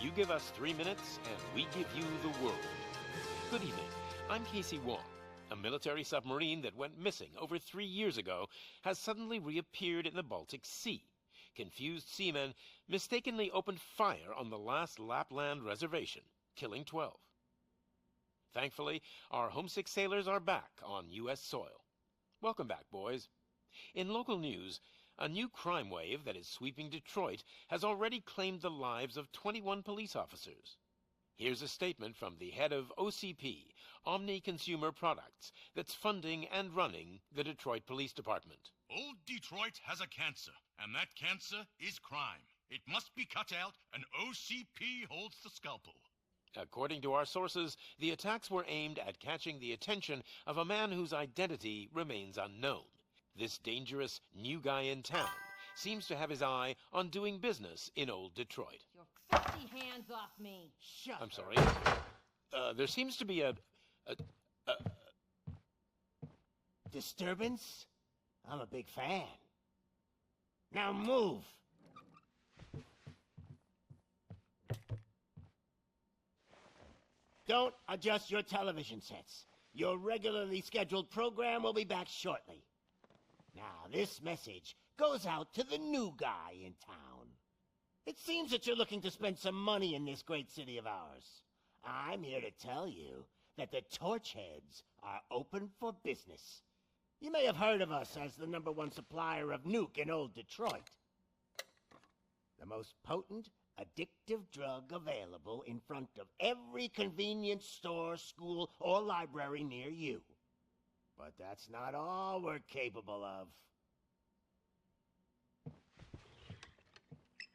You give us 3 minutes, and we give you the world. Good evening. I'm Casey Wong. A military submarine that went missing over 3 years ago has suddenly reappeared in the Baltic Sea. Confused seamen mistakenly opened fire on the last Lapland reservation, killing 12. Thankfully, our homesick sailors are back on U.S. soil. Welcome back, boys. In local news, a new crime wave that is sweeping Detroit has already claimed the lives of 21 police officers. Here's a statement from the head of OCP, Omni Consumer Products, that's funding and running the Detroit Police Department. Old Detroit has a cancer, and that cancer is crime. It must be cut out, and OCP holds the scalpel. According to our sources, the attacks were aimed at catching the attention of a man whose identity remains unknown. This dangerous new guy in town seems to have his eye on doing business in old Detroit. Your filthy hands off me. Shut I'm sorry. There seems to be a disturbance? I'm a big fan. Now move! Don't adjust your television sets. Your regularly scheduled program will be back shortly. Now, this message goes out to the new guy in town. It seems that you're looking to spend some money in this great city of ours. I'm here to tell you that the Torchheads are open for business. You may have heard of us as the #1 supplier of nuke in old Detroit. The most potent, addictive drug available in front of every convenience store, school, or library near you. But that's not all we're capable of.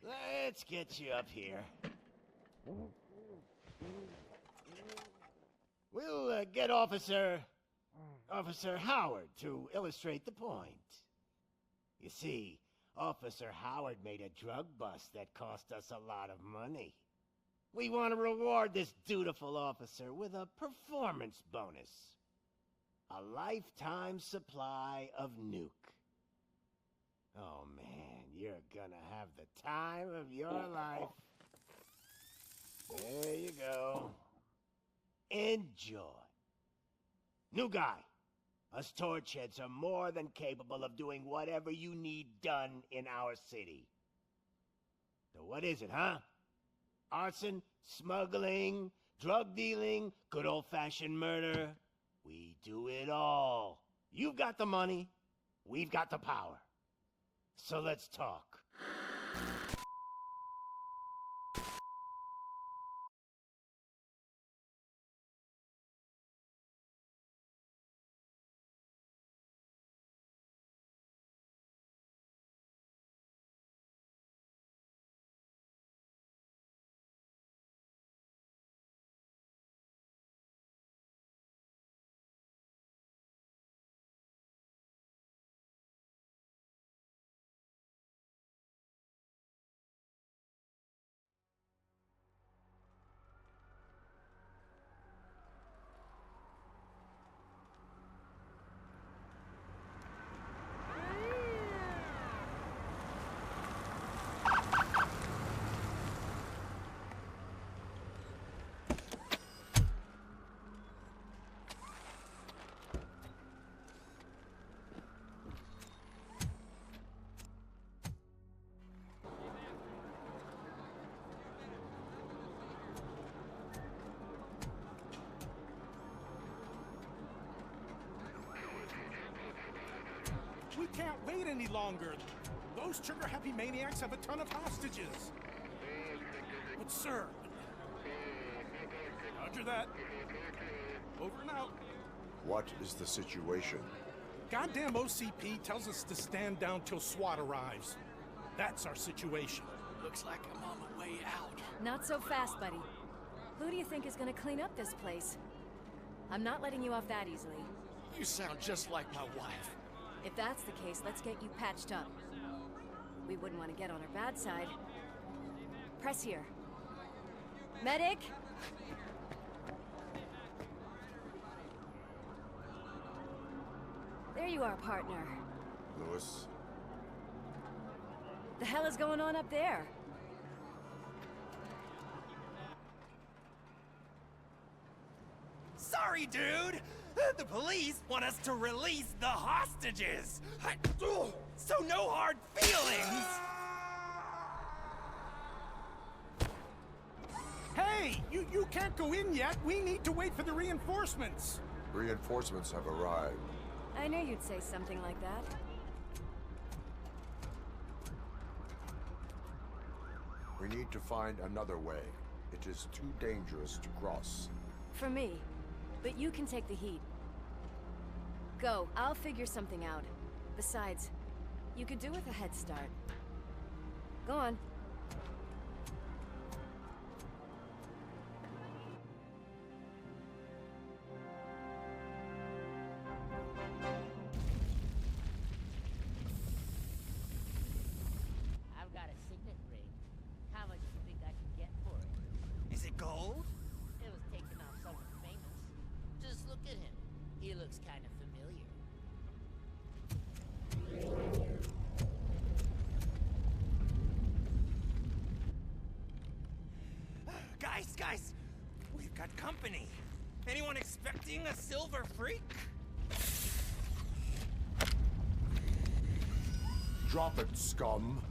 Let's get you up here. We'll get Officer Howard to illustrate the point. You see, Officer Howard made a drug bust that cost us a lot of money. We want to reward this dutiful officer with a performance bonus. A lifetime supply of nuke. Oh man, you're gonna have the time of your life. There you go. Enjoy. New guy, us Torchheads are more than capable of doing whatever you need done in our city. So what is it, huh? Arson, smuggling, drug dealing, good old-fashioned murder. We do it all. You've got the money, we've got the power. So let's talk. We can't wait any longer. Those trigger-happy maniacs have a ton of hostages. But sir... Roger that. Over and out. What is the situation? Goddamn OCP tells us to stand down till SWAT arrives. That's our situation. Looks like I'm on my way out. Not so fast, buddy. Who do you think is gonna clean up this place? I'm not letting you off that easily. You sound just like my wife. If that's the case, let's get you patched up. We wouldn't want to get on her bad side. Press here. Medic? There you are, partner. Lewis? The hell is going on up there? sorry, dude. The police want us to release the hostages. So no hard feelings. Hey, you can't go in yet. We need to wait for the reinforcements. Reinforcements have arrived. I knew you'd say something like that. We need to find another way. It is too dangerous to cross. For me. But you can take the heat. Go, I'll figure something out. Besides, you could do with a head start. Go on. I've got a signet ring. How much do you think I can get for it? Is it gold? It was taken off someone famous. Just look at him. He looks kind of familiar. Guys, we've got company. Anyone expecting a silver freak? Drop it, scum.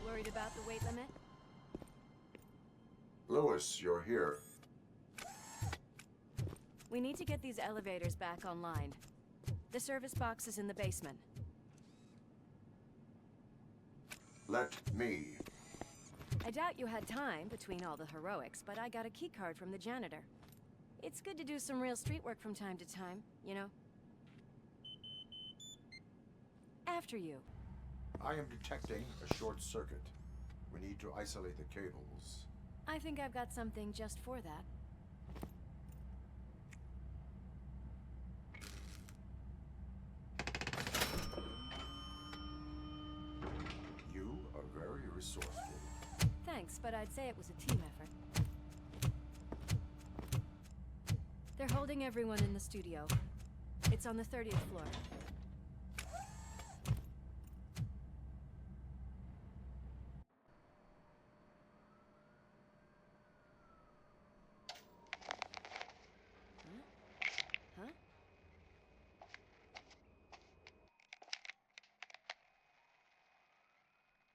Worried about the weight limit? Lewis, you're here. We need to get these elevators back online. The service box is in the basement. Let me. I doubt you had time between all the heroics, but I got a keycard from the janitor. It's good to do some real street work from time to time, you know? After you. I am detecting a short circuit. We need to isolate the cables. I think I've got something just for that. You are very resourceful. Thanks, but I'd say it was a team effort. They're holding everyone in the studio. It's on the 30th floor.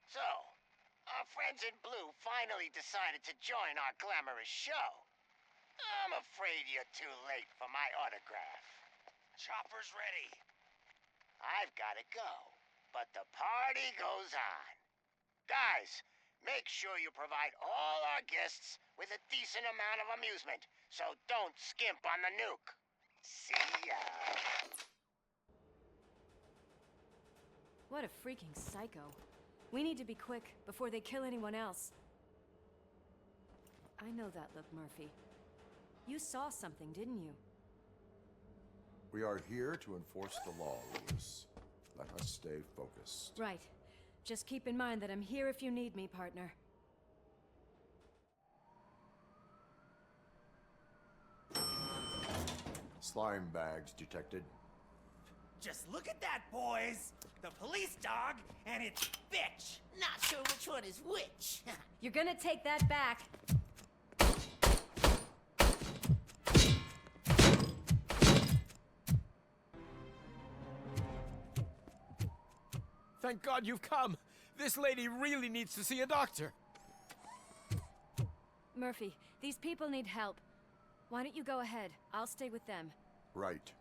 So, our friends in blue finally decided to join our glamorous show. I'm afraid you're too late for my autograph. Chopper's ready. I've gotta go, but the party goes on. Guys, make sure you provide all our guests with a decent amount of amusement, so don't skimp on the nuke. See ya. What a freaking psycho. We need to be quick before they kill anyone else. I know that look, Murphy. You saw something, didn't you? We are here to enforce the law, Lewis. Let us stay focused. Right. Just keep in mind that I'm here if you need me, partner. Slime bags detected. Just look at that, boys. The police dog and its bitch. Not sure which one is which. You're gonna take that back. Thank God you've come. This lady really needs to see a doctor. Murphy, these people need help. Why don't you go ahead? I'll stay with them. Right.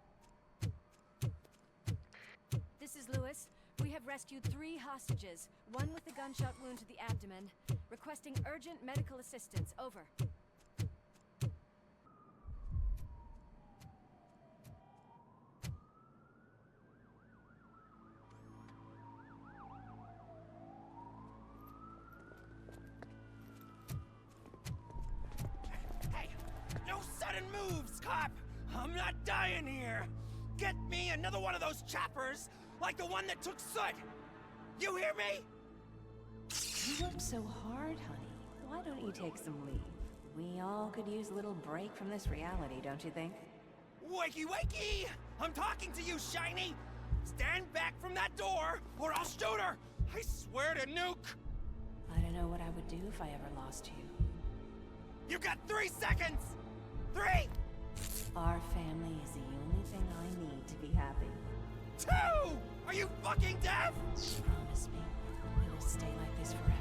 This is Lewis. We have rescued 3 hostages, one with a gunshot wound to the abdomen, requesting urgent medical assistance. Over. Hey, no sudden moves, cop. I'm not dying here. Get me another one of those choppers, like the one that took Soot. You hear me? You work so hard, honey. Why don't you take some leave? We all could use a little break from this reality, don't you think? Wakey, wakey! I'm talking to you, Shiny! Stand back from that door, or I'll shoot her! I swear to nuke! I don't know what I would I'd do if I ever lost you. You got 3 seconds! 3! Our family is the only thing I need to be happy. 2! Are you fucking deaf? Promise me we will stay like this forever.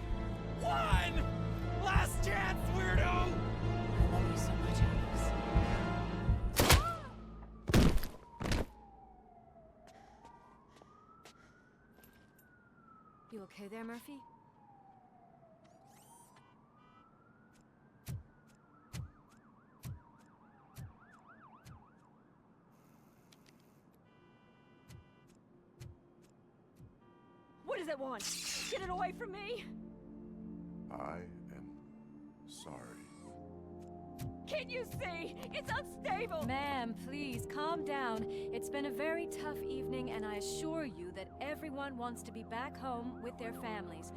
1! Last chance, weirdo! I love you so much, Alex. You okay there, Murphy? What does it want? Get it away from me! I am sorry. Can't you see? It's unstable! Ma'am, please, calm down. It's been a very tough evening, and I assure you that everyone wants to be back home with their families.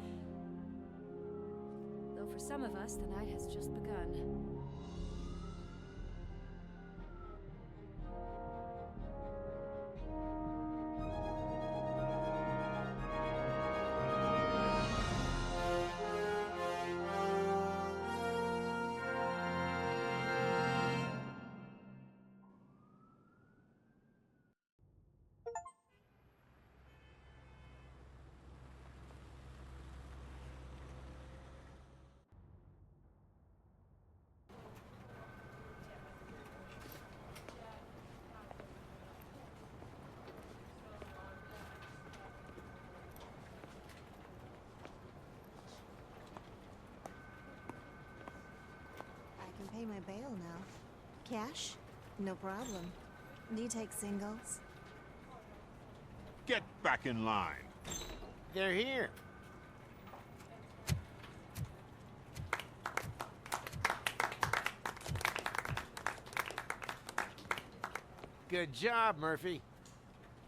Though for some of us, the night has just begun. I can pay my bail now. Cash? No problem. Do you take singles? Get back in line. They're here. Good job, Murphy.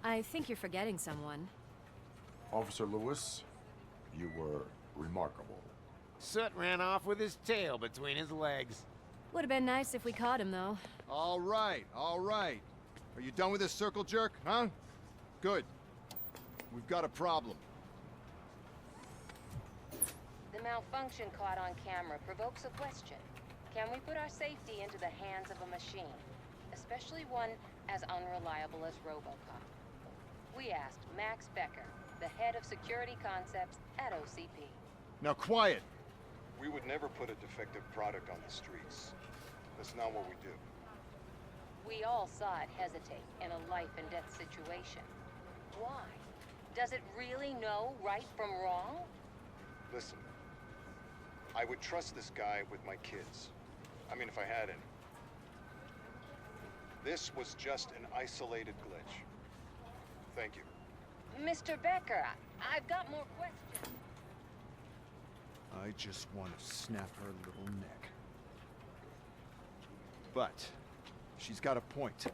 I think you're forgetting someone. Officer Lewis, you were remarkable. Soot ran off with his tail between his legs. Would have been nice if we caught him, though. All right, all right. Are you done with this circle jerk, huh? Good. We've got a problem. The malfunction caught on camera provokes a question. Can we put our safety into the hands of a machine? Especially one as unreliable as Robocop. We asked Max Becker, the head of security concepts at OCP. Now quiet! We would never put a defective product on the streets. That's not what we do. We all saw it hesitate in a life and death situation. Why? Does it really know right from wrong? Listen, I would trust this guy with my kids. I mean, if I had any. This was just an isolated glitch. Thank you. Mr. Becker, I've got more questions. I just want to snap her little neck. But she's got a point.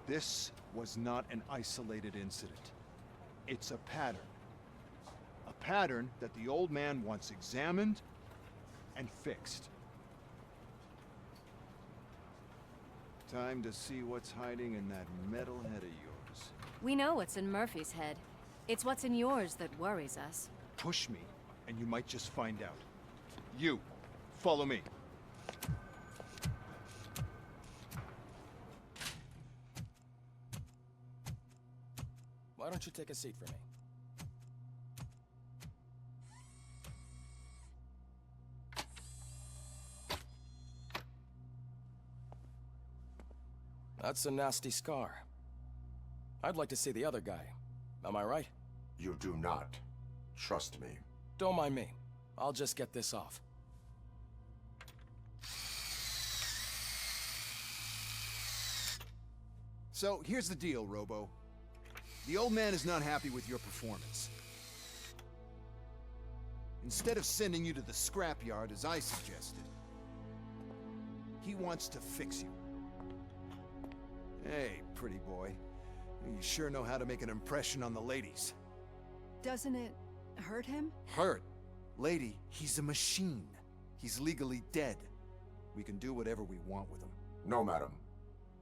This was not an isolated incident. It's a pattern. A pattern that the old man wants examined and fixed. Time to see what's hiding in that metal head of yours. We know what's in Murphy's head. It's what's in yours that worries us. Push me, and you might just find out. You, follow me. Why don't you take a seat for me? That's a nasty scar. I'd like to see the other guy. Am I right? You do not. Trust me. Don't mind me. I'll just get this off. So, here's the deal, Robo. The old man is not happy with your performance. Instead of sending you to the scrapyard, as I suggested, he wants to fix you. Hey, pretty boy. You sure know how to make an impression on the ladies. Doesn't it hurt him? Hurt? Lady, he's a machine. He's legally dead. We can do whatever we want with him. No, madam.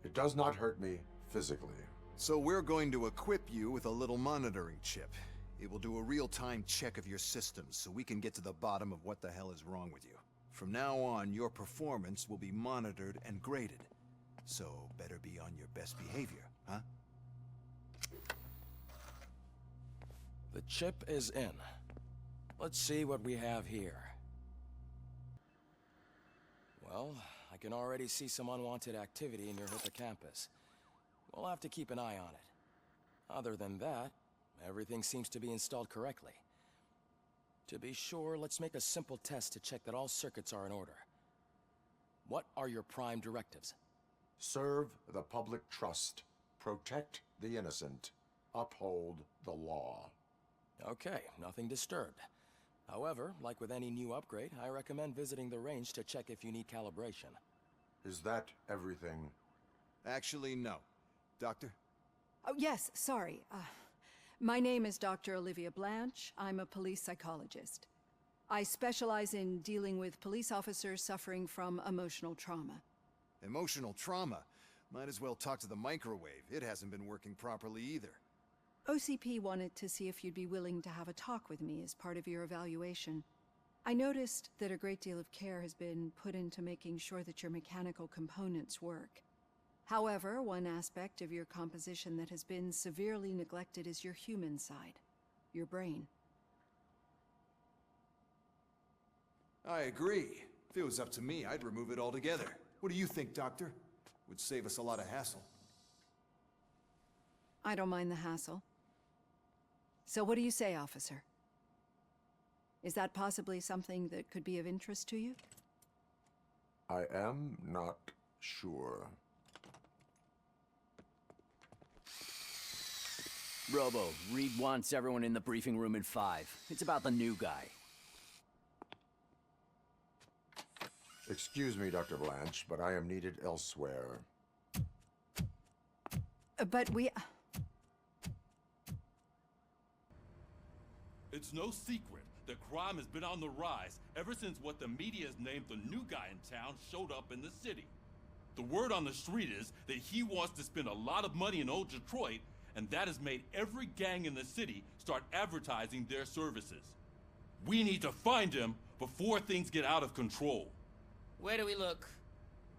It does not hurt me physically. So we're going to equip you with a little monitoring chip. It will do a real-time check of your systems so we can get to the bottom of what the hell is wrong with you. From now on, your performance will be monitored and graded. So better be on your best behavior, huh? The chip is in. Let's see what we have here. Well, I can already see some unwanted activity in your hippocampus. We'll have to keep an eye on it. Other than that, everything seems to be installed correctly. To be sure, let's make a simple test to check that all circuits are in order. What are your prime directives? Serve the public trust. Protect the innocent. Uphold the law. Okay, nothing disturbed. However, like with any new upgrade, I recommend visiting the range to check if you need calibration. Is that everything? Actually, no. Doctor? Oh, yes, sorry. My name is Dr. Olivia Blanche. I'm a police psychologist. I specialize in dealing with police officers suffering from emotional trauma. Emotional trauma? Might as well talk to the microwave. It hasn't been working properly either. OCP wanted to see if you'd be willing to have a talk with me as part of your evaluation. I noticed that a great deal of care has been put into making sure that your mechanical components work. However, one aspect of your composition that has been severely neglected is your human side, your brain. I agree. If it was up to me, I'd remove it altogether. What do you think, Doctor? Would save us a lot of hassle. I don't mind the hassle. So what do you say, officer? Is that possibly something that could be of interest to you? I am not sure. Robo, Reed wants everyone in the briefing room in 5. It's about the new guy. Excuse me, Dr. Blanche, but I am needed elsewhere. But we... It's no secret that crime has been on the rise ever since what the media has named the new guy in town showed up in the city. The word on the street is that he wants to spend a lot of money in old Detroit, and that has made every gang in the city start advertising their services. We need to find him before things get out of control. Where do we look?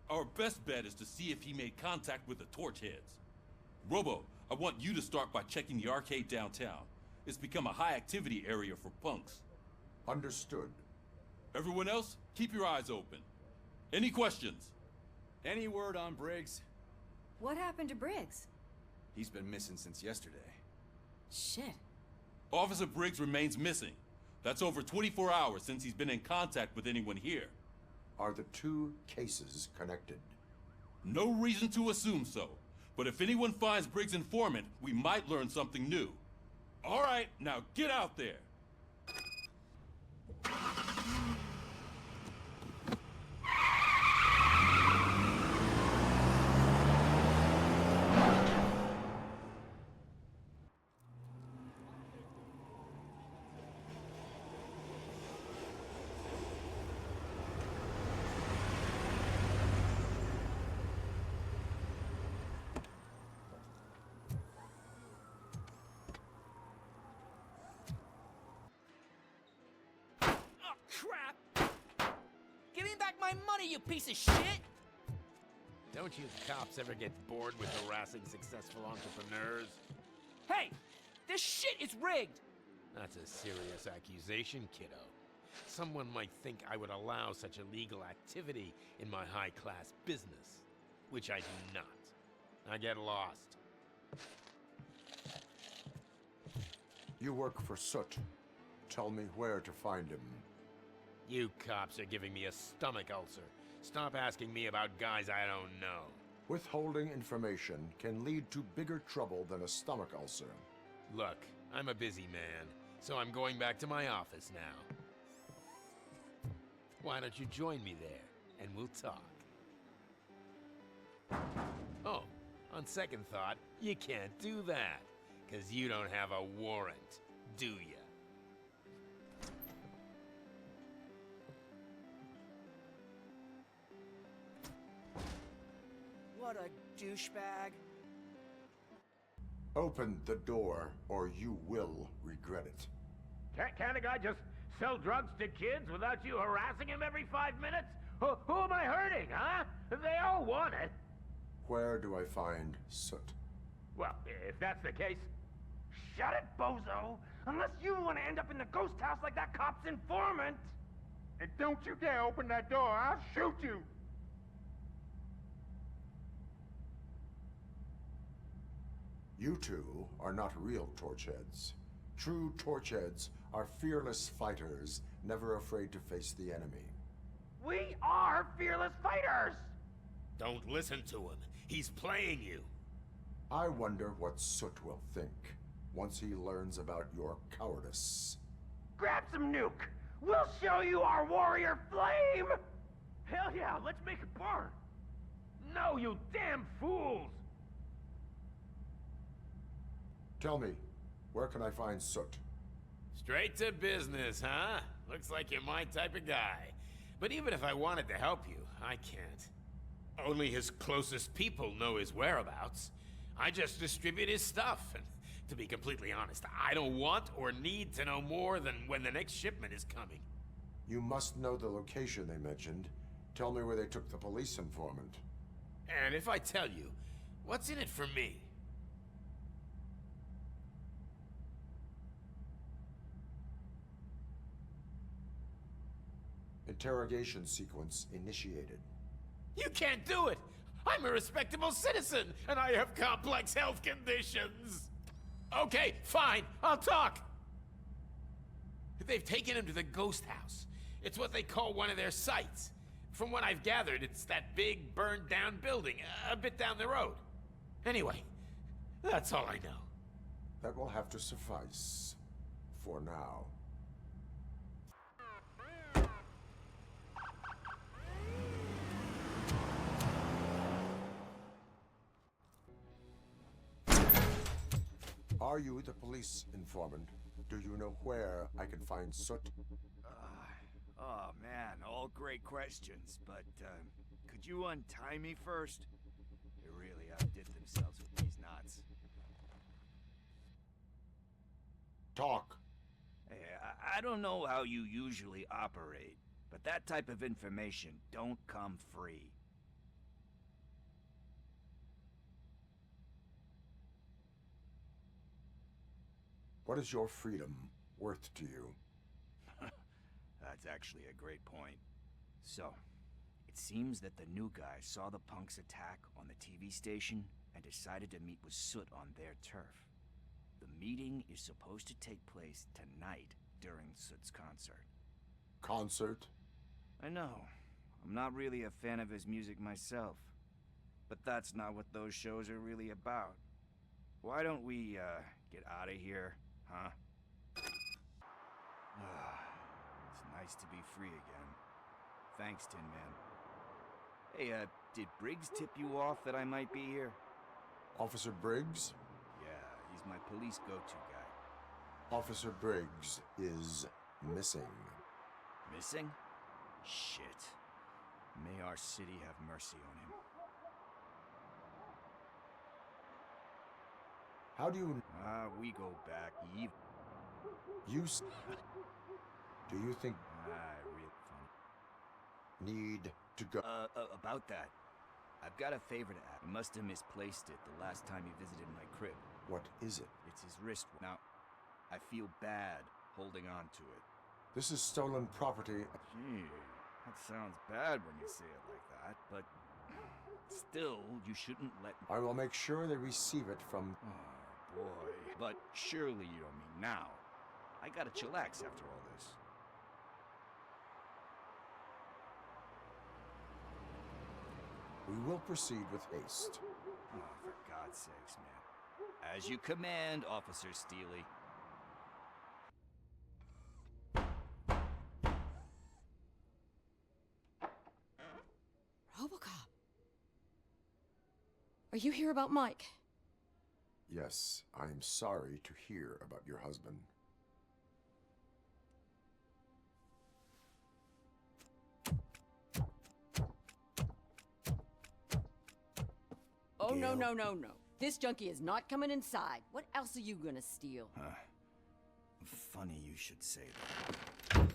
Our best bet is to see if he made contact with the torch heads. Robo, I want you to start by checking the arcade downtown. It's become a high-activity area for punks. Understood. Everyone else, keep your eyes open. Any questions? Any word on Briggs? What happened to Briggs? He's been missing since yesterday. Shit. Officer Briggs remains missing. That's over 24 hours since he's been in contact with anyone here. Are the two cases connected? No reason to assume so. But if anyone finds Briggs' informant, we might learn something new. All right, now get out there. Crap! Give me back my money, you piece of shit! Don't you cops ever get bored with harassing successful entrepreneurs? Hey! This shit is rigged! That's a serious accusation, kiddo. Someone might think I would allow such illegal activity in my high-class business, which I do not. I get lost. You work for Soot. Tell me where to find him. You cops are giving me a stomach ulcer. Stop asking me about guys I don't know. Withholding information can lead to bigger trouble than a stomach ulcer. Look, I'm a busy man, so I'm going back to my office now. Why don't you join me there, and we'll talk. Oh, on second thought, you can't do that, 'cause you don't have a warrant, do ya? What a douchebag. Open the door, or you will regret it. Can't a guy just sell drugs to kids without you harassing him every 5 minutes? Who am I hurting, huh? They all want it. Where do I find Soot? Well, if that's the case, shut it, bozo! Unless you want to end up in the ghost house like that cop's informant! And don't you dare open that door, I'll shoot you! You two are not real torchheads. True torchheads are fearless fighters, never afraid to face the enemy. We are fearless fighters! Don't listen to him. He's playing you. I wonder what Soot will think once he learns about your cowardice. Grab some nuke! We'll show you our warrior flame! Hell yeah, let's make it burn! No, you damn fools! Tell me, where can I find Soot? Straight to business, huh? Looks like you're my type of guy. But even if I wanted to help you, I can't. Only his closest people know his whereabouts. I just distribute his stuff, and to be completely honest, I don't want or need to know more than when the next shipment is coming. You must know the location they mentioned. Tell me where they took the police informant. And if I tell you, what's in it for me? Interrogation sequence initiated. You can't do it! I'm a respectable citizen, and I have complex health conditions! Okay, fine, I'll talk! They've taken him to the ghost house. It's what they call one of their sites. From what I've gathered, it's that big, burned-down building, a bit down the road. Anyway, that's all I know. That will have to suffice. For now. Are you the police informant? Do you know where I can find Soot? Oh man, all great questions, but could you untie me first? They really outdid themselves with these knots. Talk. Hey, I don't know how you usually operate, but that type of information don't come free. What is your freedom worth to you? That's actually a great point. So, it seems that the new guy saw the punks attack on the TV station and decided to meet with Soot on their turf. The meeting is supposed to take place tonight during Soot's concert. Concert? I know. I'm not really a fan of his music myself. But that's not what those shows are really about. Why don't we, get out of here? Huh? It's nice to be free again. Thanks, Tin Man. Hey, did Briggs tip you off that I might be here? Officer Briggs? Yeah, he's my police go-to guy. Officer Briggs is missing. Missing? Shit. May our city have mercy on him. How do you... we go back even. Do you think... Real funny. Need to go... About that. I've got a favor to ask. He must have misplaced it the last time he visited my crib. What is it? It's his wrist. Now, I feel bad holding on to it. This is stolen property. Gee, that sounds bad when you say it like that, but... Still, you shouldn't let... I will make sure they receive it from... Oh, boy. But surely you don't mean now. I gotta chillax after all this. We will proceed with haste. Oh, for God's sakes, man. As you command, Officer Steely. Robocop. Are you here about Mike? Yes, I am sorry to hear about your husband. Oh, no. This junkie is not coming inside. What else are you gonna steal? Funny you should say that.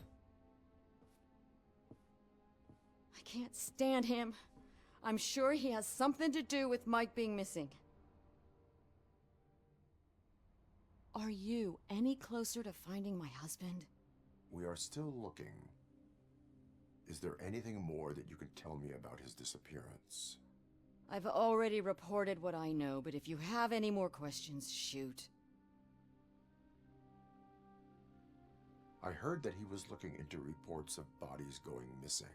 I can't stand him. I'm sure he has something to do with Mike being missing. Are you any closer to finding my husband? We are still looking. Is there anything more that you can tell me about his disappearance? I've already reported what I know, but if you have any more questions, shoot. I heard that he was looking into reports of bodies going missing.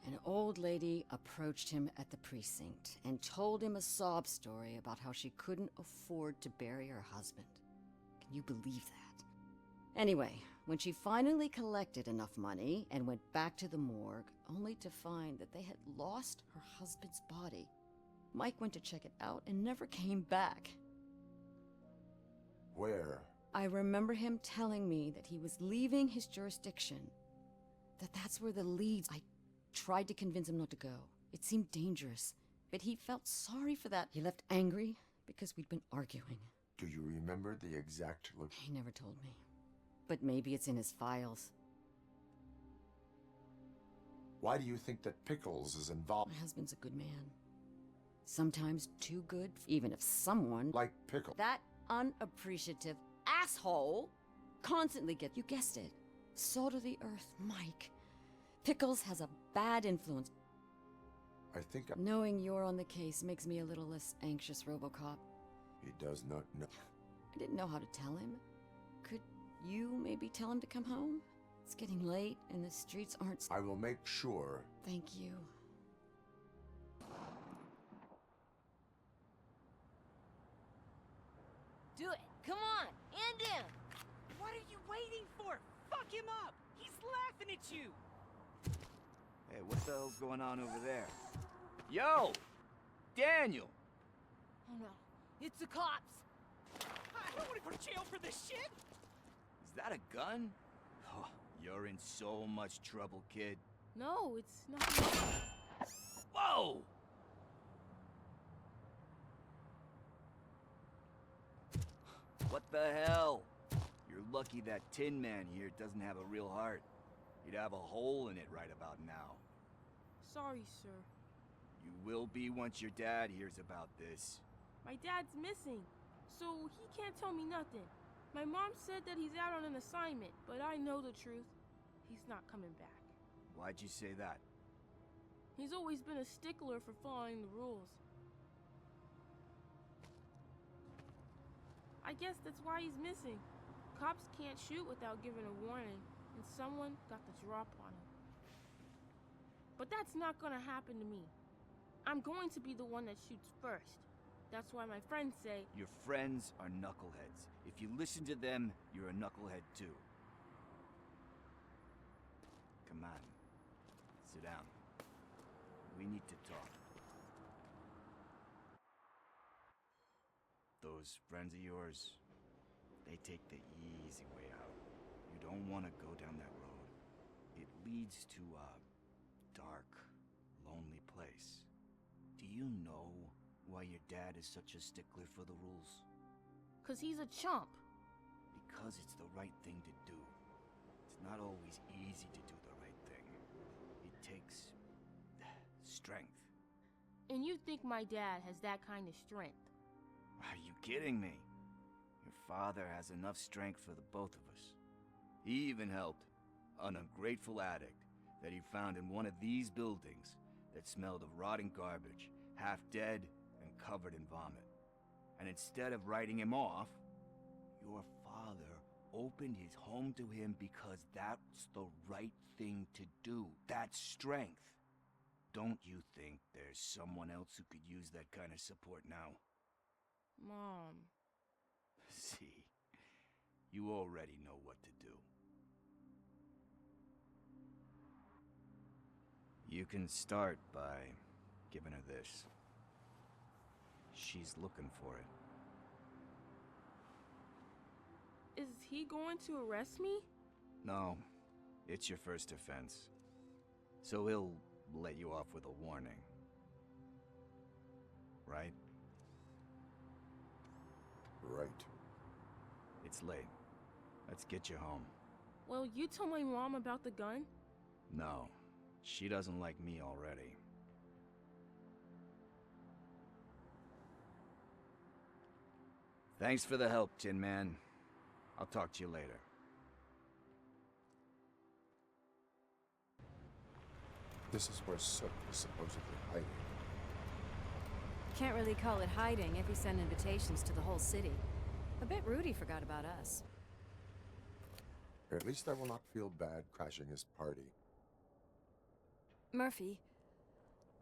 An old lady approached him at the precinct and told him a sob story about how she couldn't afford to bury her husband. Can you believe that? Anyway, when she finally collected enough money and went back to the morgue, only to find that they had lost her husband's body, Mike went to check it out and never came back. Where? I remember him telling me that he was leaving his jurisdiction. That's where the leads... I tried to convince him not to go. It seemed dangerous, but he felt sorry for that. He left angry because we'd been arguing. Do you remember the exact location? He never told me. But maybe it's in his files. Why do you think that Pickles is involved? My husband's a good man. Sometimes too good, even if someone... Like Pickle. That unappreciative asshole constantly gets... You guessed it. Salt of the earth, Mike. Pickles has a bad influence. I think Knowing you're on the case makes me a little less anxious, Robocop. He does not know. I didn't know how to tell him. Could you maybe tell him to come home? It's getting late and the streets aren't... I will make sure. Thank you. Do it. Come on. End him. What are you waiting for? Fuck him up. He's laughing at you. Hey, what the hell's going on over there? Yo! Daniel! Oh no. It's the cops. I don't want to go to jail for this shit. Is that a gun? Oh, you're in so much trouble, kid. No, it's not. Whoa! What the hell? You're lucky that Tin Man here doesn't have a real heart. He'd have a hole in it right about now. Sorry, sir. You will be once your dad hears about this. My dad's missing, so he can't tell me nothing. My mom said that he's out on an assignment, but I know the truth. He's not coming back. Why'd you say that? He's always been a stickler for following the rules. I guess that's why he's missing. Cops can't shoot without giving a warning, and someone got the drop on him. But that's not gonna happen to me. I'm going to be the one that shoots first. That's why my friends say... Your friends are knuckleheads. If you listen to them, you're a knucklehead too. Come on. Sit down. We need to talk. Those friends of yours, they take the easy way out. You don't want to go down that road. It leads to a dark, lonely place. Do you know why your dad is such a stickler for the rules? 'Cause he's a chump. Because it's the right thing to do. It's not always easy to do the right thing. It takes strength. And you think my dad has that kind of strength? Are you kidding me? Your father has enough strength for the both of us. He even helped an ungrateful addict that he found in one of these buildings that smelled of rotting garbage, half dead and covered in vomit. And instead of writing him off, your father opened his home to him because that's the right thing to do. That's strength. Don't you think there's someone else who could use that kind of support now? Mom. See, you already know what to do. You can start by giving her this. She's looking for it. Is he going to arrest me? No, it's your first offense. So he'll let you off with a warning. Right? right. It's late. Let's get you home. Well, you told my mom about the gun? No, she doesn't like me already. Thanks for the help, Tin Man. I'll talk to you later. This is where Soot is supposedly hiding. Can't really call it hiding if you send invitations to the whole city. A bit rude he forgot about us. At least I will not feel bad crashing his party. Murphy,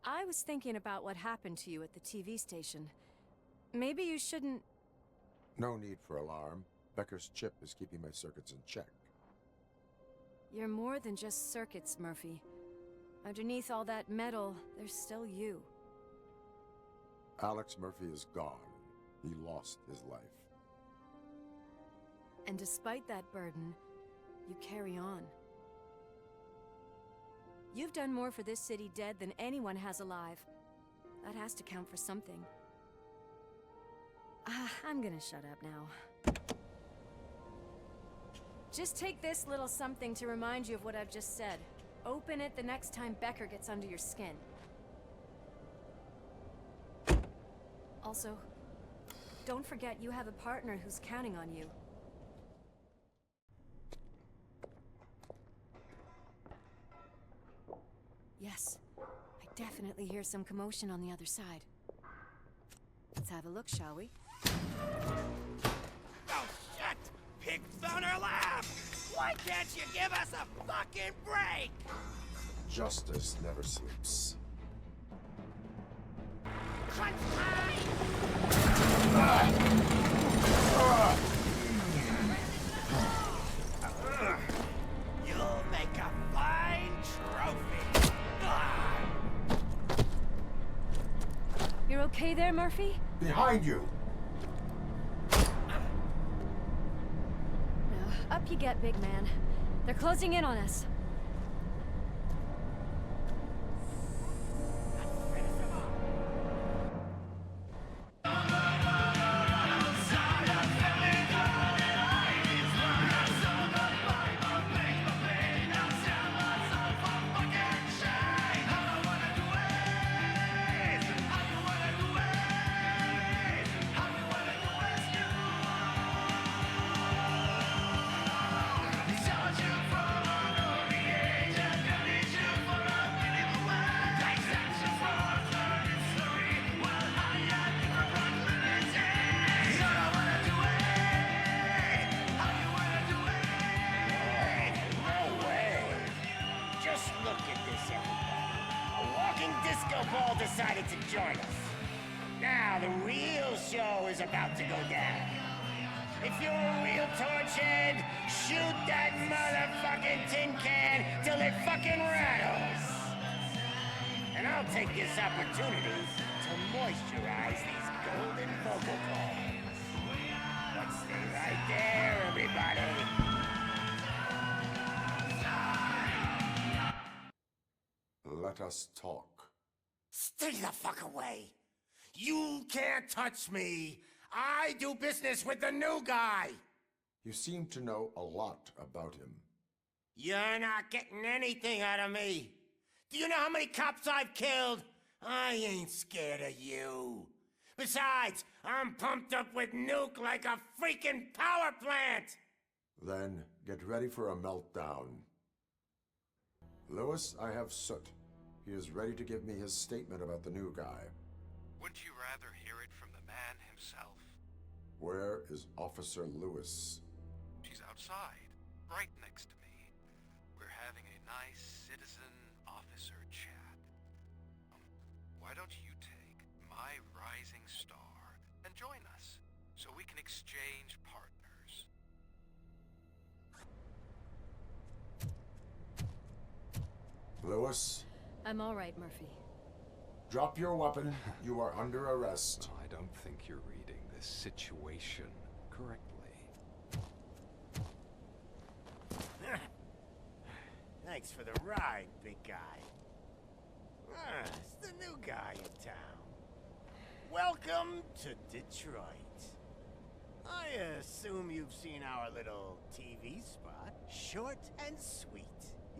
I was thinking about what happened to you at the TV station. Maybe you shouldn't... No need for alarm. Becker's chip is keeping my circuits in check. You're more than just circuits, Murphy. Underneath all that metal, there's still you. Alex Murphy is gone. He lost his life. And despite that burden, you carry on. You've done more for this city dead than anyone has alive. That has to count for something. I'm gonna shut up now. Just take this little something to remind you of what I've just said. Open it the next time Becker gets under your skin. Also, don't forget you have a partner who's counting on you. Yes, I definitely hear some commotion on the other side. Let's have a look, shall we? Oh, shit! Pig found our lab! Why can't you give us a fucking break? Justice never sleeps. Crunch time! You'll make a fine trophy! You're okay there, Murphy? Behind you! Now, up you get, big man. They're closing in on us. Decided to join us. Now the real show is about to go down. If you're a real torchhead, shoot that motherfucking tin can till it fucking rattles. And I'll take this opportunity to moisturize these golden vocal cords. But stay right there, everybody. Let us talk. Stay the fuck away! You can't touch me! I do business with the new guy! You seem to know a lot about him. You're not getting anything out of me! Do you know how many cops I've killed? I ain't scared of you. Besides, I'm pumped up with nuke like a freaking power plant! Then, get ready for a meltdown. Lewis, I have Soot. He is ready to give me his statement about the new guy. Wouldn't you rather hear it from the man himself? Where is Officer Lewis? She's outside, right next to me. We're having a nice citizen-officer chat. Why don't you take my rising star and join us, so we can exchange partners? Lewis? I'm all right, Murphy. Drop your weapon. You are under arrest. I don't think you're reading this situation correctly. Thanks for the ride, big guy. It's the new guy in town. Welcome to Detroit. I assume you've seen our little TV spot. Short and sweet.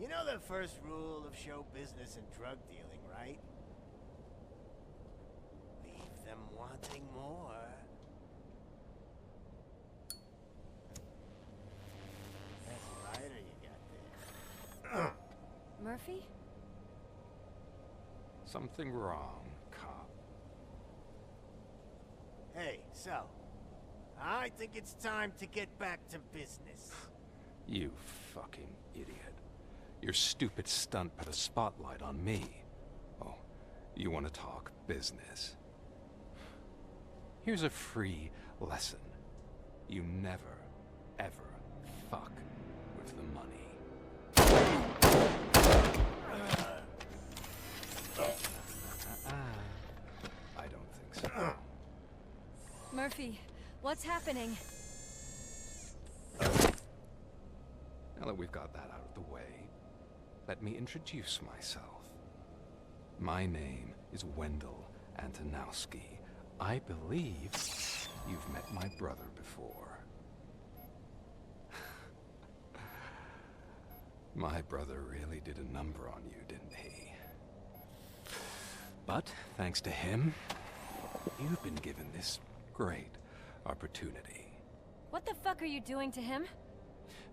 You know the first rule of show business and drug dealing, right? Leave them wanting more. That's a lighter you got there. Murphy? Something wrong, cop. Hey, so, I think it's time to get back to business. You fucking idiot. Your stupid stunt put a spotlight on me. Oh, you want to talk business? Here's a free lesson. You never, ever fuck with the money. I don't think so. Murphy, what's happening? Now that we've got that out of the way, let me introduce myself. My name is Wendell Antonowski. I believe you've met my brother before. My brother really did a number on you, didn't he? But thanks to him, you've been given this great opportunity. What the fuck are you doing to him?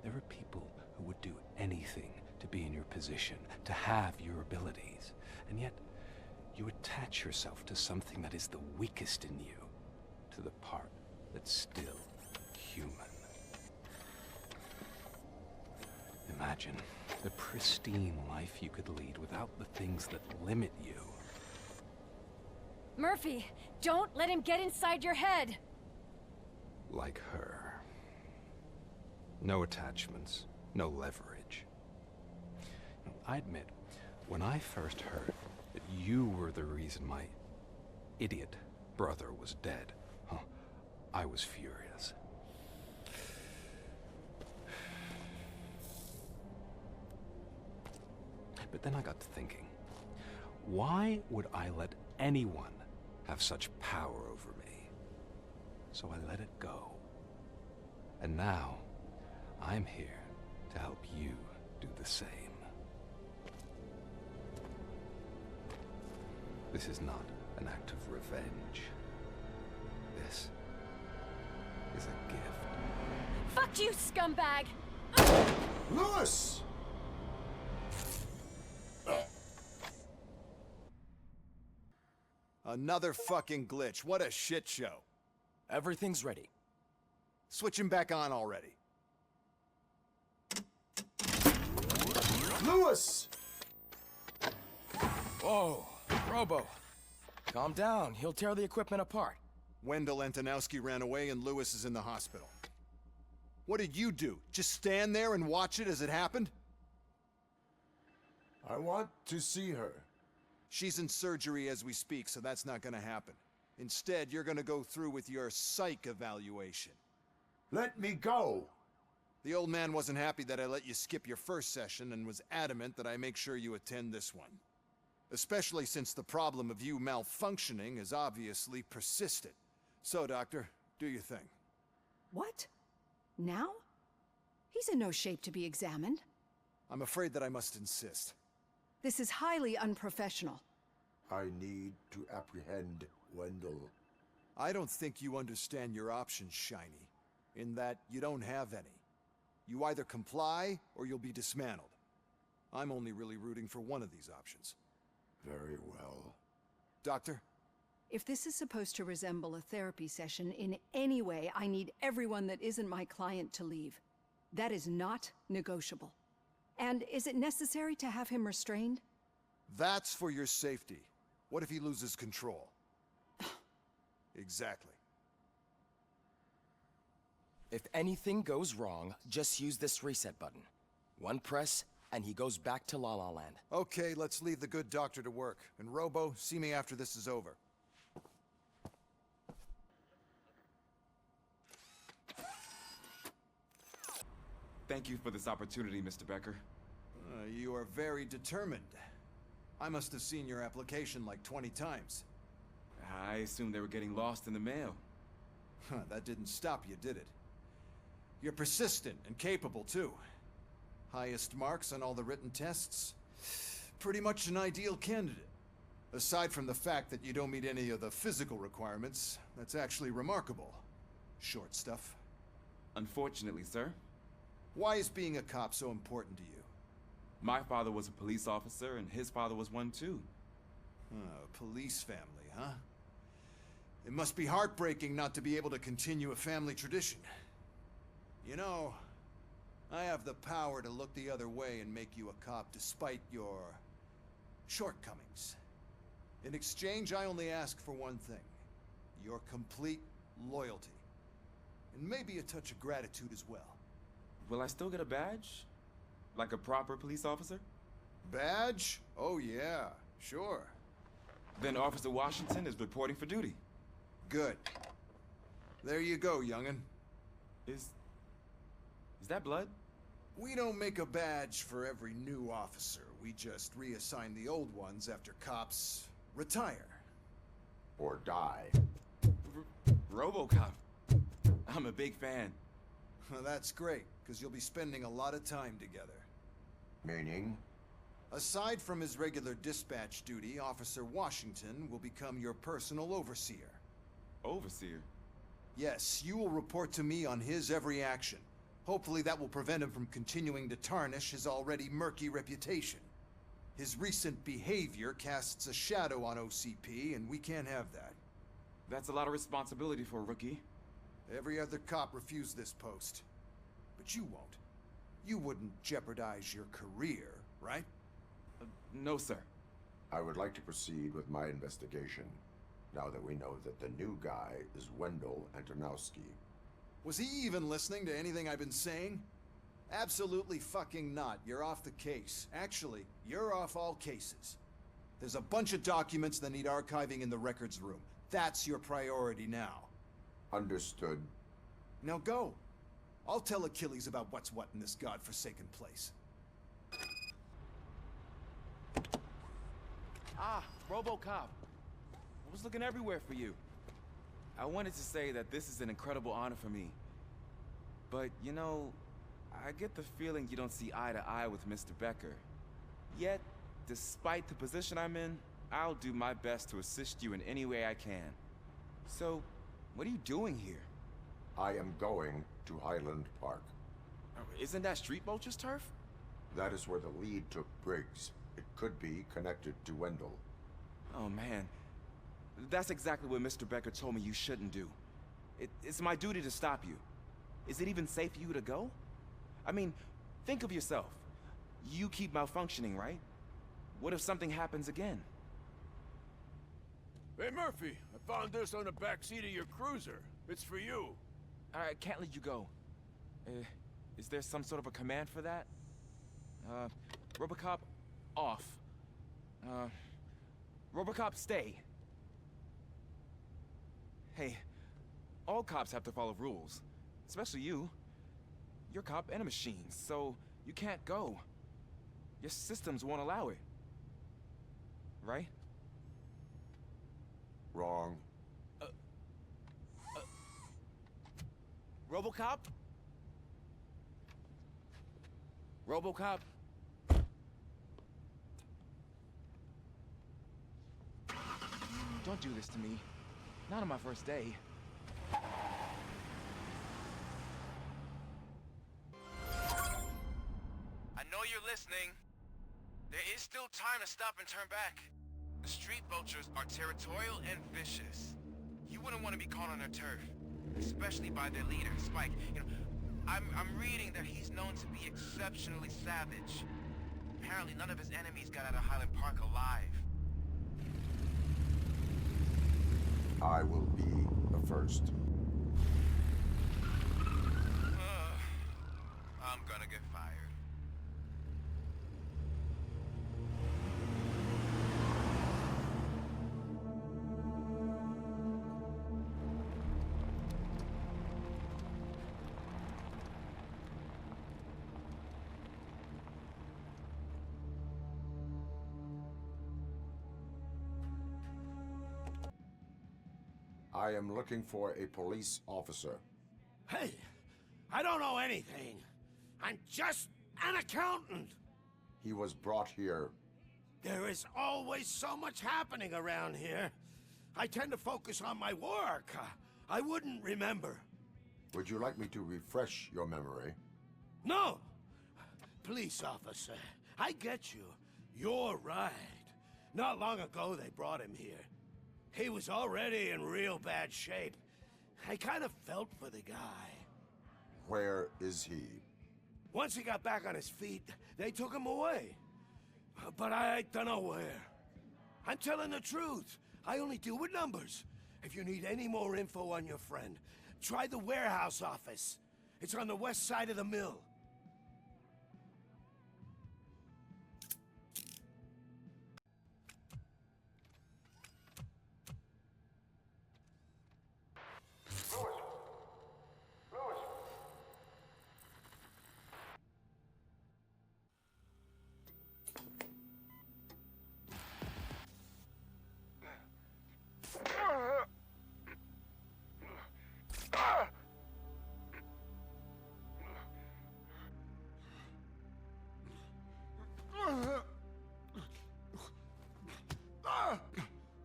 There are people who would do anything to be in your position, to have your abilities, and yet you attach yourself to something that is the weakest in you, to the part that's still human. Imagine the pristine life you could lead without the things that limit you. Murphy, don't let him get inside your head! Like her. No attachments, no leverage. Now, I admit, when I first heard that you were the reason my idiot brother was dead, I was furious. But then I got to thinking, why would I let anyone have such power over me? So I let it go. And now, I'm here to help you do the same. This is not an act of revenge. This is a gift. Fuck you, scumbag! Lewis! Another fucking glitch. What a shit show. Everything's ready. Switch him back on already. Lewis! Whoa, Robo. Calm down. He'll tear the equipment apart. Wendell Antonowski ran away and Lewis is in the hospital. What did you do? Just stand there and watch it as it happened? I want to see her. She's in surgery as we speak, so that's not gonna happen. Instead, you're gonna go through with your psych evaluation. Let me go! The old man wasn't happy that I let you skip your first session and was adamant that I make sure you attend this one. Especially since the problem of you malfunctioning has obviously persisted. So, Doctor, do your thing. What? Now? He's in no shape to be examined. I'm afraid that I must insist. This is highly unprofessional. I need to apprehend Wendell. I don't think you understand your options, Shiny. In that you don't have any. You either comply, or you'll be dismantled. I'm only really rooting for one of these options. Very well. Doctor? If this is supposed to resemble a therapy session in any way, I need everyone that isn't my client to leave. That is not negotiable. And is it necessary to have him restrained? That's for your safety. What if he loses control? Exactly. If anything goes wrong, just use this reset button. One press, and he goes back to La La Land. Okay, let's leave the good doctor to work. And Robo, see me after this is over. Thank you for this opportunity, Mr. Becker. You are very determined. I must have seen your application like 20 times. I assumed they were getting lost in the mail. That didn't stop you, did it? You're persistent and capable, too. Highest marks on all the written tests. Pretty much an ideal candidate. Aside from the fact that you don't meet any of the physical requirements, that's actually remarkable. Short stuff. Unfortunately, sir. Why is being a cop so important to you? My father was a police officer, and his father was one too. A police family, huh? It must be heartbreaking not to be able to continue a family tradition. You know, I have the power to look the other way and make you a cop despite your shortcomings. In exchange, I only ask for one thing. Your complete loyalty. And maybe a touch of gratitude as well. Will I still get a badge? Like a proper police officer? Badge? Oh yeah, sure. Then Officer Washington is reporting for duty. Good. There you go, young'un. Is that blood? We don't make a badge for every new officer. We just reassign the old ones after cops retire. Or die. Robocop. I'm a big fan. That's great, because you'll be spending a lot of time together. Meaning? Aside from his regular dispatch duty, Officer Washington will become your personal overseer. Overseer? Yes, you will report to me on his every action. Hopefully that will prevent him from continuing to tarnish his already murky reputation. His recent behavior casts a shadow on OCP, and we can't have that. That's a lot of responsibility for a rookie. Every other cop refused this post. But you won't. You wouldn't jeopardize your career, right? No, sir. I would like to proceed with my investigation, now that we know that the new guy is Wendell Antonowski. Was he even listening to anything I've been saying? Absolutely fucking not. You're off the case. Actually, you're off all cases. There's a bunch of documents that need archiving in the records room. That's your priority now. Understood. Now go. I'll tell Achilles about what's what in this godforsaken place. Ah, Robocop. I was looking everywhere for you. I wanted to say that this is an incredible honor for me. But, you know, I get the feeling you don't see eye to eye with Mr. Becker. Yet, despite the position I'm in, I'll do my best to assist you in any way I can. So, what are you doing here? I am going to Highland Park. Isn't that Street Vulture's turf? That is where the lead took Briggs. It could be connected to Wendell. Oh man, that's exactly what Mr. Becker told me you shouldn't do. It's my duty to stop you. Is it even safe for you to go? I mean, think of yourself. You keep malfunctioning, right? What if something happens again? Hey Murphy, I found this on the back seat of your cruiser. It's for you. I can't let you go. Is there some sort of a command for that? Robocop, off. Robocop, stay. Hey, all cops have to follow rules. Especially you. You're a cop and a machine, so you can't go. Your systems won't allow it. Right? Wrong. Robocop? Robocop? Don't do this to me. Not on my first day. I know you're listening. There is still time to stop and turn back. The street vultures are territorial and vicious. You wouldn't want to be caught on their turf, especially by their leader, Spike. You know, I'm reading that he's known to be exceptionally savage. Apparently none of his enemies got out of Highland Park alive. I will be the first. I'm gonna get fired. I am looking for a police officer. Hey, I don't know anything. I'm just an accountant. He was brought here. There is always so much happening around here. I tend to focus on my work. I wouldn't remember. Would you like me to refresh your memory? No! Police officer, I get you. You're right. Not long ago they brought him here. He was already in real bad shape. I kind of felt for the guy. Where is he? Once he got back on his feet, they took him away. But I don't know where. I'm telling the truth. I only deal with numbers. If you need any more info on your friend, try the warehouse office. It's on the west side of the mill.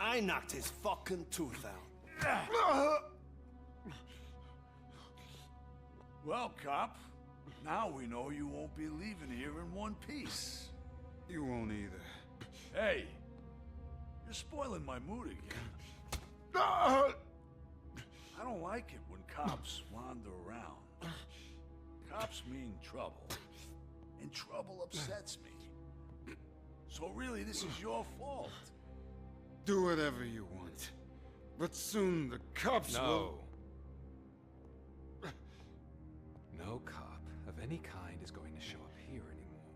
I knocked his fucking tooth out. Well, cop, now we know you won't be leaving here in one piece. You won't either. Hey, you're spoiling my mood again. I don't like it when cops wander around. Cops mean trouble, and trouble upsets me. So really, this is your fault. Do whatever you want. But soon the cops will... No cop of any kind is going to show up here anymore.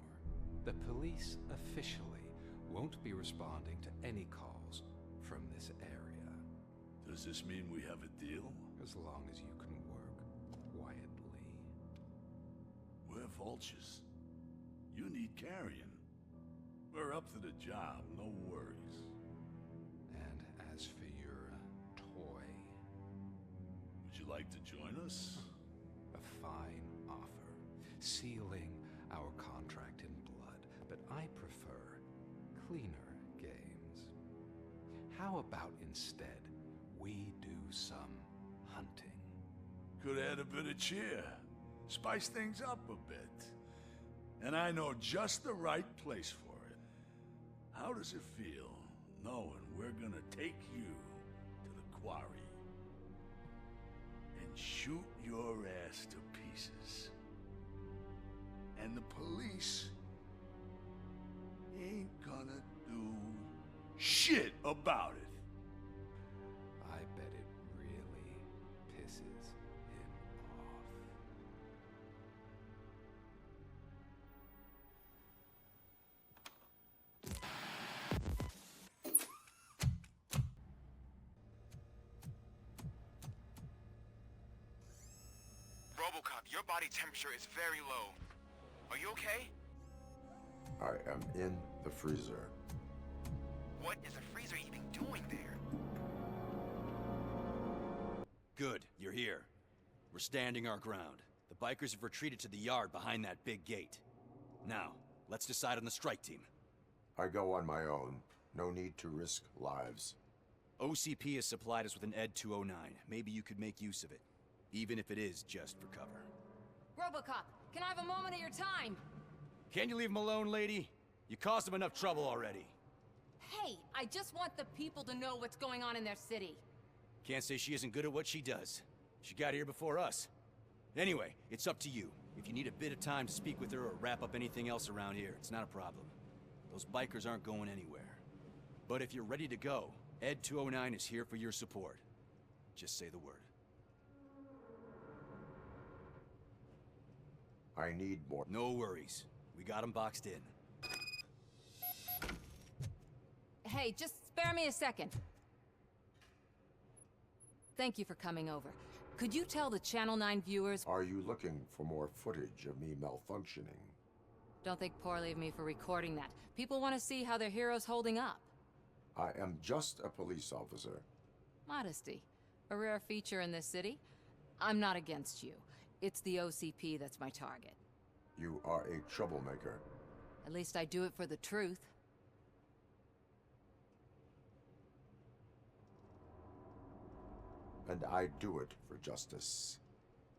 The police officially won't be responding to any calls from this area. Does this mean we have a deal? As long as you can work quietly. We're vultures. You need carrying. We're up to the job, no worries. And as for your toy... Would you like to join us? A fine offer, sealing our contract in blood, but I prefer cleaner games. How about instead we do some hunting? Could add a bit of cheer, spice things up a bit. And I know just the right place for it. How does it feel knowing we're gonna take you to the quarry and shoot your ass to pieces? And the police ain't gonna do shit about it. I bet it really pisses him off. Robocop, your body temperature is very low. Are you okay? I am in the freezer. What is the freezer even doing there? Good, you're here. We're standing our ground. The bikers have retreated to the yard behind that big gate. Now, let's decide on the strike team. I go on my own. No need to risk lives. OCP has supplied us with an ED 209. Maybe you could make use of it. Even if it is just for cover. Robocop, can I have a moment of your time? Can you leave him alone, lady? You caused him enough trouble already. Hey, I just want the people to know what's going on in their city. Can't say she isn't good at what she does. She got here before us. Anyway, it's up to you. If you need a bit of time to speak with her or wrap up anything else around here, it's not a problem. Those bikers aren't going anywhere. But if you're ready to go, ED 209 is here for your support. Just say the word. I need more. No worries. We got him boxed in. Hey, just spare me a second. Thank you for coming over. Could you tell the Channel 9 viewers... Are you looking for more footage of me malfunctioning? Don't think poorly of me for recording that. People want to see how their hero's holding up. I am just a police officer. Modesty. A rare feature in this city. I'm not against you. It's the OCP that's my target. You are a troublemaker. At least I do it for the truth. And I do it for justice.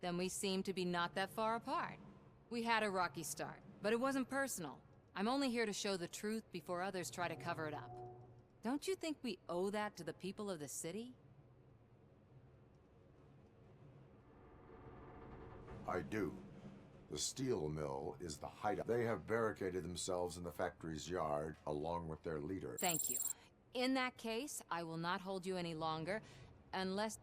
Then we seem to be not that far apart. We had a rocky start, but it wasn't personal. I'm only here to show the truth before others try to cover it up. Don't you think we owe that to the people of the city? I do. The steel mill is the hideout. They have barricaded themselves in the factory's yard, along with their leader. Thank you. In that case, I will not hold you any longer, unless...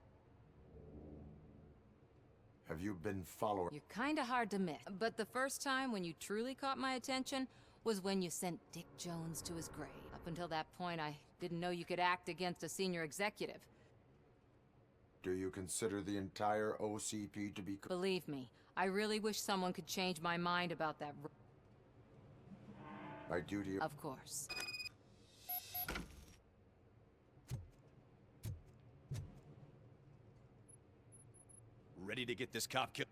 Have you been following? You're kinda hard to miss. But the first time when you truly caught my attention was when you sent Dick Jones to his grave. Up until that point, I didn't know you could act against a senior executive. Do you consider the entire OCP to be... Believe me, I really wish someone could change my mind about that. My duty... Of course. Ready to get this cop killed?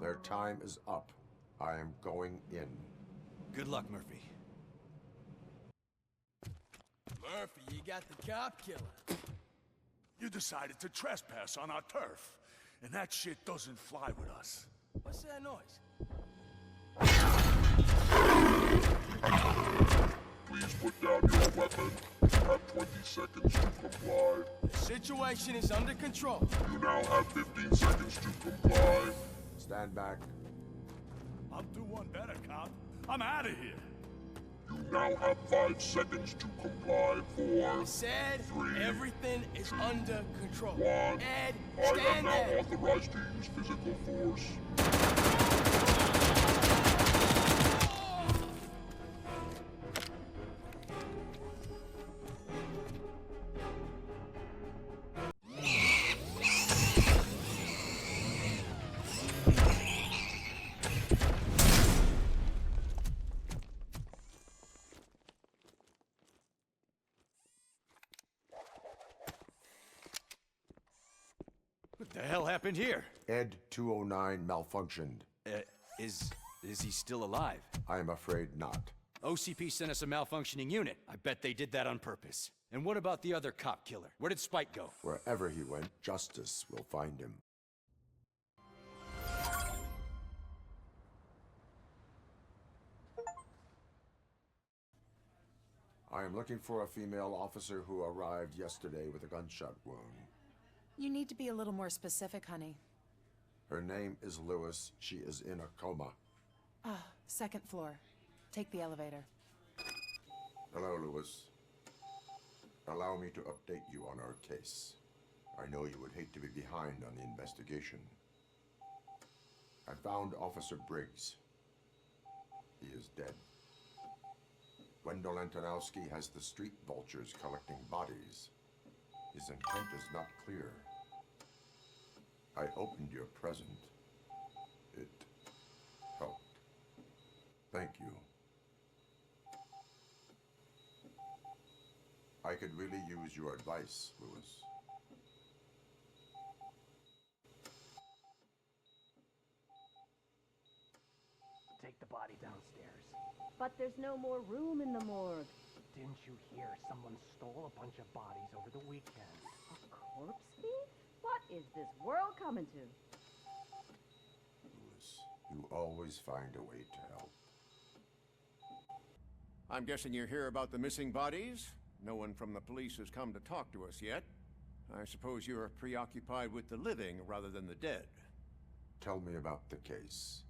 Their time is up. I am going in. Good luck, Murphy. Murphy, you got the cop killer. You decided to trespass on our turf, and that shit doesn't fly with us. What's that noise? Please put down your weapon. You have 20 seconds to comply. The situation is under control. You now have 15 seconds to comply. Stand back. I'll do one better, cop. I'm out of here. You now have 5 seconds to comply. 4, I said 3, everything is under control. 1. Ed, I am stand now there. authorized to use physical force. What the hell happened here? Ed 209 malfunctioned. Is he still alive? I am afraid not. OCP sent us a malfunctioning unit. I bet they did that on purpose. And what about the other cop killer? Where did Spike go? Wherever he went, justice will find him. I am looking for a female officer who arrived yesterday with a gunshot wound. You need to be a little more specific, honey. Her name is Lewis. She is in a coma. Ah, second floor. Take the elevator. Hello, Lewis. Allow me to update you on our case. I know you would hate to be behind on the investigation. I found Officer Briggs. He is dead. Wendell Antonowski has the street vultures collecting bodies. His intent is not clear. I opened your present. It helped. Thank you. I could really use your advice, Lewis. Take the body downstairs. But there's no more room in the morgue. Didn't you hear someone stole a bunch of bodies over the weekend? A corpse thief? What is this world coming to? Lewis, you always find a way to help. I'm guessing you're here about the missing bodies? No one from the police has come to talk to us yet. I suppose you're preoccupied with the living rather than the dead. Tell me about the case.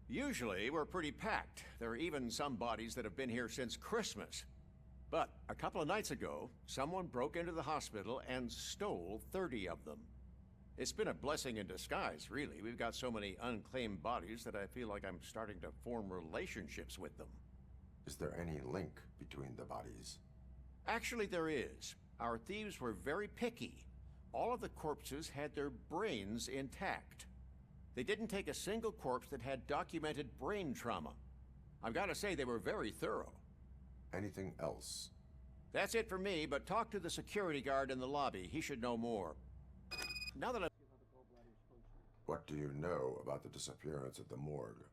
Usually, we're pretty packed. There are even some bodies that have been here since Christmas. But a couple of nights ago, someone broke into the hospital and stole 30 of them. It's been a blessing in disguise, really. We've got so many unclaimed bodies that I feel like I'm starting to form relationships with them. Is there any link between the bodies? Actually, there is. Our thieves were very picky. All of the corpses had their brains intact. They didn't take a single corpse that had documented brain trauma. I've got to say, they were very thorough. Anything else? That's it for me, but talk to the security guard in the lobby. He should know more. now that I... What do you know about the disappearance at the morgue?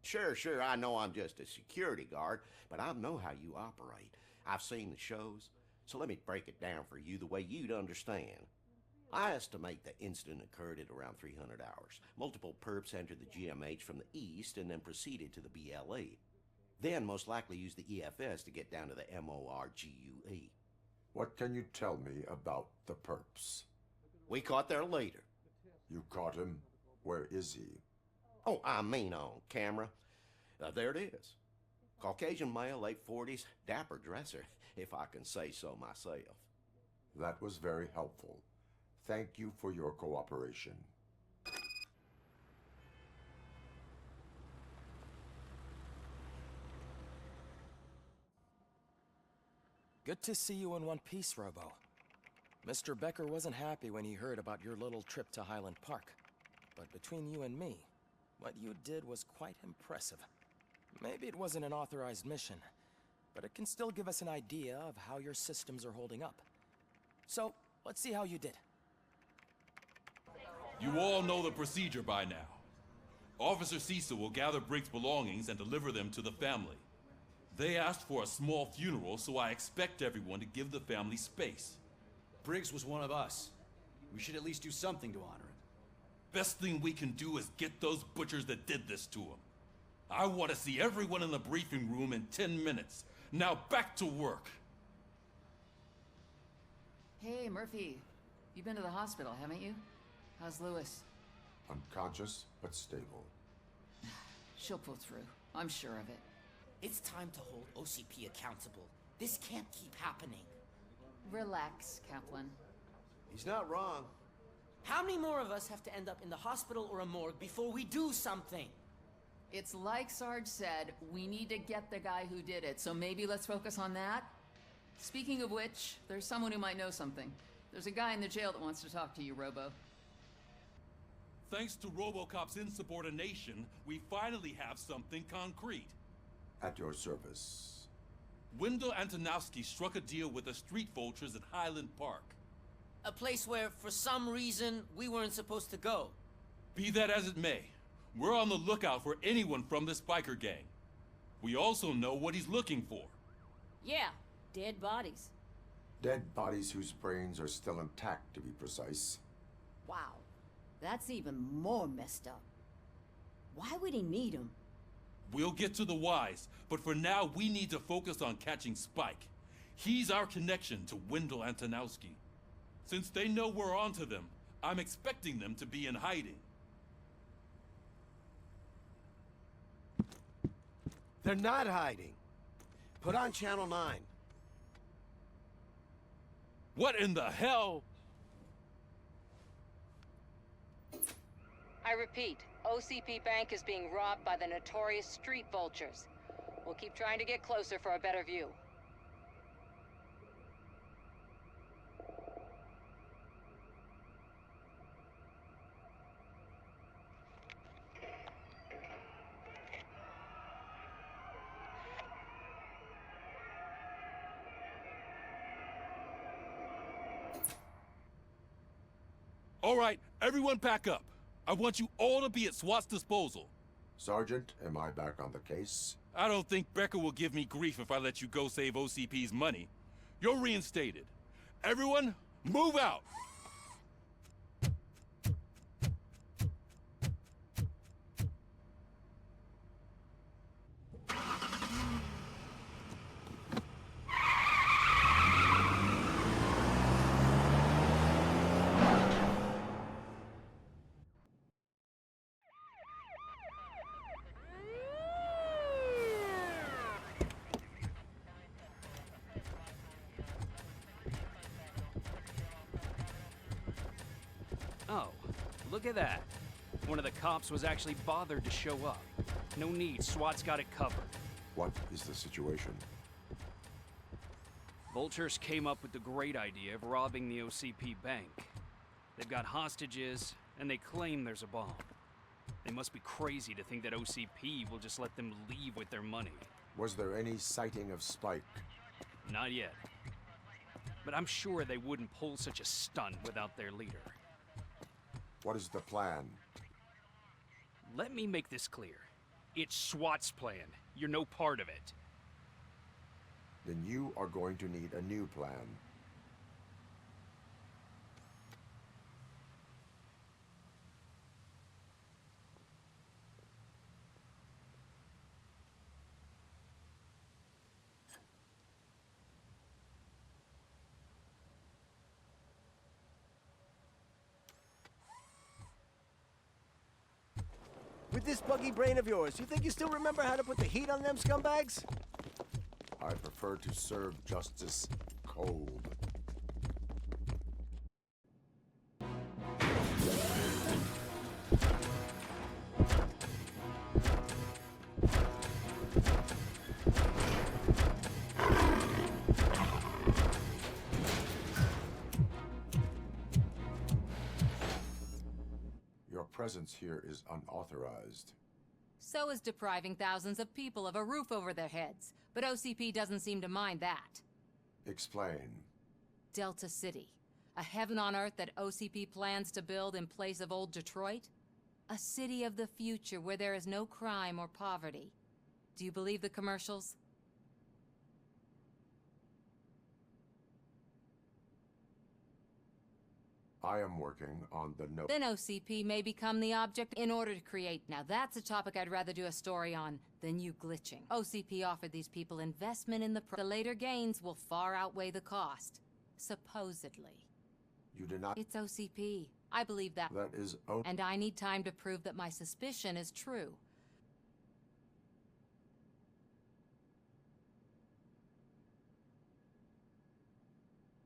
Sure, I know I'm just a security guard, but I know how you operate. I've seen the shows, so let me break it down for you the way you'd understand. I estimate the incident occurred at around 300 hours. Multiple perps entered the GMH from the east and then proceeded to the BLE. Then most likely used the EFS to get down to the MORGUE. What can you tell me about the perps? We caught their leader. You caught him? Where is he? Oh, I mean on camera. There it is. Caucasian male, late 40s, dapper dresser, if I can say so myself. That was very helpful. Thank you for your cooperation. Good to see you in one piece, Robo. Mr. Becker wasn't happy when he heard about your little trip to Highland Park. But between you and me, what you did was quite impressive. Maybe it wasn't an authorized mission, but it can still give us an idea of how your systems are holding up. So, let's see how you did. You all know the procedure by now. Officer Cecil will gather Briggs' belongings and deliver them to the family. They asked for a small funeral, so I expect everyone to give the family space. Briggs was one of us. We should at least do something to honor him. Best thing we can do is get those butchers that did this to him. I want to see everyone in the briefing room in 10 minutes. Now back to work. Hey, Murphy. You've been to the hospital, haven't you? How's Lewis? Unconscious, but stable. She'll pull through. I'm sure of it. It's time to hold OCP accountable. This can't keep happening. Relax, Kaplan. He's not wrong. How many more of us have to end up in the hospital or a morgue before we do something? It's like Sarge said, we need to get the guy who did it, so maybe let's focus on that? Speaking of which, there's someone who might know something. There's a guy in the jail that wants to talk to you, Robo. Thanks to Robocop's insubordination, we finally have something concrete. At your service. Wendell Antonowski struck a deal with the street vultures at Highland Park. A place where, for some reason, we weren't supposed to go. Be that as it may, we're on the lookout for anyone from this biker gang. We also know what he's looking for. Yeah, dead bodies. Dead bodies whose brains are still intact, to be precise. Wow, that's even more messed up. Why would he need them? We'll get to the whys, but for now we need to focus on catching Spike. He's our connection to Wendell Antonowski. Since they know we're onto them, I'm expecting them to be in hiding. They're not hiding. Put on Channel 9. What in the hell? I repeat, OCP Bank is being robbed by the notorious street vultures. We'll keep trying to get closer for a better view. All right, everyone pack up. I want you all to be at SWAT's disposal. Sergeant, am I back on the case? I don't think Becker will give me grief if I let you go save OCP's money. You're reinstated. Everyone, move out! Oh, look at that. One of the cops was actually bothered to show up. No need, SWAT's got it covered. What is the situation? Vultures came up with the great idea of robbing the OCP bank. They've got hostages, and they claim there's a bomb. They must be crazy to think that OCP will just let them leave with their money. Was there any sighting of Spike? Not yet. But I'm sure they wouldn't pull such a stunt without their leader. What is the plan? Let me make this clear. It's SWAT's plan. You're no part of it. Then you are going to need a new plan. With this buggy brain of yours, you think you still remember how to put the heat on them scumbags? I prefer to serve justice cold. Your presence here is unauthorized. So is depriving thousands of people of a roof over their heads. But OCP doesn't seem to mind that. Explain. Delta City. A heaven on earth that OCP plans to build in place of old Detroit? A city of the future where there is no crime or poverty. Do you believe the commercials? I am working on the note. Then OCP may become the object in order to create. Now that's a topic I'd rather do a story on than you glitching. OCP offered these people investment in the later gains will far outweigh the cost. Supposedly. You did not. It's OCP. I believe that. That is and I need time to prove that my suspicion is true.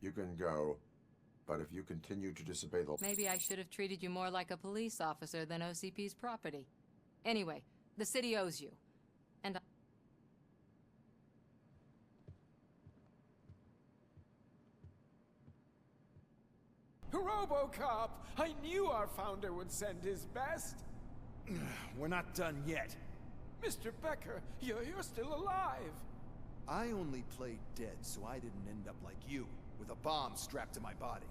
You can go. But if you continue to disobey the... Maybe I should have treated you more like a police officer than OCP's property. Anyway, the city owes you. And Robocop! I knew our founder would send his best! We're not done yet. Mr. Becker, you're still alive! I only played dead so I didn't end up like you, with a bomb strapped to my body.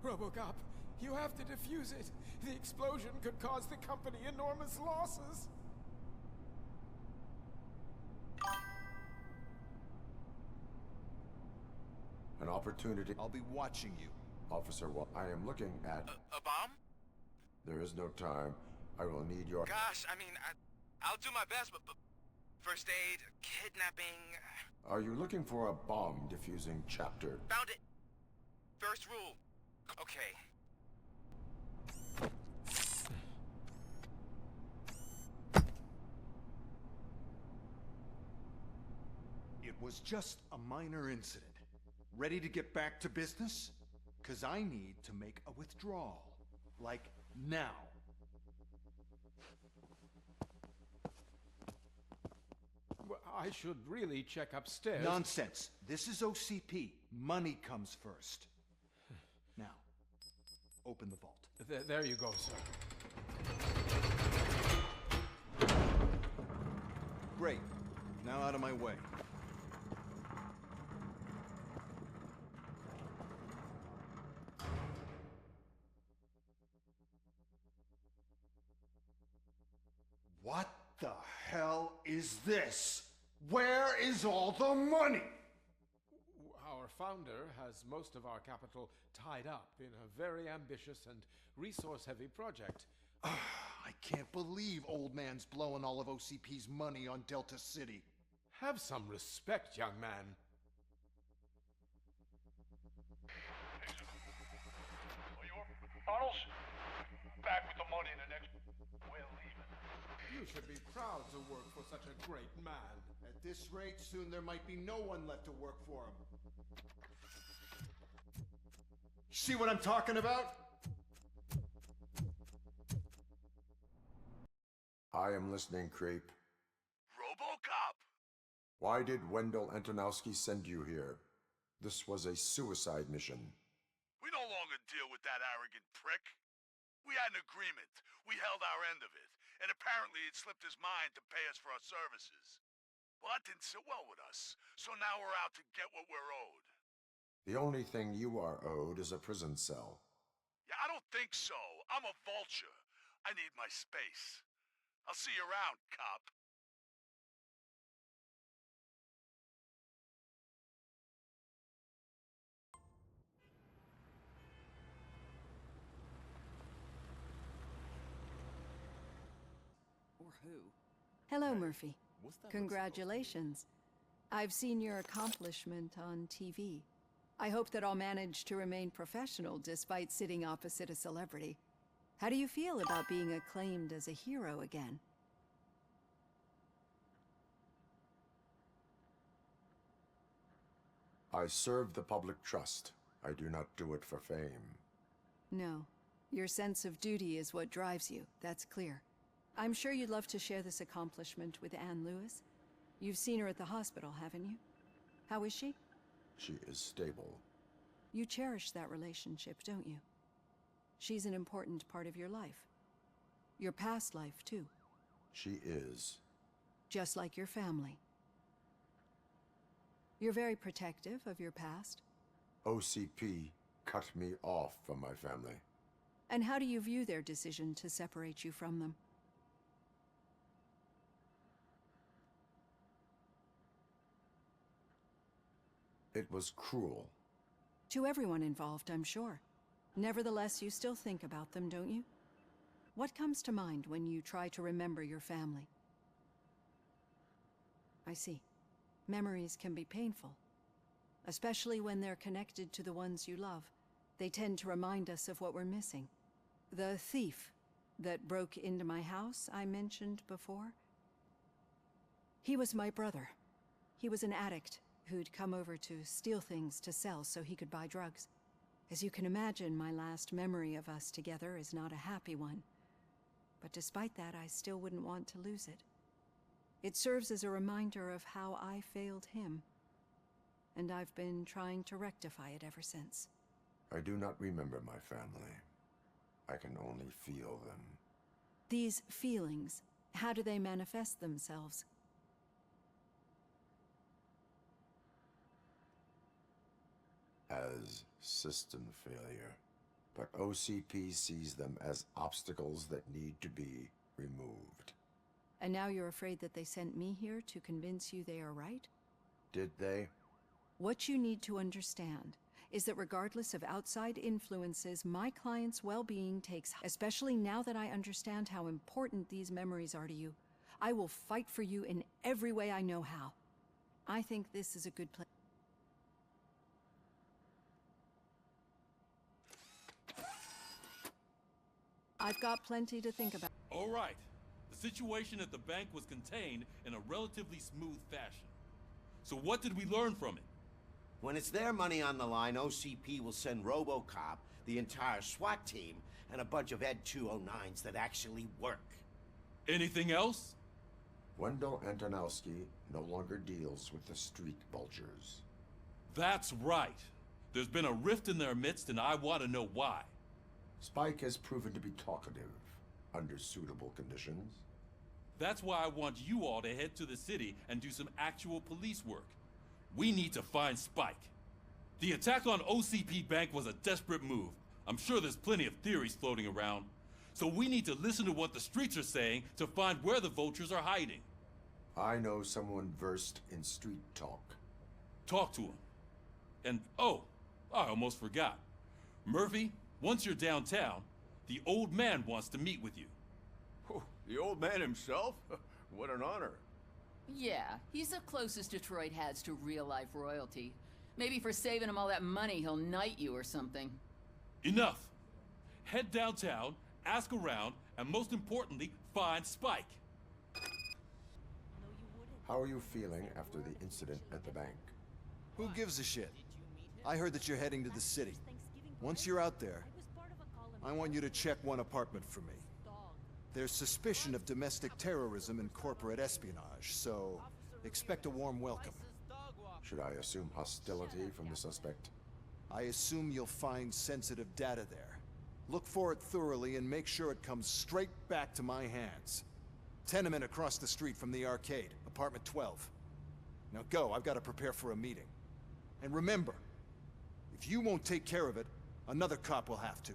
Robocop, you have to defuse it. The explosion could cause the company enormous losses. An opportunity... I'll be watching you. Officer, what I am looking at... A bomb? There is no time. I will need your... Gosh, I mean, I'll do my best, but first aid, kidnapping... Are you looking for a bomb diffusing chapter? Found it! First rule. Okay. It was just a minor incident. Ready to get back to business? 'Cause I need to make a withdrawal. Like, now. Well, I should really check upstairs. Nonsense. This is OCP. Money comes first. Now, open the vault. There you go, sir. Great. Now out of my way. What the hell is this? Where is all the money? Our founder has most of our capital tied up in a very ambitious and resource-heavy project. I can't believe old man's blowing all of OCP's money on Delta City. Have some respect, young man. Arnold's back with the money in the next... We're leaving. You should be proud to work for such a great man. At this rate, soon there might be no one left to work for him. See what I'm talking about? I am listening, creep. Robocop! Why did Wendell Antonowski send you here? This was a suicide mission. We no longer deal with that arrogant prick. We had an agreement. We held our end of it. And apparently it slipped his mind to pay us for our services. Well, that didn't sit well with us. So now we're out to get what we're owed. The only thing you are owed is a prison cell. Yeah, I don't think so. I'm a vulture. I need my space. I'll see you around, cop. Or who? Hello, Murphy. What's that? Congratulations. I've seen your accomplishment on TV. I hope that I'll manage to remain professional despite sitting opposite a celebrity. How do you feel about being acclaimed as a hero again? I serve the public trust. I do not do it for fame. No. Your sense of duty is what drives you, that's clear. I'm sure you'd love to share this accomplishment with Anne Lewis. You've seen her at the hospital, haven't you? How is she? She is stable. You cherish that relationship, don't you? She's an important part of your life. Your past life, too. She is. Just like your family. You're very protective of your past. OCP cut me off from my family. And how do you view their decision to separate you from them? It was cruel. To everyone involved, I'm sure. Nevertheless, you still think about them, don't you? What comes to mind when you try to remember your family? I see. Memories can be painful, especially when they're connected to the ones you love. They tend to remind us of what we're missing. The thief that broke into my house I mentioned before? He was my brother. He was an addict who'd come over to steal things to sell so he could buy drugs. As you can imagine, my last memory of us together is not a happy one. But despite that, I still wouldn't want to lose it. It serves as a reminder of how I failed him. And I've been trying to rectify it ever since. I do not remember my family. I can only feel them. These feelings, how do they manifest themselves? As system failure. But OCP sees them as obstacles that need to be removed. And now you're afraid that they sent me here to convince you they are right? Did they? What you need to understand is that regardless of outside influences, my client's well-being takes, especially now that I understand how important these memories are to you. I will fight for you in every way I know how. I think this is a good place. I've got plenty to think about. All right. The situation at the bank was contained in a relatively smooth fashion. So what did we learn from it? When it's their money on the line, OCP will send Robocop, the entire SWAT team, and a bunch of Ed 209s that actually work. Anything else? Wendell Antonowski no longer deals with the street vultures. That's right. There's been a rift in their midst, and I want to know why. Spike has proven to be talkative under suitable conditions. That's why I want you all to head to the city and do some actual police work. We need to find Spike. The attack on OCP Bank was a desperate move. I'm sure there's plenty of theories floating around. So we need to listen to what the streets are saying to find where the vultures are hiding. I know someone versed in street talk. Talk to him. And oh, I almost forgot. Murphy, once you're downtown, the old man wants to meet with you. Oh, the old man himself? What an honor. Yeah, he's the closest Detroit has to real-life royalty. Maybe for saving him all that money, he'll knight you or something. Enough! Head downtown, ask around, and most importantly, find Spike. How are you feeling after the incident at the bank? Who gives a shit? I heard that you're heading to the city. Once you're out there, I want you to check one apartment for me. There's suspicion of domestic terrorism and corporate espionage, so expect a warm welcome. Should I assume hostility from the suspect? I assume you'll find sensitive data there. Look for it thoroughly and make sure it comes straight back to my hands. Tenement across the street from the arcade, apartment 12. Now go, I've got to prepare for a meeting. And remember, if you won't take care of it, another cop will have to.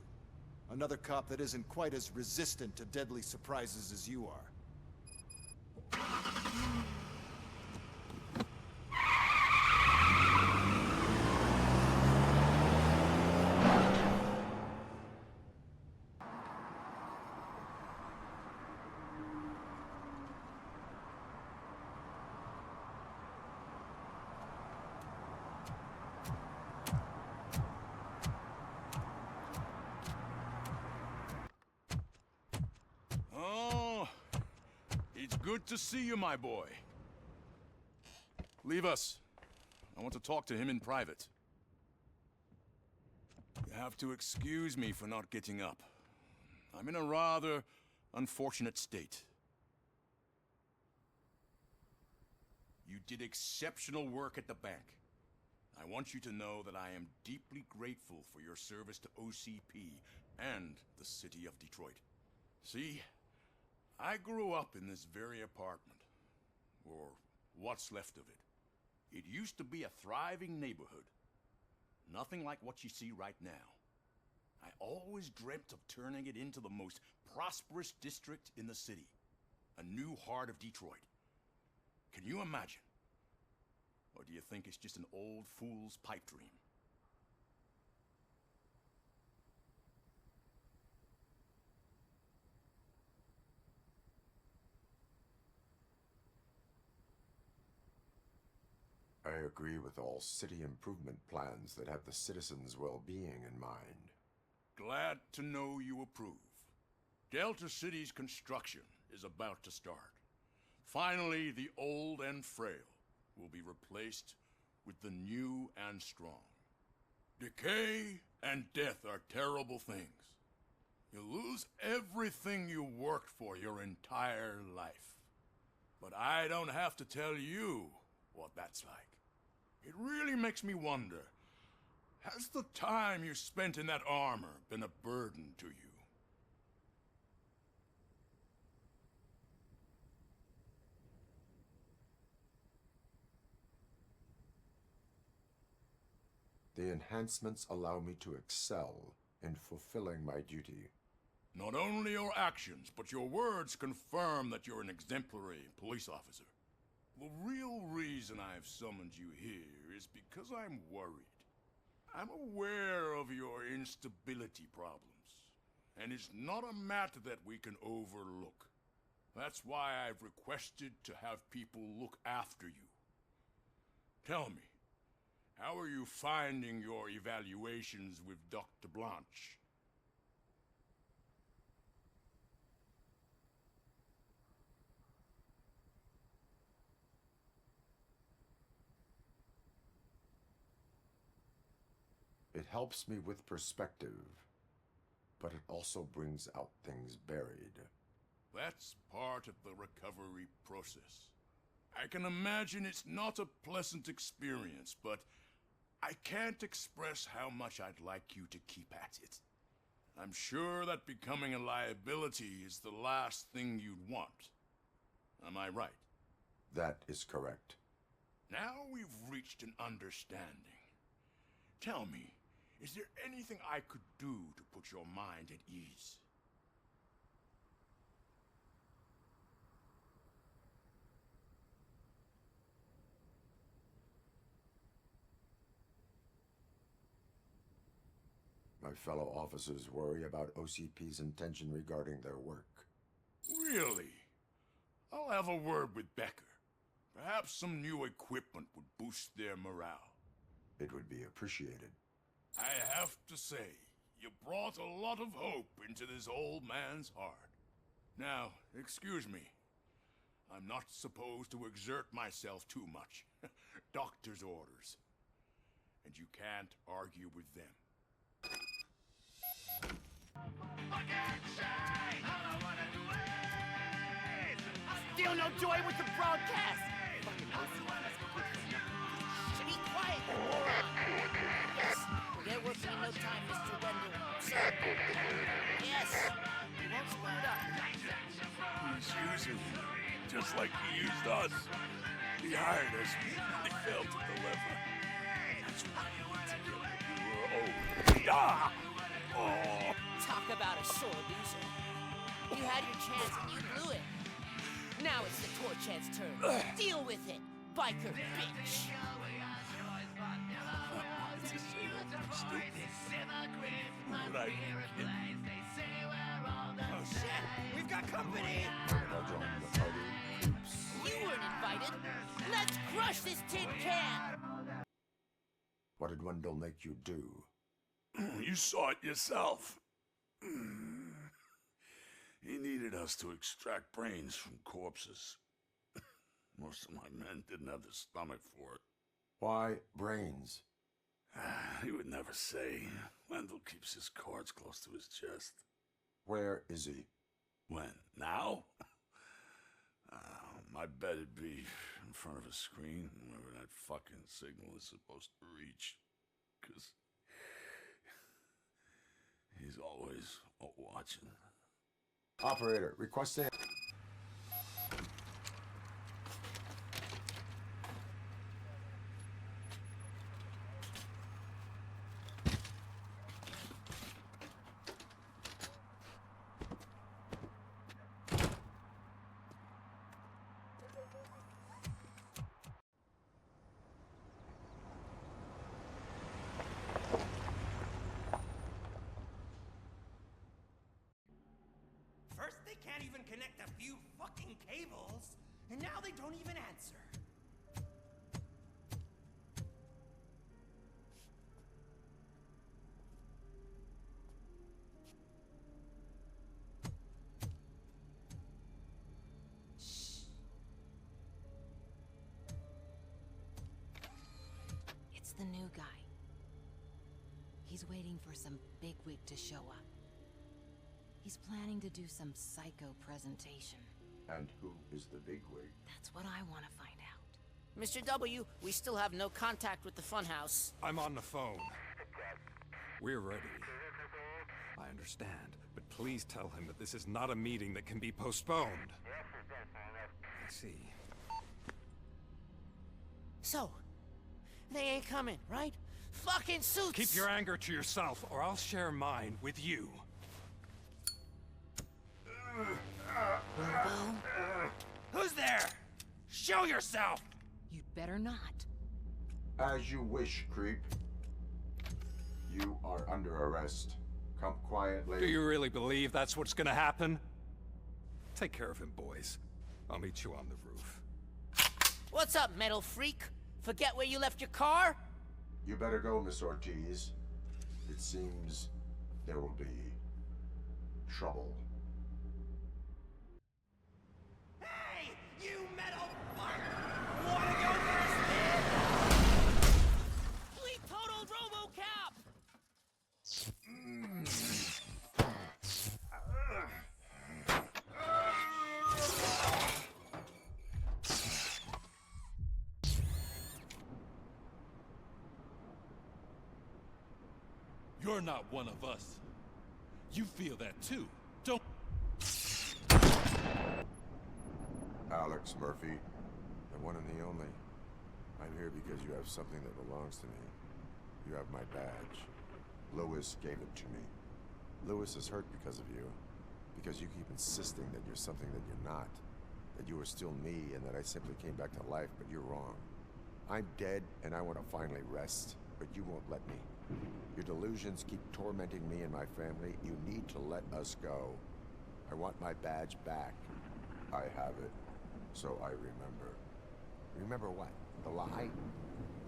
Another cop that isn't quite as resistant to deadly surprises as you are. Good to see you, my boy. Leave us. I want to talk to him in private. You have to excuse me for not getting up. I'm in a rather unfortunate state. You did exceptional work at the bank. I want you to know that I am deeply grateful for your service to OCP and the city of Detroit. See? I grew up in this very apartment, or what's left of it. It used to be a thriving neighborhood. Nothing like what you see right now. I always dreamt of turning it into the most prosperous district in the city. A new heart of Detroit. Can you imagine? Or do you think it's just an old fool's pipe dream? I agree with all city improvement plans that have the citizens' well-being in mind. Glad to know you approve. Delta City's construction is about to start. Finally, the old and frail will be replaced with the new and strong. Decay and death are terrible things. You lose everything you worked for your entire life. But I don't have to tell you what that's like. It really makes me wonder, has the time you spent in that armor been a burden to you? The enhancements allow me to excel in fulfilling my duty. Not only your actions, but your words confirm that you're an exemplary police officer. The real reason I've summoned you here is because I'm worried. I'm aware of your instability problems, and it's not a matter that we can overlook. That's why I've requested to have people look after you. Tell me, how are you finding your evaluations with Dr. Blanche? It helps me with perspective, but it also brings out things buried. That's part of the recovery process. I can imagine it's not a pleasant experience, but I can't express how much I'd like you to keep at it. I'm sure that becoming a liability is the last thing you'd want. Am I right? That is correct. Now we've reached an understanding. Tell me, is there anything I could do to put your mind at ease? My fellow officers worry about OCP's intention regarding their work. Really? I'll have a word with Becker. Perhaps some new equipment would boost their morale. It would be appreciated. I have to say, you brought a lot of hope into this old man's heart. Now, excuse me. I'm not supposed to exert myself too much. Doctor's orders. And you can't argue with them. Still no joy with the broadcast! Be quiet! Yes, we're working in no time, Mr. Wendell. Sir. Yes, we won't screw it up. He's using you, just like he used us. He hired us, we failed to deliver. That's why you need to get what you were owed. Ah! Oh! Talk about a sore loser. You had your chance and you blew it. Now it's the Torchhead's turn. Deal with it, biker bitch. It's a shame I'm stupid. What I Oh shit, we've got company. You weren't invited. Let's crush this tin can. What did Wendell make you do? You saw it yourself. He needed us to extract brains from corpses. Most of my men didn't have the stomach for it. Why brains? He would never say. Wendell keeps his cards close to his chest. Where is he? When? Now? My bet it'd be in front of a screen, wherever that fucking signal is supposed to reach. 'Cause he's always watching. Operator, requesting... First, they can't even connect a few fucking cables, and now they don't even answer. Shh. It's the new guy. He's waiting for some bigwig to show up. He's planning to do some psycho presentation. And who is the bigwig? That's what I want to find out. Mr. W, we still have no contact with the funhouse. I'm on the phone. We're ready. I understand, but please tell him that this is not a meeting that can be postponed. I see. So, they ain't coming, right? Fucking suits! Keep your anger to yourself, or I'll share mine with you. Robo? Who's there? Show yourself! You'd better not. As you wish, creep. You are under arrest. Come quietly. Do you really believe that's what's gonna happen? Take care of him, boys. I'll meet you on the roof. What's up, metal freak? Forget where you left your car? You better go, Miss Ortiz. It seems there will be trouble. Hey, you metal fuck! Wanna go first, man? We totaled Robocop! You're not one of us. You feel that too, don't... Alex Murphy, the one and the only. I'm here because you have something that belongs to me. You have my badge. Lewis gave it to me. Lewis is hurt because of you. Because you keep insisting that you're something that you're not. That you are still me and that I simply came back to life, but you're wrong. I'm dead and I want to finally rest, but you won't let me. Your delusions keep tormenting me and my family. You need to let us go. I want my badge back. I have it. So I remember. Remember what? The lie?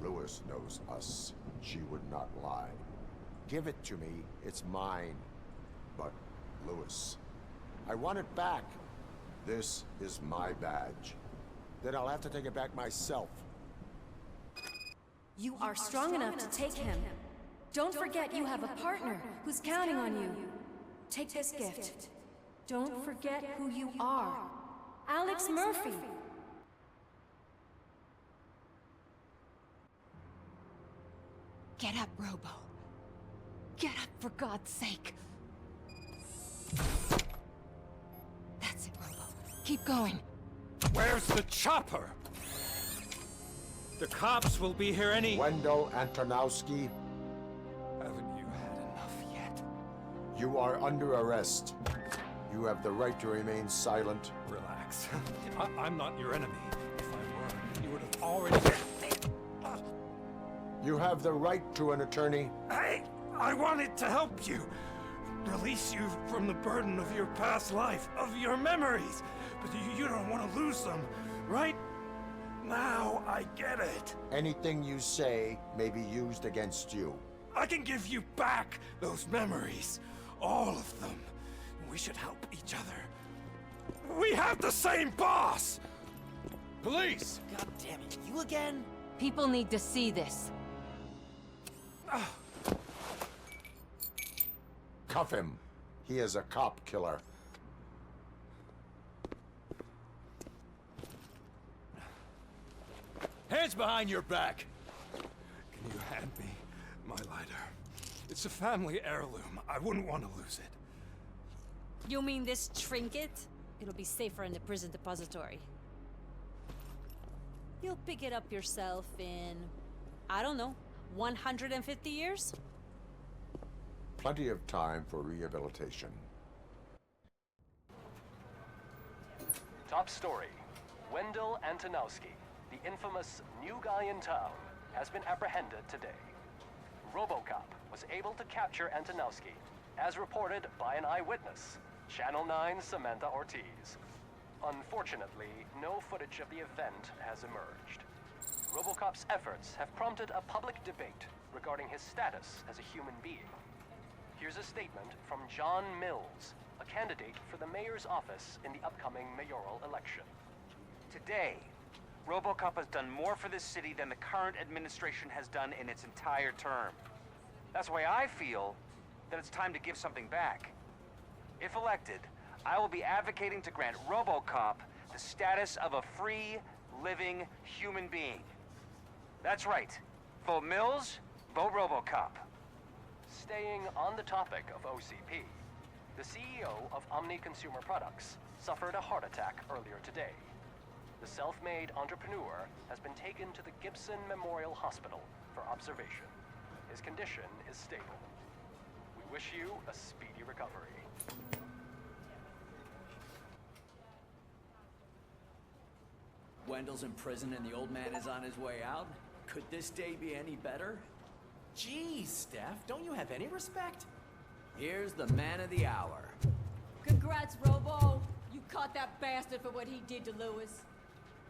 Lewis knows us. She would not lie. Give it to me. It's mine. But, Lewis, I want it back. This is my badge. Then I'll have to take it back myself. You are strong enough to take him. Don't forget you have a partner who's counting on you. Take this gift. Don't forget who you are. Alex Murphy. Get up, Robo. Get up, for God's sake. That's it, Robo. Keep going. Where's the chopper? The cops will be here any... Wendell Antonowski. Haven't you had enough yet? You are under arrest. You have the right to remain silent. Relax. I'm not your enemy. If I were, you would have already... You have the right to an attorney. I wanted to help you. Release you from the burden of your past life, of your memories. But you don't want to lose them, right? Now I get it. Anything you say may be used against you. I can give you back those memories. All of them. We should help each other. We have the same boss! Police! God damn it, you again? People need to see this. Cuff him. He is a cop killer. Hands behind your back! Can you hand me my lighter? It's a family heirloom. I wouldn't want to lose it. You mean this trinket? It'll be safer in the prison depository. You'll pick it up yourself in, I don't know, 150 years? Plenty of time for rehabilitation. Top story. Wendell Antonowski, the infamous new guy in town, has been apprehended today. Robocop was able to capture Antonowski, as reported by an eyewitness, Channel 9's Samantha Ortiz. Unfortunately, no footage of the event has emerged. Robocop's efforts have prompted a public debate regarding his status as a human being. Here's a statement from John Mills, a candidate for the mayor's office in the upcoming mayoral election. Today, Robocop has done more for this city than the current administration has done in its entire term. That's why I feel that it's time to give something back. If elected, I will be advocating to grant Robocop the status of a free, living human being. That's right. Vote Mills, vote Robocop. Staying on the topic of OCP, the CEO of Omni Consumer Products suffered a heart attack earlier today. The self-made entrepreneur has been taken to the Gibson Memorial Hospital for observation. His condition is stable. We wish you a speedy recovery. Wendell's in prison and the old man is on his way out. Could this day be any better? Geez, Steph, don't you have any respect? Here's the man of the hour. Congrats, Robo. You caught that bastard for what he did to Lewis.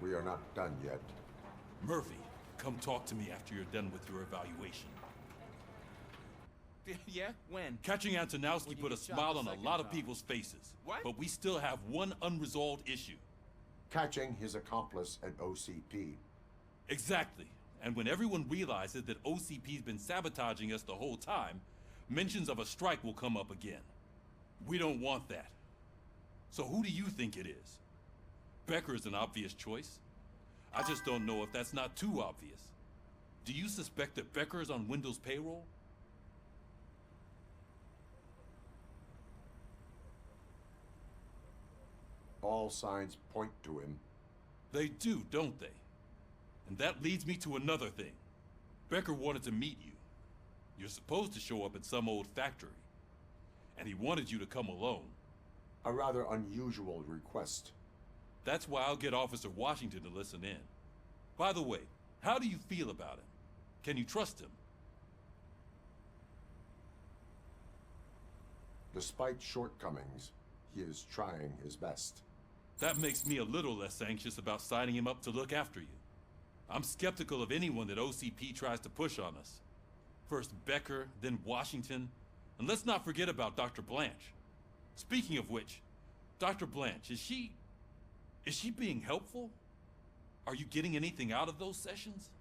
We are not done yet. Murphy, come talk to me after you're done with your evaluation. Yeah? When? Catching Antonowski put a smile on a lot of people's faces. What? But we still have one unresolved issue. Catching his accomplice at OCP. Exactly. And when everyone realizes that OCP's been sabotaging us the whole time, mentions of a strike will come up again. We don't want that. So who do you think it is? Becker is an obvious choice. I just don't know if that's not too obvious. Do you suspect that Becker is on Wendell's payroll? All signs point to him. They do, don't they? And that leads me to another thing. Becker wanted to meet you. You're supposed to show up at some old factory. And he wanted you to come alone. A rather unusual request. That's why I'll get Officer Washington to listen in. By the way, how do you feel about him? Can you trust him? Despite shortcomings, he is trying his best. That makes me a little less anxious about signing him up to look after you. I'm skeptical of anyone that OCP tries to push on us. First Becker, then Washington, and let's not forget about Dr. Blanche. Speaking of which, Dr. Blanche, is she being helpful? Are you getting anything out of those sessions?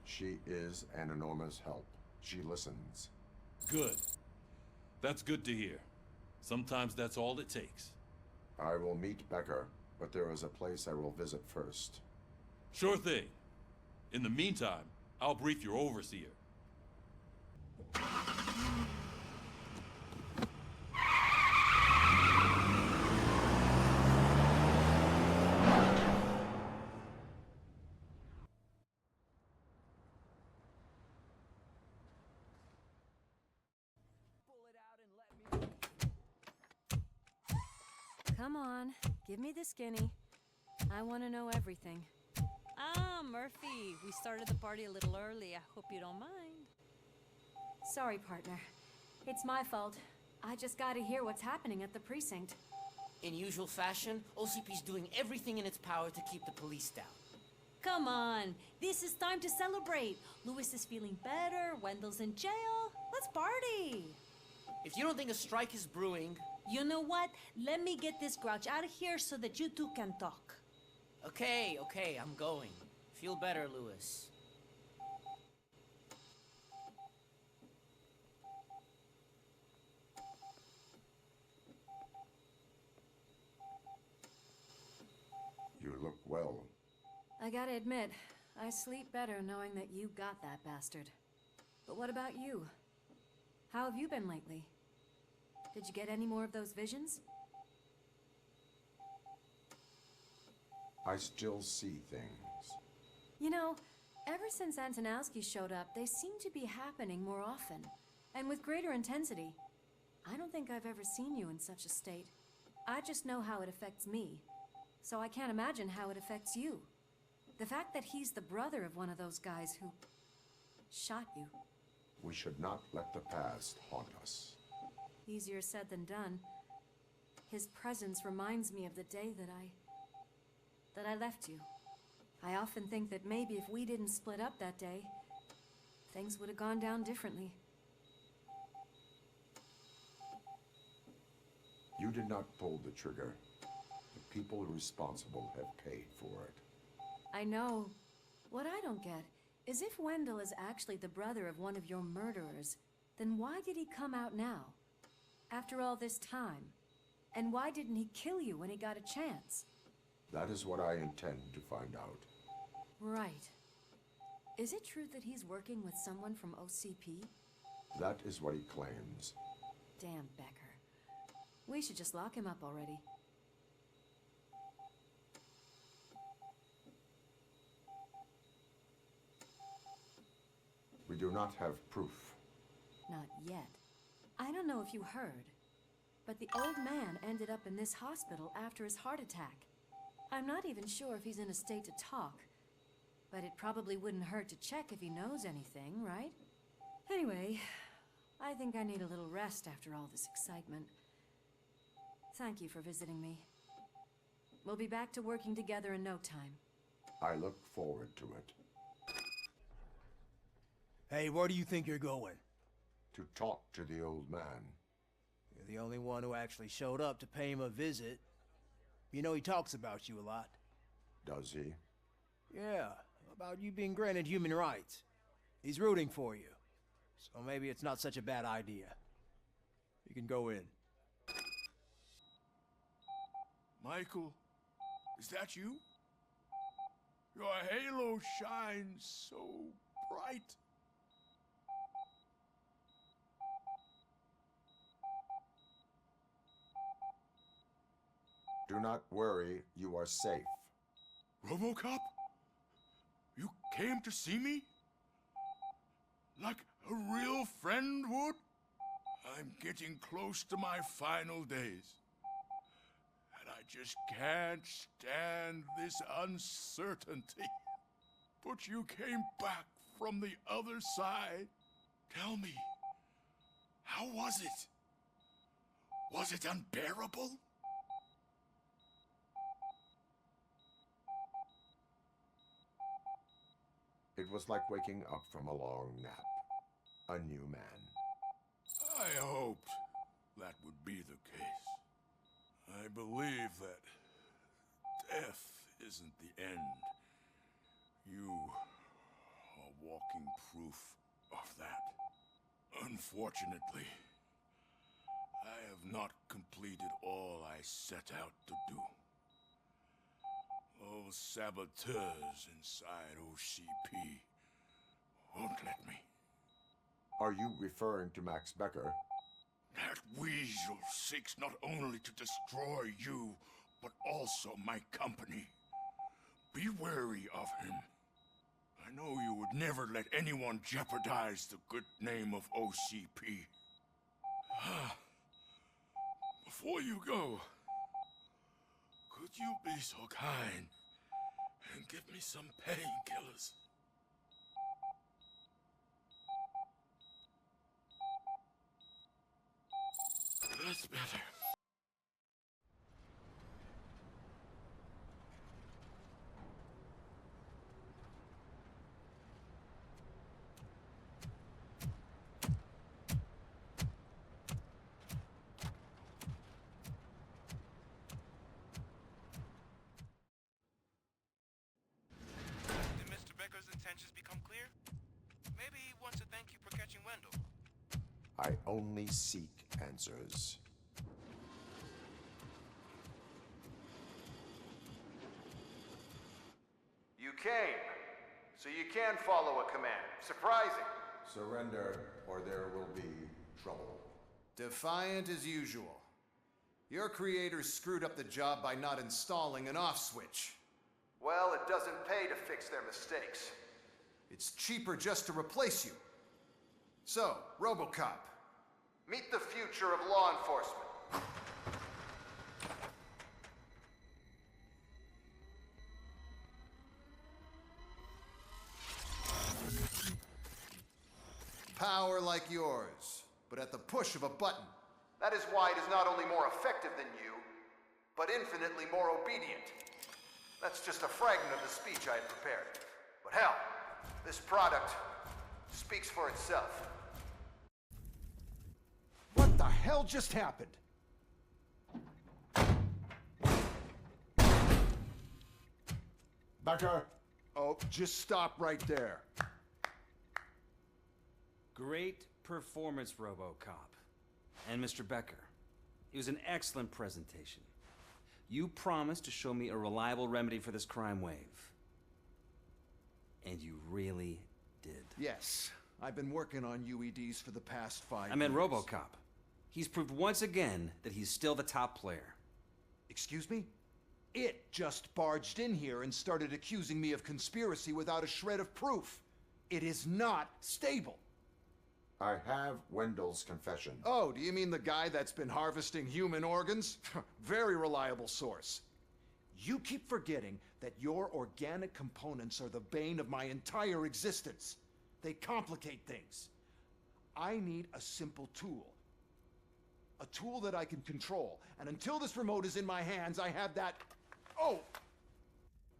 She is an enormous help. She listens. Good. That's good to hear. Sometimes that's all it takes. I will meet Becker, but there is a place I will visit first. Sure thing. In the meantime, I'll brief your overseer. Come on, give me the skinny. I want to know everything. Ah, Murphy, we started the party a little early. I hope you don't mind. Sorry, partner. It's my fault. I just gotta hear what's happening at the precinct. In usual fashion, OCP's doing everything in its power to keep the police down. Come on, this is time to celebrate. Louis is feeling better, Wendell's in jail. Let's party! If you don't think a strike is brewing... You know what? Let me get this grouch out of here so that you two can talk. Okay, I'm going. Feel better, Louis. You look well. I gotta admit, I sleep better knowing that you got that bastard. But what about you? How have you been lately? Did you get any more of those visions? I still see things. You know, ever since Antonowski showed up, they seem to be happening more often, and with greater intensity. I don't think I've ever seen you in such a state. I just know how it affects me, so I can't imagine how it affects you. The fact that he's the brother of one of those guys who shot you. We should not let the past haunt us. Easier said than done. His presence reminds me of the day that I left you. I often think that maybe if we didn't split up that day, things would have gone down differently. You did not pull the trigger. The people responsible have paid for it. I know. What I don't get is if Wendell is actually the brother of one of your murderers, then why did he come out now? After all this time? And why didn't he kill you when he got a chance? That is what I intend to find out. Right. Is it true that he's working with someone from OCP? That is what he claims. Damn Becker. We should just lock him up already. We do not have proof. Not yet. I don't know if you heard, but the old man ended up in this hospital after his heart attack. I'm not even sure if he's in a state to talk, but it probably wouldn't hurt to check if he knows anything, right? Anyway, I think I need a little rest after all this excitement. Thank you for visiting me. We'll be back to working together in no time. I look forward to it. Hey, where do you think you're going? To talk to the old man. You're the only one who actually showed up to pay him a visit. You know he talks about you a lot. Does he? Yeah, about you being granted human rights. He's rooting for you. So maybe it's not such a bad idea. You can go in. Michael, is that you? Your halo shines so bright. Do not worry, you are safe. Robocop? You came to see me? Like a real friend would? I'm getting close to my final days. And I just can't stand this uncertainty. But you came back from the other side. Tell me, how was it? Was it unbearable? It was like waking up from a long nap. A new man. I hoped that would be the case. I believe that death isn't the end. You are walking proof of that. Unfortunately, I have not completed all I set out to do. Those saboteurs inside OCP won't let me. Are you referring to Max Becker? That weasel seeks not only to destroy you, but also my company. Be wary of him. I know you would never let anyone jeopardize the good name of OCP. Before you go, you be so kind and give me some painkillers? That's better. I only seek answers. You came, so you can follow a command. Surprising. Surrender, or there will be trouble. Defiant as usual. Your creators screwed up the job by not installing an off switch. Well, it doesn't pay to fix their mistakes. It's cheaper just to replace you. So, Robocop, meet the future of law enforcement. Power like yours, but at the push of a button. That is why it is not only more effective than you, but infinitely more obedient. That's just a fragment of the speech I had prepared. But hell, this product speaks for itself. What the hell just happened? Becker! Oh, just stop right there. Great performance, Robocop. And Mr. Becker. It was an excellent presentation. You promised to show me a reliable remedy for this crime wave. And you really did. Yes, I've been working on UEDs for the past 5 years. I meant Robocop. He's proved once again that he's still the top player. Excuse me? It just barged in here and started accusing me of conspiracy without a shred of proof. It is not stable. I have Wendell's confession. Oh, do you mean the guy that's been harvesting human organs? Very reliable source. You keep forgetting that your organic components are the bane of my entire existence. They complicate things. I need a simple tool. A tool that I can control. And until this remote is in my hands, I have that... Oh!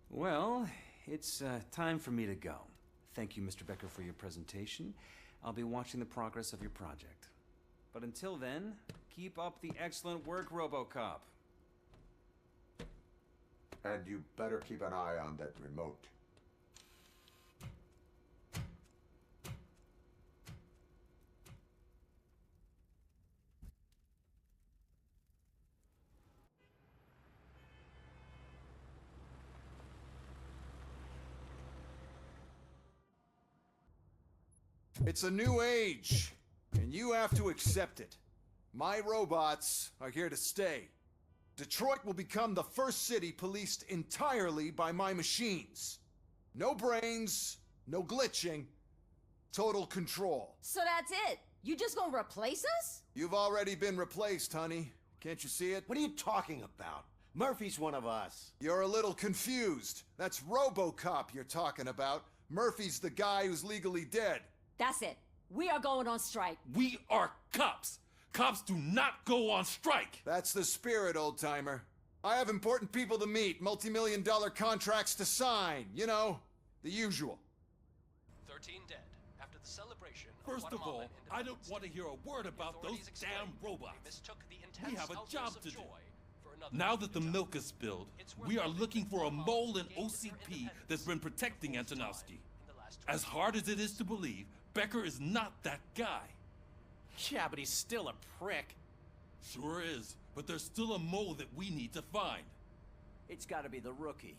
Well, it's time for me to go. Thank you, Mr. Becker, for your presentation. I'll be watching the progress of your project. But until then, keep up the excellent work, Robocop. And you better keep an eye on that remote. It's a new age, and you have to accept it. My robots are here to stay. Detroit will become the first city policed entirely by my machines. No brains, no glitching, total control. So that's it? You just gonna replace us? You've already been replaced, honey. Can't you see it? What are you talking about? Murphy's one of us. You're a little confused. That's Robocop you're talking about. Murphy's the guy who's legally dead. That's it. We are going on strike. We are cops. Cops do not go on strike. That's the spirit, old-timer. I have important people to meet, multi-million-dollar contracts to sign. You know, the usual. 13 dead after the celebration. First of all, I don't want to hear a word about those damn robots. We have a job to do. Now that the milk is spilled, we are looking for a mole in OCP that's been protecting Antonowski. As hard as it is to believe, Becker is not that guy. Yeah, but he's still a prick. Sure is, but there's still a mole that we need to find. It's gotta be the rookie.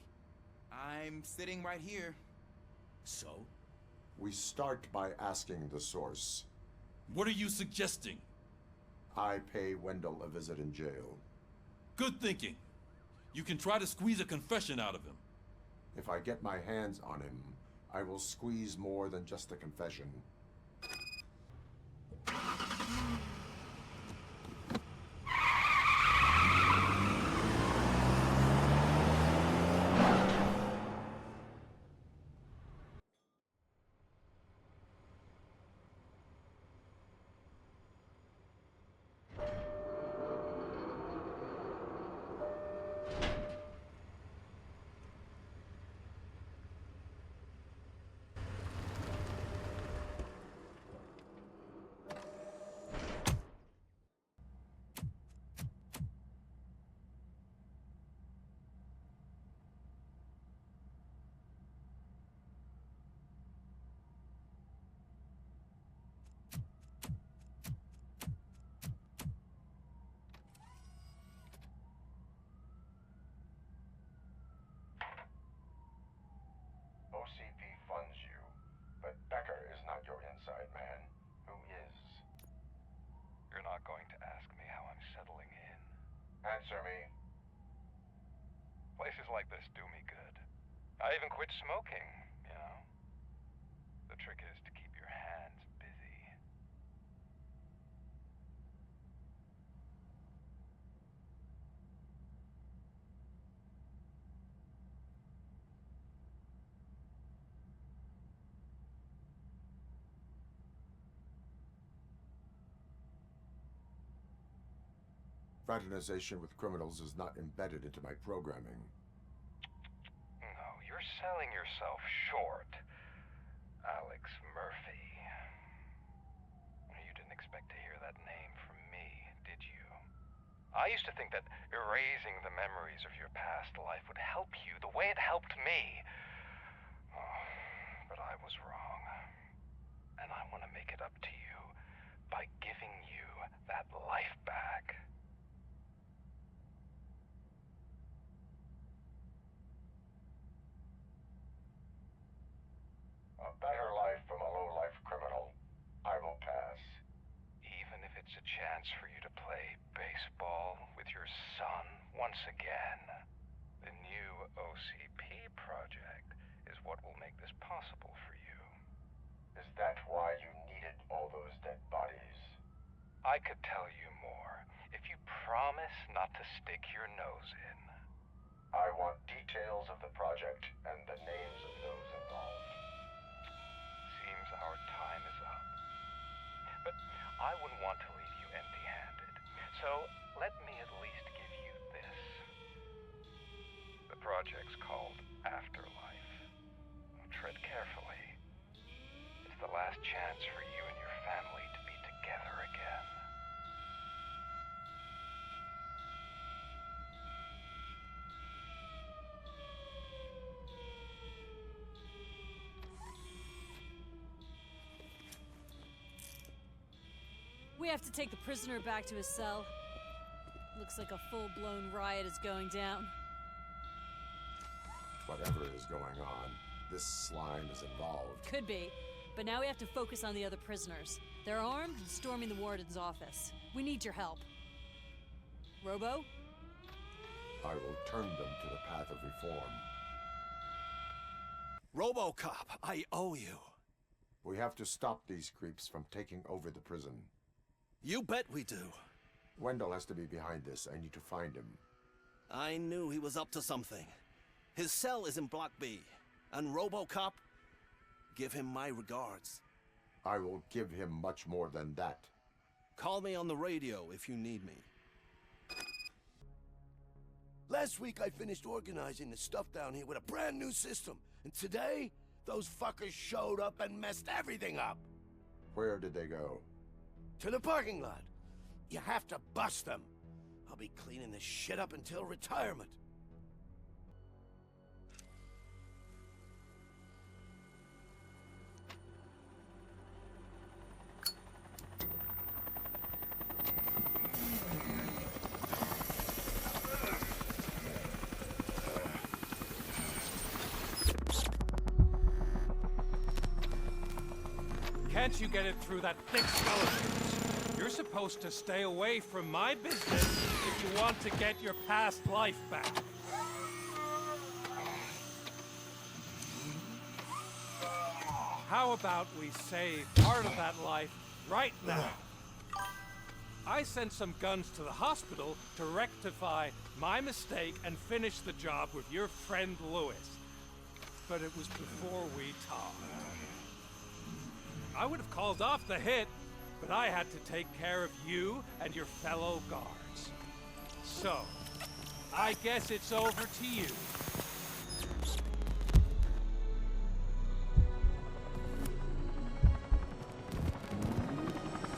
I'm sitting right here. So? We start by asking the source. What are you suggesting? I pay Wendell a visit in jail. Good thinking. You can try to squeeze a confession out of him. If I get my hands on him, I will squeeze more than just a confession. even quit smoking, you know? The trick is to keep your hands busy. Fraternization with criminals is not embedded into my programming. No, you're selling yourself short, Alex Murphy. You didn't expect to hear that name from me, did you? I used to think that erasing the memories of your past life would help you the way it helped me. Oh, but I was wrong. And I want to make it up to you by giving you that life back. A better life from a low-life criminal. I will pass. Even if it's a chance for you to play baseball with your son once again. The new OCP project is what will make this possible for you. Is that why you needed all those dead bodies? I could tell you more if you promise not to stick your nose in. I want details of the project and the names of those involved. Seems our time is up. But I wouldn't want to leave you empty-handed. So let me at least give you this. The project's called Afterlife. Tread carefully. It's the last chance for you and your family to be together again. We have to take the prisoner back to his cell. Looks like a full-blown riot is going down. Whatever is going on, this slime is involved. Could be, but now we have to focus on the other prisoners. They're armed and storming the warden's office. We need your help. Robo? I will turn them to the path of reform. Robocop, I owe you. We have to stop these creeps from taking over the prison. You bet we do. Wendell has to be behind this. I need to find him. I knew he was up to something. His cell is in Block B. And Robocop, give him my regards. I will give him much more than that. Call me on the radio if you need me. Last week I finished organizing the stuff down here with a brand new system. And today, those fuckers showed up and messed everything up. Where did they go? To the parking lot. You have to bust them. I'll be cleaning this shit up until retirement. Can't you get it through that thick skeleton? You're supposed to stay away from my business if you want to get your past life back. How about we save part of that life right now? I sent some guns to the hospital to rectify my mistake and finish the job with your friend Lewis. But it was before we talked. I would have called off the hit, but I had to take care of you and your fellow guards. So, I guess it's over to you.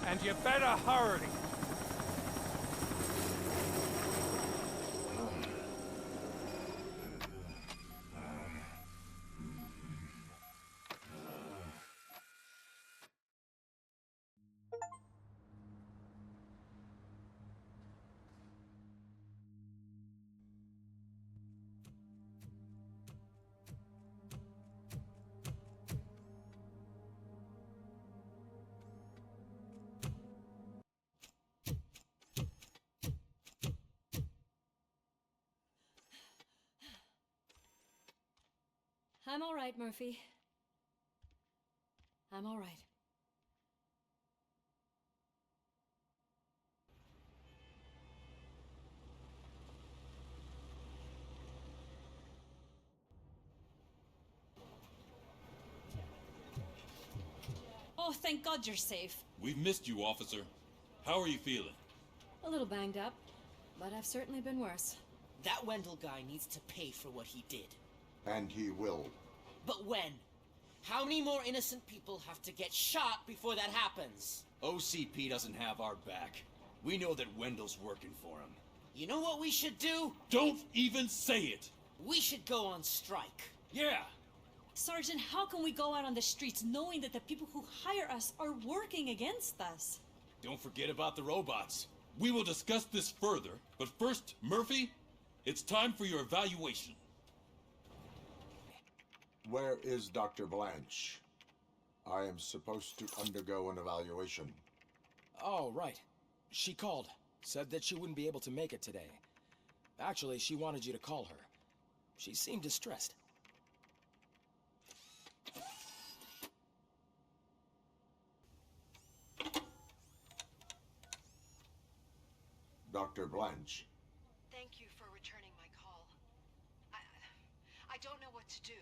And you better hurry. I'm all right, Murphy. I'm all right. Oh, thank God you're safe. We've missed you, officer. How are you feeling? A little banged up, but I've certainly been worse. That Wendell guy needs to pay for what he did. And he will. But when? How many more innocent people have to get shot before that happens? OCP doesn't have our back. We know that Wendell's working for him. You know what we should do? Don't even say it! We should go on strike. Yeah! Sergeant, how can we go out on the streets knowing that the people who hire us are working against us? Don't forget about the robots. We will discuss this further, but first, Murphy, it's time for your evaluation. Where is Dr. Blanche? I am supposed to undergo an evaluation. Oh, right. She called. Said that she wouldn't be able to make it today. Actually, she wanted you to call her. She seemed distressed. Dr. Blanche. Thank you for returning my call. I don't know what to do.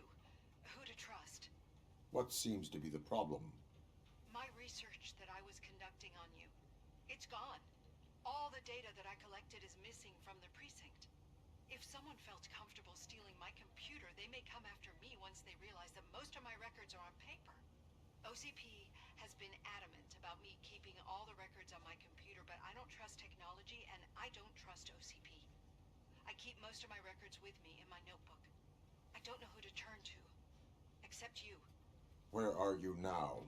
Who to trust. What seems to be the problem? My research that I was conducting on you. It's gone. All the data that I collected is missing from the precinct. If someone felt comfortable stealing my computer, they may come after me once they realize that most of my records are on paper. OCP has been adamant about me keeping all the records on my computer, but I don't trust technology and I don't trust OCP. I keep most of my records with me in my notebook. I don't know who to turn to, except you. Where are you now?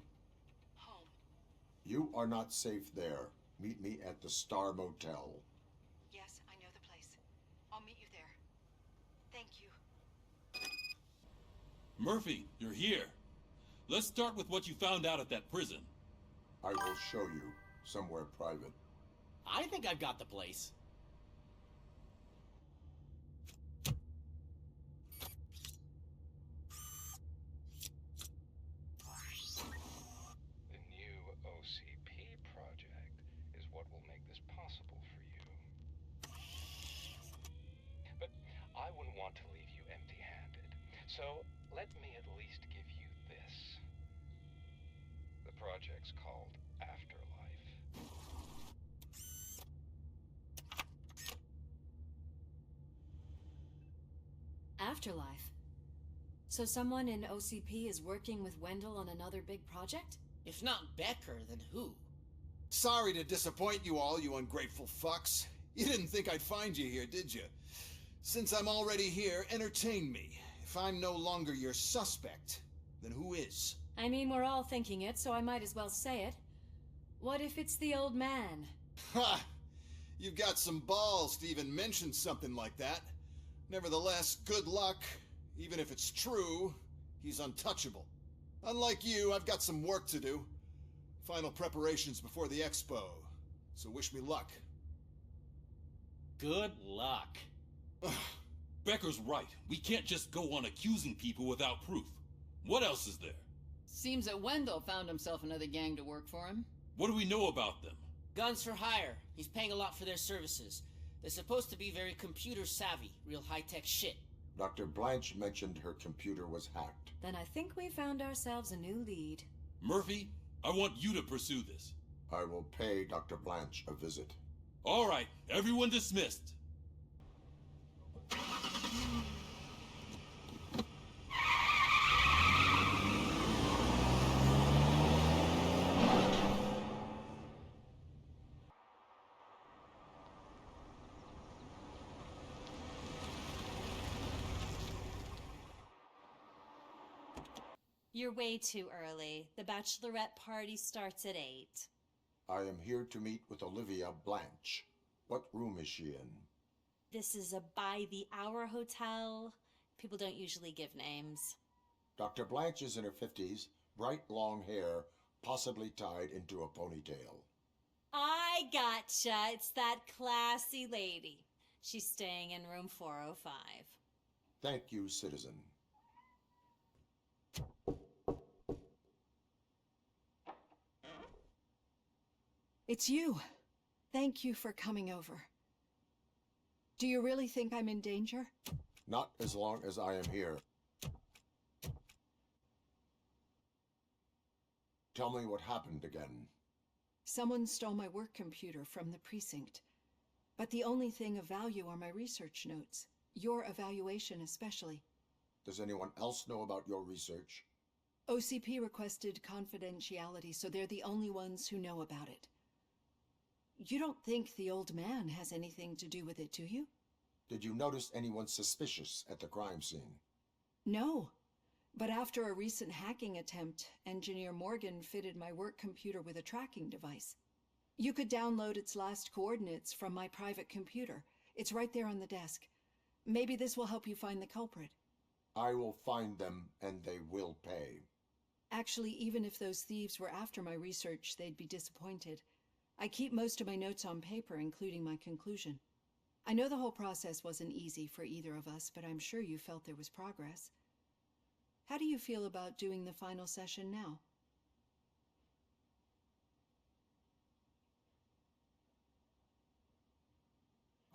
Home. You are not safe there. Meet me at the Star Motel. Yes, I know the place. I'll meet you there. Thank you. Murphy, you're here. Let's start with what you found out at that prison. I will show you, somewhere private. I think I've got the place. The new OCP project is what will make this possible for you. But I wouldn't want to leave you empty-handed, so let me at least give you this. The project's called Afterlife. Afterlife? So someone in OCP is working with Wendell on another big project? If not Becker, then who? Sorry to disappoint you all, you ungrateful fucks. You didn't think I'd find you here, did you? Since I'm already here, entertain me. If I'm no longer your suspect, then who is? I mean, we're all thinking it, so I might as well say it. What if it's the old man? Ha! You've got some balls to even mention something like that. Nevertheless, good luck. Even if it's true, he's untouchable. Unlike you, I've got some work to do. Final preparations before the expo. So wish me luck. Good luck. Becker's right. We can't just go on accusing people without proof. What else is there? Seems that Wendell found himself another gang to work for him. What do we know about them? Guns for hire. He's paying a lot for their services. They're supposed to be very computer savvy, real high-tech shit. Dr. Blanche mentioned her computer was hacked. Then I think we found ourselves a new lead. Murphy, I want you to pursue this. I will pay Dr. Blanche a visit. All right, everyone dismissed. You're way too early. The bachelorette party starts at 8. I am here to meet with Olivia Blanche. What room is she in? This is a by-the-hour hotel. People don't usually give names. Dr. Blanche is in her 50s, bright long hair, possibly tied into a ponytail. I gotcha. It's that classy lady. She's staying in room 405. Thank you, citizen. It's you. Thank you for coming over. Do you really think I'm in danger? Not as long as I am here. Tell me what happened again. Someone stole my work computer from the precinct. But the only thing of value are my research notes. Your evaluation especially. Does anyone else know about your research? OCP requested confidentiality, so they're the only ones who know about it. You don't think the old man has anything to do with it, do you? Did you notice anyone suspicious at the crime scene? No. But after a recent hacking attempt, Engineer Morgan fitted my work computer with a tracking device. You could download its last coordinates from my private computer. It's right there on the desk. Maybe this will help you find the culprit. I will find them, and they will pay. Actually, even if those thieves were after my research, they'd be disappointed. I keep most of my notes on paper, including my conclusion. I know the whole process wasn't easy for either of us, but I'm sure you felt there was progress. How do you feel about doing the final session now?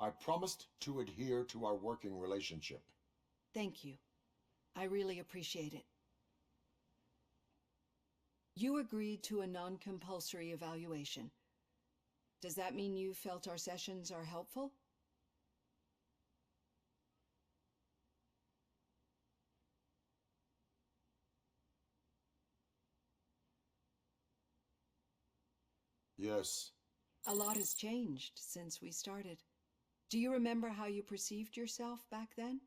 I promised to adhere to our working relationship. Thank you. I really appreciate it. You agreed to a non-compulsory evaluation. Does that mean you felt our sessions are helpful? Yes. A lot has changed since we started. Do you remember how you perceived yourself back then?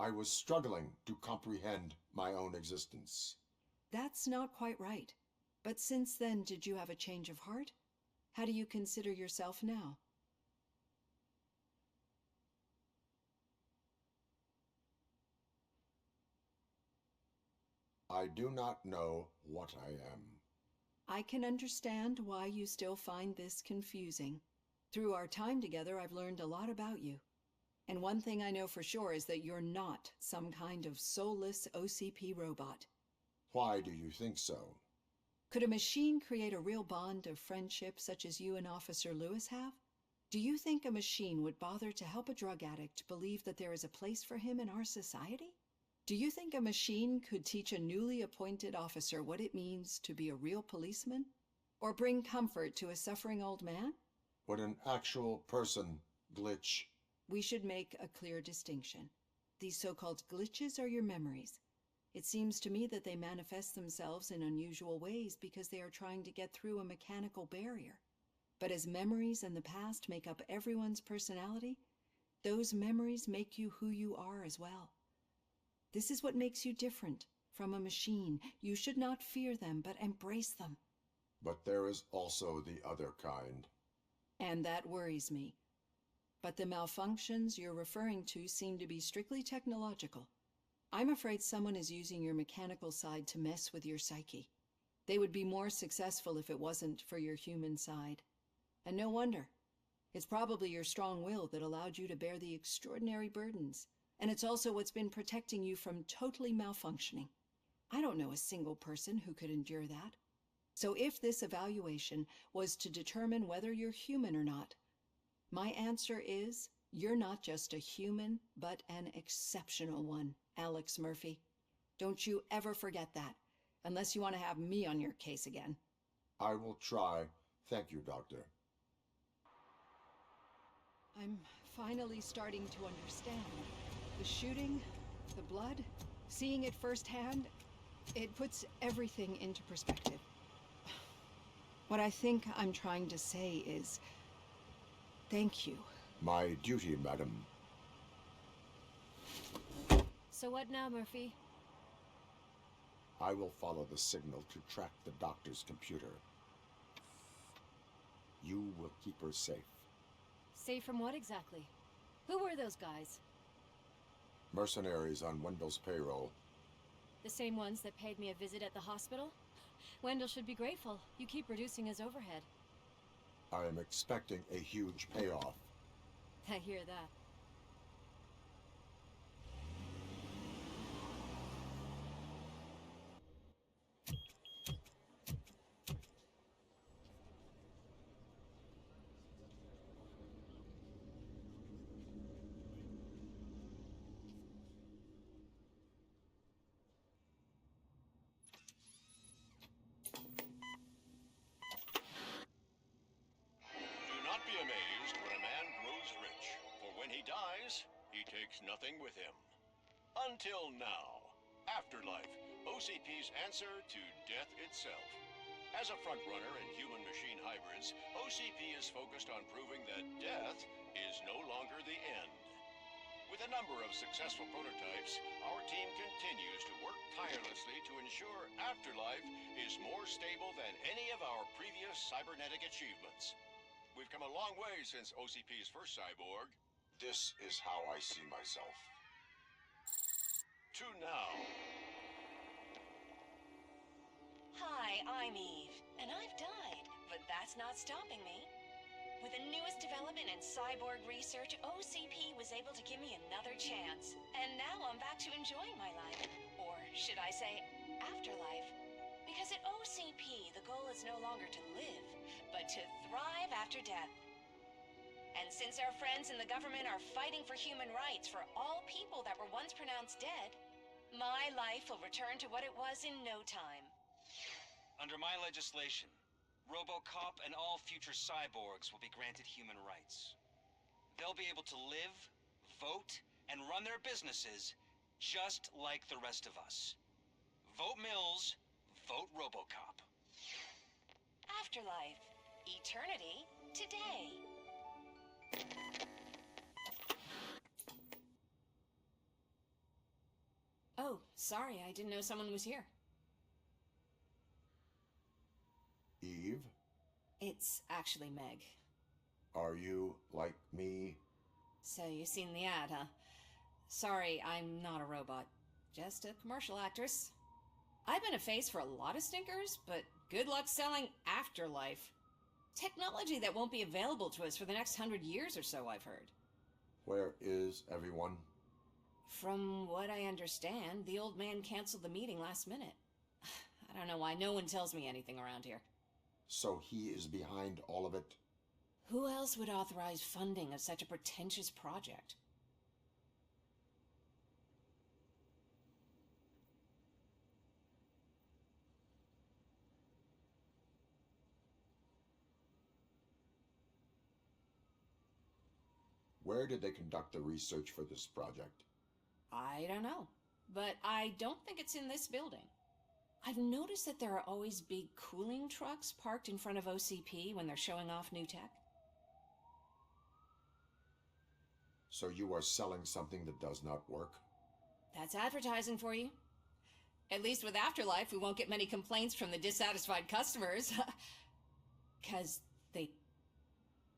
I was struggling to comprehend my own existence. That's not quite right. But since then, did you have a change of heart? How do you consider yourself now? I do not know what I am. I can understand why you still find this confusing. Through our time together, I've learned a lot about you. And one thing I know for sure is that you're not some kind of soulless OCP robot. Why do you think so? Could a machine create a real bond of friendship such as you and Officer Lewis have? Do you think a machine would bother to help a drug addict believe that there is a place for him in our society? Do you think a machine could teach a newly appointed officer what it means to be a real policeman? Or bring comfort to a suffering old man? Would an actual person glitch? We should make a clear distinction. These so-called glitches are your memories. It seems to me that they manifest themselves in unusual ways because they are trying to get through a mechanical barrier. But as memories and the past make up everyone's personality, those memories make you who you are as well. This is what makes you different from a machine. You should not fear them, but embrace them. But there is also the other kind. And that worries me. But the malfunctions you're referring to seem to be strictly technological. I'm afraid someone is using your mechanical side to mess with your psyche. They would be more successful if it wasn't for your human side. And no wonder. It's probably your strong will that allowed you to bear the extraordinary burdens. And it's also what's been protecting you from totally malfunctioning. I don't know a single person who could endure that. So if this evaluation was to determine whether you're human or not, my answer is, you're not just a human, but an exceptional one, Alex Murphy. Don't you ever forget that, unless you want to have me on your case again. I will try. Thank you, Doctor. I'm finally starting to understand. The shooting, the blood, seeing it firsthand, it puts everything into perspective. What I think I'm trying to say is, thank you. My duty, madam. So what now, Murphy? I will follow the signal to track the doctor's computer. You will keep her safe. Safe from what exactly? Who were those guys? Mercenaries on Wendell's payroll. The same ones that paid me a visit at the hospital? Wendell should be grateful. You keep reducing his overhead. I am expecting a huge payoff. I hear that. nothing with him. Until now. Afterlife, OCP's answer to death itself. As a frontrunner in human-machine hybrids, OCP is focused on proving that death is no longer the end. With a number of successful prototypes, our team continues to work tirelessly to ensure Afterlife is more stable than any of our previous cybernetic achievements. We've come a long way since OCP's first cyborg. This is how I see myself. To now. Hi, I'm Eve, and I've died, but that's not stopping me. With the newest development in cyborg research, OCP was able to give me another chance. And now I'm back to enjoying my life. Or should I say, afterlife. Because at OCP, the goal is no longer to live, but to thrive after death. And since our friends in the government are fighting for human rights for all people that were once pronounced dead, my life will return to what it was in no time. Under my legislation, Robocop and all future cyborgs will be granted human rights. They'll be able to live, vote, and run their businesses just like the rest of us. Vote Mills, vote Robocop. Afterlife. Eternity. Today. Oh, sorry, I didn't know someone was here. Eve? It's actually Meg. Are you like me? So you seen the ad, huh? Sorry, I'm not a robot. Just a commercial actress. I've been a face for a lot of stinkers, but good luck selling Afterlife. Technology that won't be available to us for the next 100 years or so, I've heard. Where is everyone? From what I understand, the old man canceled the meeting last minute. I don't know why no one tells me anything around here. So he is behind all of it? Who else would authorize funding of such a pretentious project? Where did they conduct the research for this project? I don't know, but I don't think it's in this building. I've noticed that there are always big cooling trucks parked in front of OCP when they're showing off new tech. So you are selling something that does not work? That's advertising for you. At least with Afterlife, we won't get many complaints from the dissatisfied customers. 'Cause they...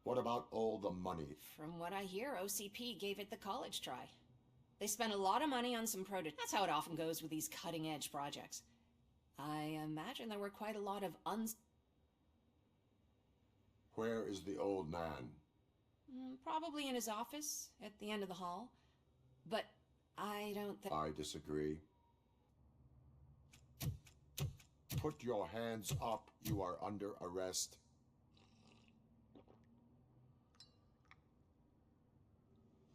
What about all the money? From what I hear, OCP gave it the college try. They spent a lot of money on some prototypes. That's how it often goes with these cutting-edge projects. I imagine there were quite a lot of Where is the old man? Probably in his office, at the end of the hall. But I don't think... I disagree. Put your hands up. You are under arrest.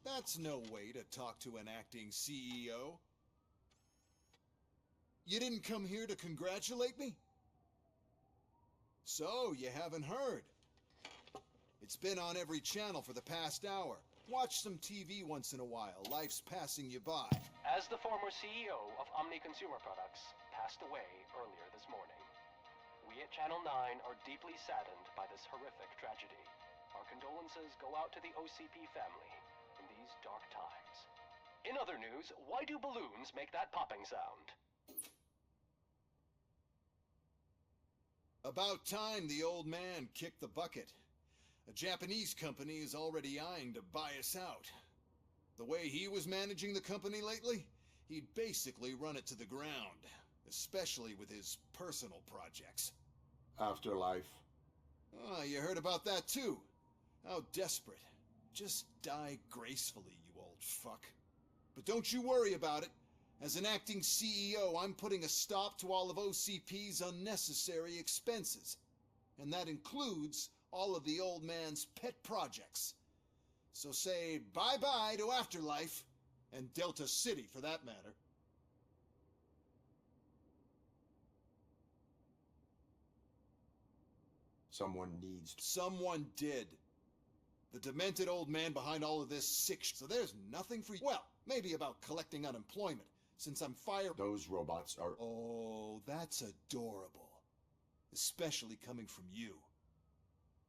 That's no way to talk to an acting CEO. You didn't come here to congratulate me? So, you haven't heard. It's been on every channel for the past hour. Watch some TV once in a while. Life's passing you by. As the former CEO of Omni Consumer Products passed away earlier this morning, we at Channel 9 are deeply saddened by this horrific tragedy. Our condolences go out to the OCP family in these dark times. In other news, why do balloons make that popping sound? About time the old man kicked the bucket. A Japanese company is already eyeing to buy us out. The way he was managing the company lately, he'd basically run it to the ground, especially with his personal projects. Afterlife. Oh, you heard about that too. How desperate. Just die gracefully, you old fuck. But don't you worry about it. As an acting CEO, I'm putting a stop to all of OCP's unnecessary expenses. And that includes all of the old man's pet projects. So say bye-bye to Afterlife, and Delta City for that matter. Someone needs... Someone did. The demented old man behind all of this sick so there's nothing for you. Well, Maybe about collecting unemployment, since I'm fired. Those robots are... Oh, that's adorable. Especially coming from you.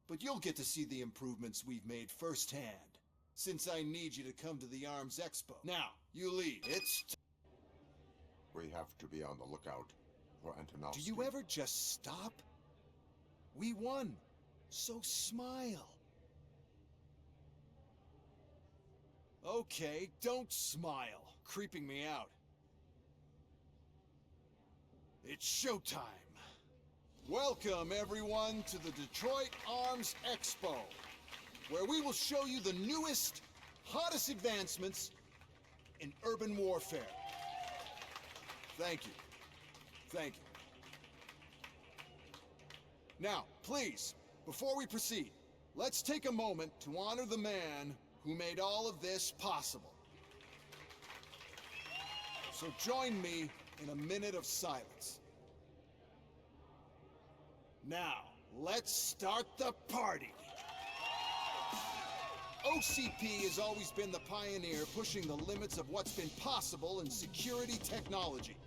But you'll get to see the improvements we've made firsthand, since I need you to come to the Arms Expo. Now, you lead. We have to be on the lookout for Antonowski. Do you ever just stop? We won, so smile. Okay, don't smile, creeping me out. It's showtime. Welcome, everyone, to the Detroit Arms Expo, where we will show you the newest, hottest advancements in urban warfare. Thank you. Thank you. Now, please, before we proceed, let's take a moment to honor the man who made all of this possible. So join me in a minute of silence. Now, let's start the party. OCP has always been the pioneer pushing the limits of what's been possible in security technology.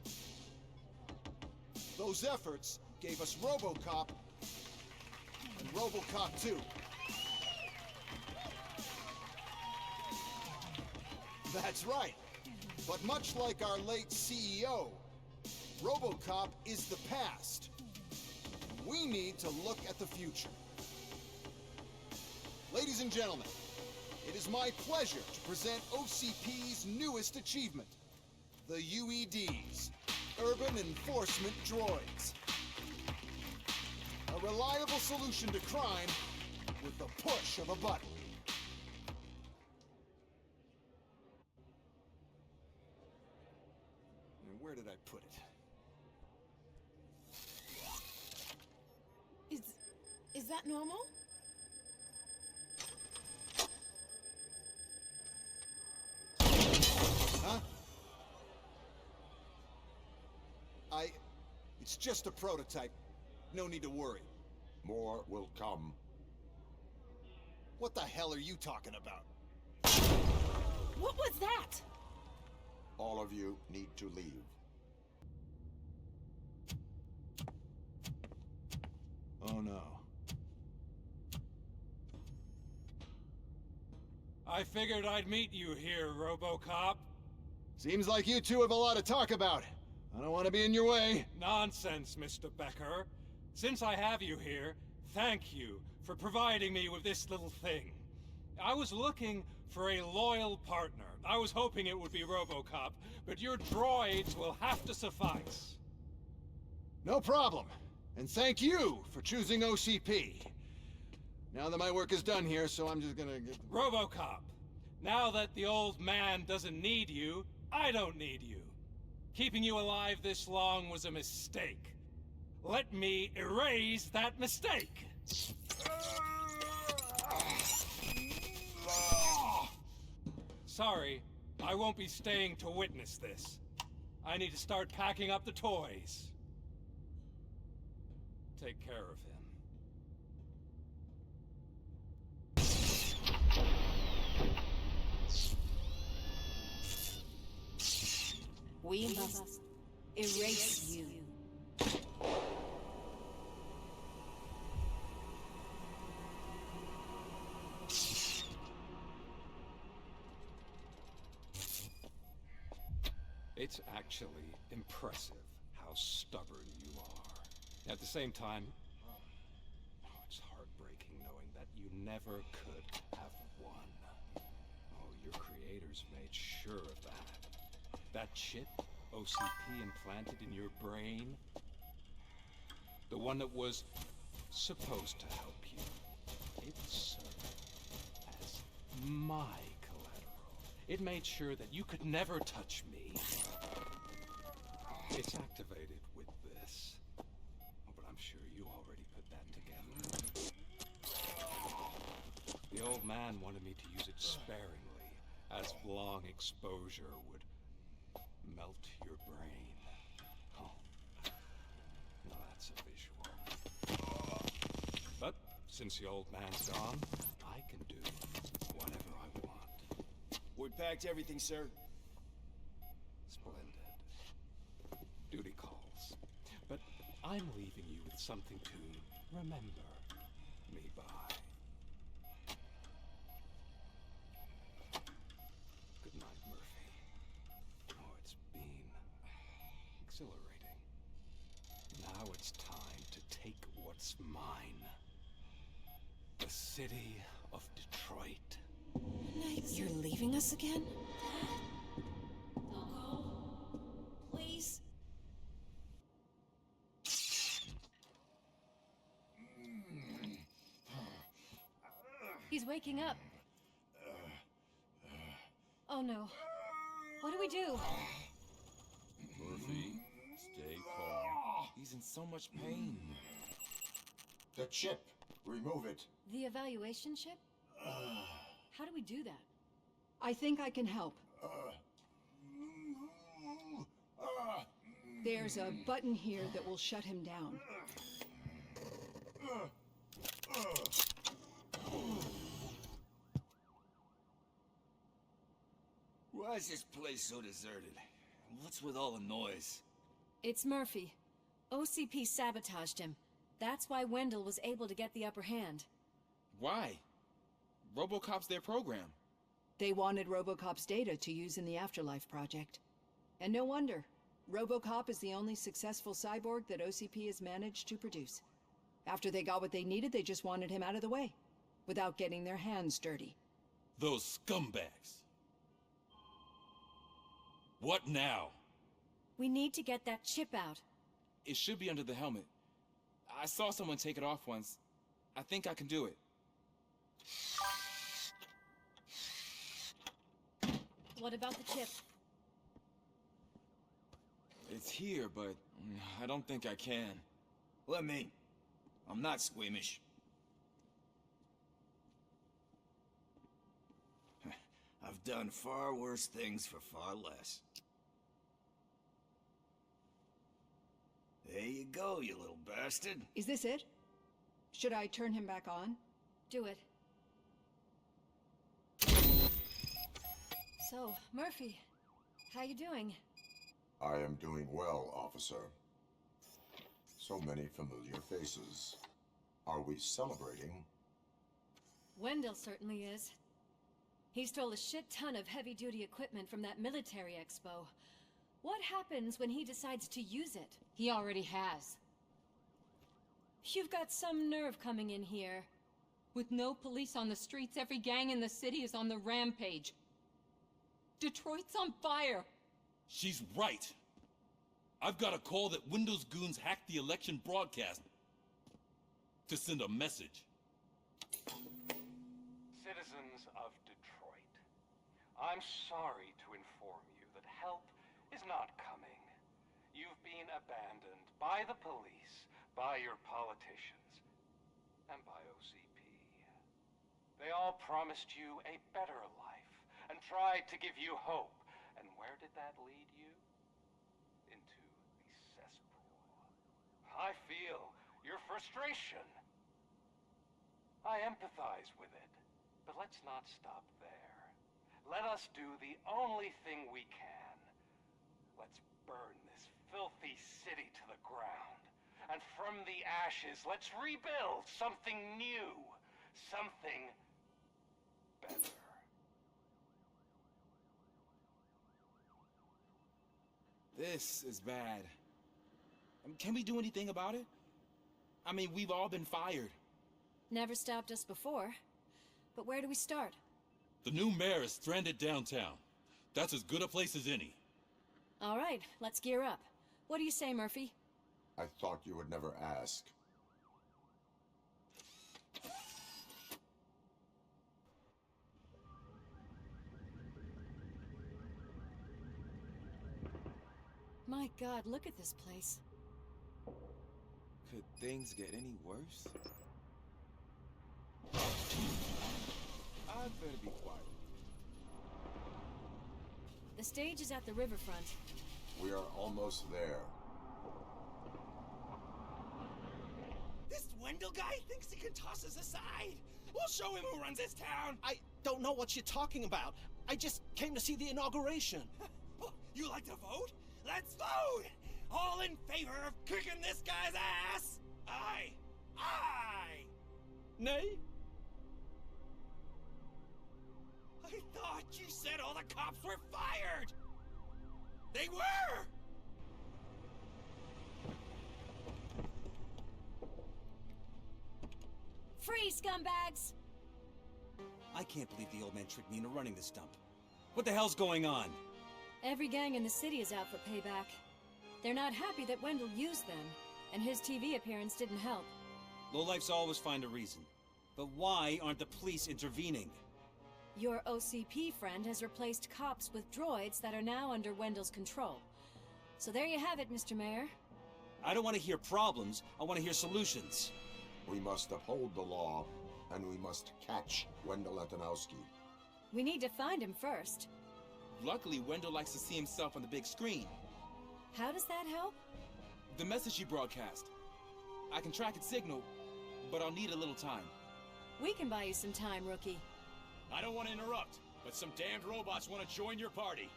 Those efforts gave us Robocop and Robocop 2. That's right. But much like our late CEO, Robocop is the past. We need to look at the future. Ladies and gentlemen, it is my pleasure to present OCP's newest achievement, the UEDs, Urban Enforcement Droids. A reliable solution to crime with the push of a button. And where did I put it? Is that normal? Huh? It's just a prototype. No need to worry. More will come. What the hell are you talking about? What was that? All of you need to leave. Oh no. I figured I'd meet you here, Robocop. Seems like you two have a lot to talk about. I don't want to be in your way. Nonsense, Mr. Becker. Since I have you here, thank you for providing me with this little thing. I was looking for a loyal partner. I was hoping it would be Robocop, but your droids will have to suffice. No problem. And thank you for choosing OCP. Now that my work is done here, so I'm just gonna get... Robocop, now that the old man doesn't need you, I don't need you. Keeping you alive this long was a mistake. Let me erase that mistake. Sorry, I won't be staying to witness this. I need to start packing up the toys. Take care of him. We must erase you. It's actually impressive how stubborn you are. At the same time, it's heartbreaking knowing that you never could have won. Oh, your creators made sure of that. That chip OCP implanted in your brain, the one that was supposed to help you, it served as my collateral. It made sure that you could never touch me. It's activated with this. Oh, but I'm sure you already put that together. The old man wanted me to use it sparingly, as long exposure would melt your brain. Oh, now that's a visual. But since the old man's gone, I can do whatever I want. We packed everything, sir. I'm leaving you with something to remember me by. Good night, Murphy. Oh, it's been exhilarating. Now it's time to take what's mine. The city of Detroit. You're leaving us again? Don't go. Please. He's waking up. Oh no. What do we do? Murphy, stay calm. He's in so much pain. The chip. Remove it. The evaluation chip? How do we do that? I think I can help. There's a button here that will shut him down. Why is this place so deserted? What's with all the noise? It's Murphy. OCP sabotaged him. That's why Wendell was able to get the upper hand. Why? Robocop's their program. They wanted Robocop's data to use in the Afterlife project. And no wonder. Robocop is the only successful cyborg that OCP has managed to produce. After they got what they needed, they just wanted him out of the way, without getting their hands dirty. Those scumbags. What now? We need to get that chip out. It should be under the helmet. I saw someone take it off once. I think I can do it. What about the chip? It's here, but I don't think I can. Let me. I'm not squeamish. I've done far worse things for far less. There you go, you little bastard. Is this it? Should I turn him back on? Do it. So, Murphy, how you doing? I am doing well, officer. So many familiar faces. Are we celebrating? Wendell certainly is. He stole a shit ton of heavy-duty equipment from that military expo. What happens when he decides to use it? He already has. You've got some nerve coming in here. With no police on the streets, every gang in the city is on the rampage. Detroit's on fire. She's right. I've got a call that Windows goons hacked the election broadcast to send a message. Citizens of Detroit, I'm sorry to inform you that help is not coming. You've been abandoned by the police, by your politicians, and by OCP. They all promised you a better life and tried to give you hope. And where did that lead you? Into the cesspool. I feel your frustration. I empathize with it, but let's not stop there. Let us do the only thing we can. Let's burn this filthy city to the ground. And from the ashes, let's rebuild something new. Something better. This is bad. Can we do anything about it? I mean, we've all been fired. Never stopped us before. But where do we start? The new mayor is stranded downtown. That's as good a place as any. All right, let's gear up. What do you say, Murphy? I thought you would never ask. My God, look at this place. Could things get any worse? I'd better be quiet. The stage is at the riverfront. We are almost there. This Wendell guy thinks he can toss us aside. We'll show him who runs this town. I don't know what you're talking about. I just came to see the inauguration. You like to vote? Let's vote! All in favor of kicking this guy's Nay? I thought you said all the cops were fired! They were! Freeze, scumbags! I can't believe the old man tricked me into running this dump. What the hell's going on? Every gang in the city is out for payback. They're not happy that Wendell used them, and his TV appearance didn't help. Lowlifes always find a reason. But why aren't the police intervening? Your OCP friend has replaced cops with droids that are now under Wendell's control. So there you have it, Mr. Mayor. I don't want to hear problems, I want to hear solutions. We must uphold the law, and we must catch Wendell Antonowski. We need to find him first. Luckily, Wendell likes to see himself on the big screen. How does that help? The message you broadcast. I can track its signal, but I'll need a little time. We can buy you some time, rookie. I don't want to interrupt, but some damned robots want to join your party.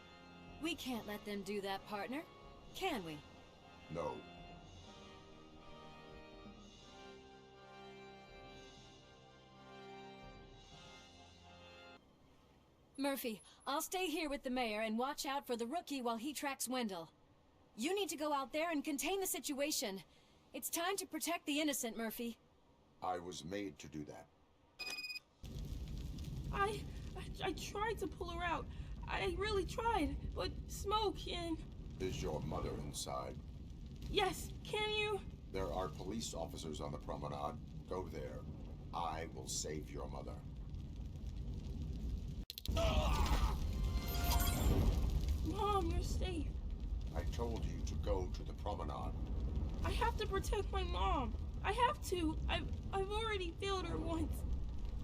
We can't let them do that, partner. Can we? No. Murphy, I'll stay here with the mayor and watch out for the rookie while he tracks Wendell. You need to go out there and contain the situation. It's time to protect the innocent, Murphy. I was made to do that. I tried to pull her out. I really tried, but smoke and... Is your mother inside? Yes, can you? There are police officers on the promenade. Go there. I will save your mother. Mom, you're safe. I told you to go to the promenade. I have to protect my mom. I have to. I've already failed her once.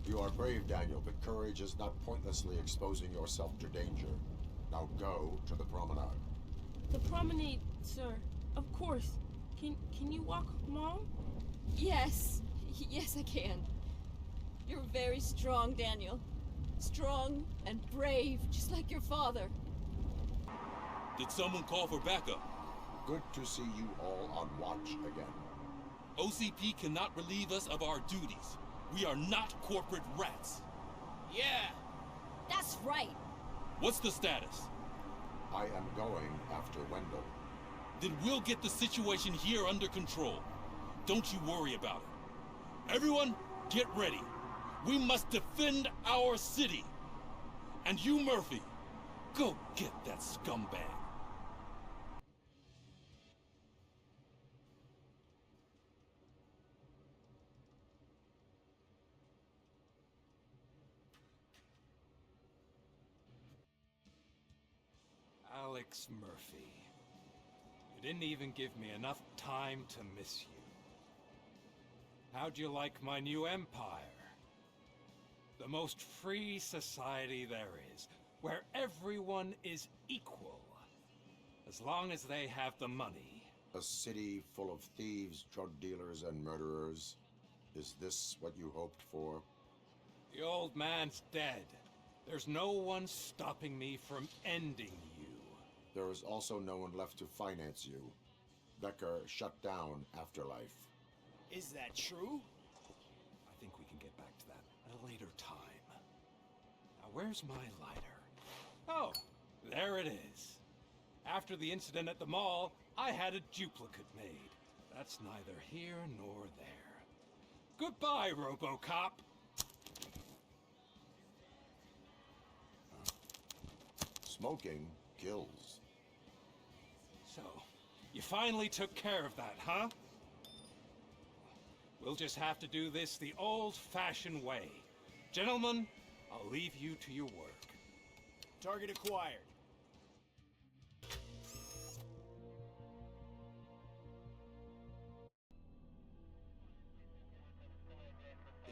You are brave, Daniel, but courage is not pointlessly exposing yourself to danger. Now go to the promenade. The promenade, sir. Of course. Can you walk, Mom? Yes. Yes, I can. You're very strong, Daniel. Strong and brave, just like your father. Did someone call for backup? Good to see you all on watch again. OCP cannot relieve us of our duties. We are not corporate rats. Yeah! That's right! What's the status? I am going after Wendell. Then we'll get the situation here under control. Don't you worry about it. Everyone, get ready. We must defend our city. And you, Murphy, go get that scumbag. Alex Murphy. You didn't even give me enough time to miss you. How'd you like my new empire? The most free society there is, where everyone is equal, as long as they have the money. A city full of thieves, drug dealers, and murderers. Is this what you hoped for? The old man's dead. There's no one stopping me from ending you. There is also no one left to finance you. Becker shut down Afterlife. Is that true? I think we can get back to that at a later time. Now, where's my lighter? Oh, there it is. After the incident at the mall, I had a duplicate made. That's neither here nor there. Goodbye, Robocop. Smoking kills. So, you finally took care of that, huh? We'll just have to do this the old-fashioned way. Gentlemen, I'll leave you to your work. Target acquired.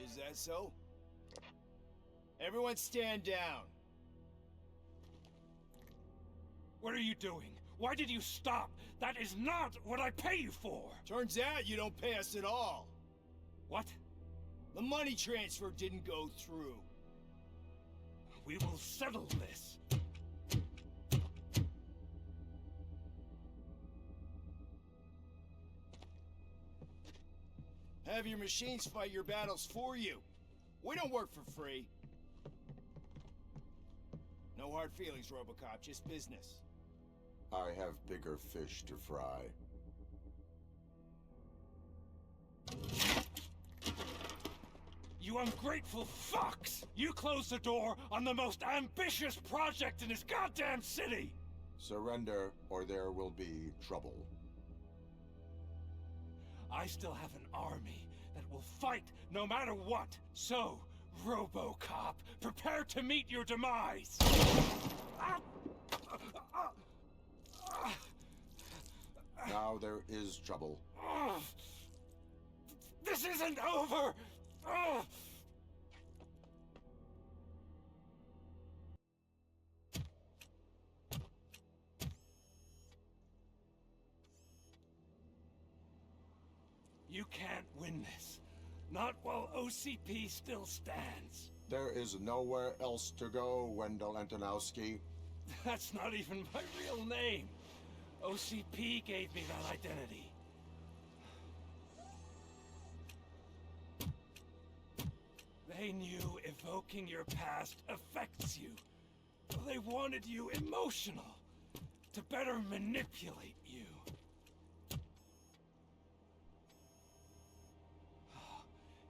Is that so? Everyone stand down. What are you doing? Why did you stop? That is not what I pay you for! Turns out you don't pay us at all. What? The money transfer didn't go through. We will settle this. Have your machines fight your battles for you. We don't work for free. No hard feelings, Robocop, just business. I have bigger fish to fry. You ungrateful fucks! You closed the door on the most ambitious project in this goddamn city! Surrender, or there will be trouble. I still have an army that will fight no matter what. So, Robocop, prepare to meet your demise! Now there is trouble. This isn't over! You can't win this. Not while OCP still stands. There is nowhere else to go, Wendell Antonowski. That's not even my real name. OCP gave me that identity. They knew evoking your past affects you. They wanted you emotional, to better manipulate you.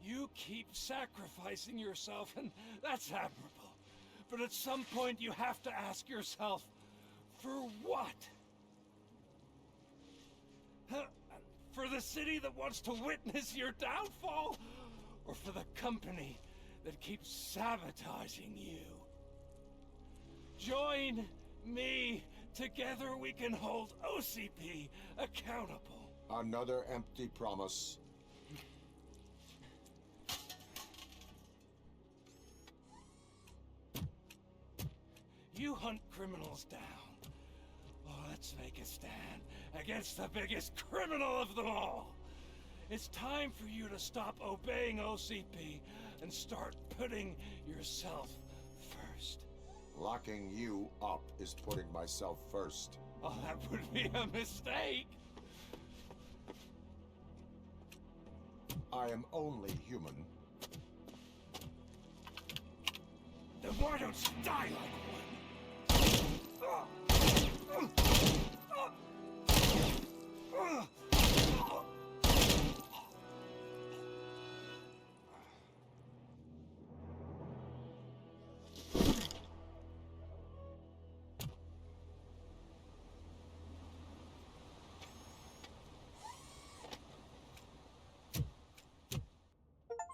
You keep sacrificing yourself, and that's admirable. But at some point you have to ask yourself, for what? For the city that wants to witness your downfall? Or for the company that keeps sabotaging you? Join me. Together we can hold OCP accountable. Another empty promise. You hunt criminals down. Oh, let's make a stand against the biggest criminal of them all. It's time for you to stop obeying OCP and start putting yourself first. Locking you up is putting myself first. Oh, that would be a mistake. I am only human. Then why don't you die like one?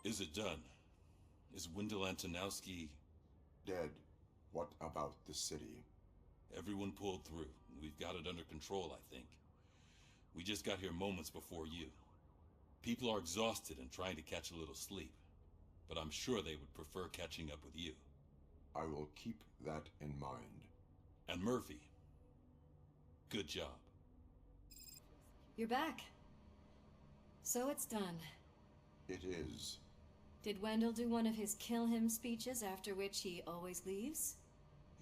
Is it done? Is Wendell Antonowski dead? What about the city? Everyone pulled through. We've got it under control, I think. We just got here moments before you. People are exhausted and trying to catch a little sleep. But I'm sure they would prefer catching up with you. I will keep that in mind. And Murphy, good job. You're back. So it's done. It is. Did Wendell do one of his kill him speeches after which he always leaves?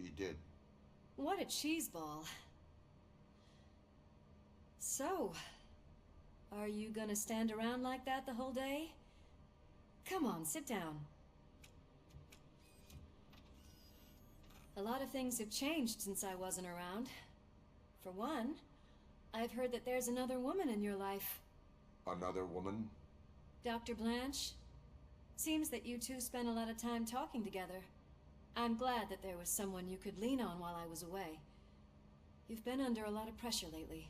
He did. What a cheeseball. So, are you gonna stand around like that the whole day? Come on, sit down. A lot of things have changed since I wasn't around. For one, I've heard that there's another woman in your life. Another woman? Dr. Blanche? Seems that you two spent a lot of time talking together. I'm glad that there was someone you could lean on while I was away. You've been under a lot of pressure lately.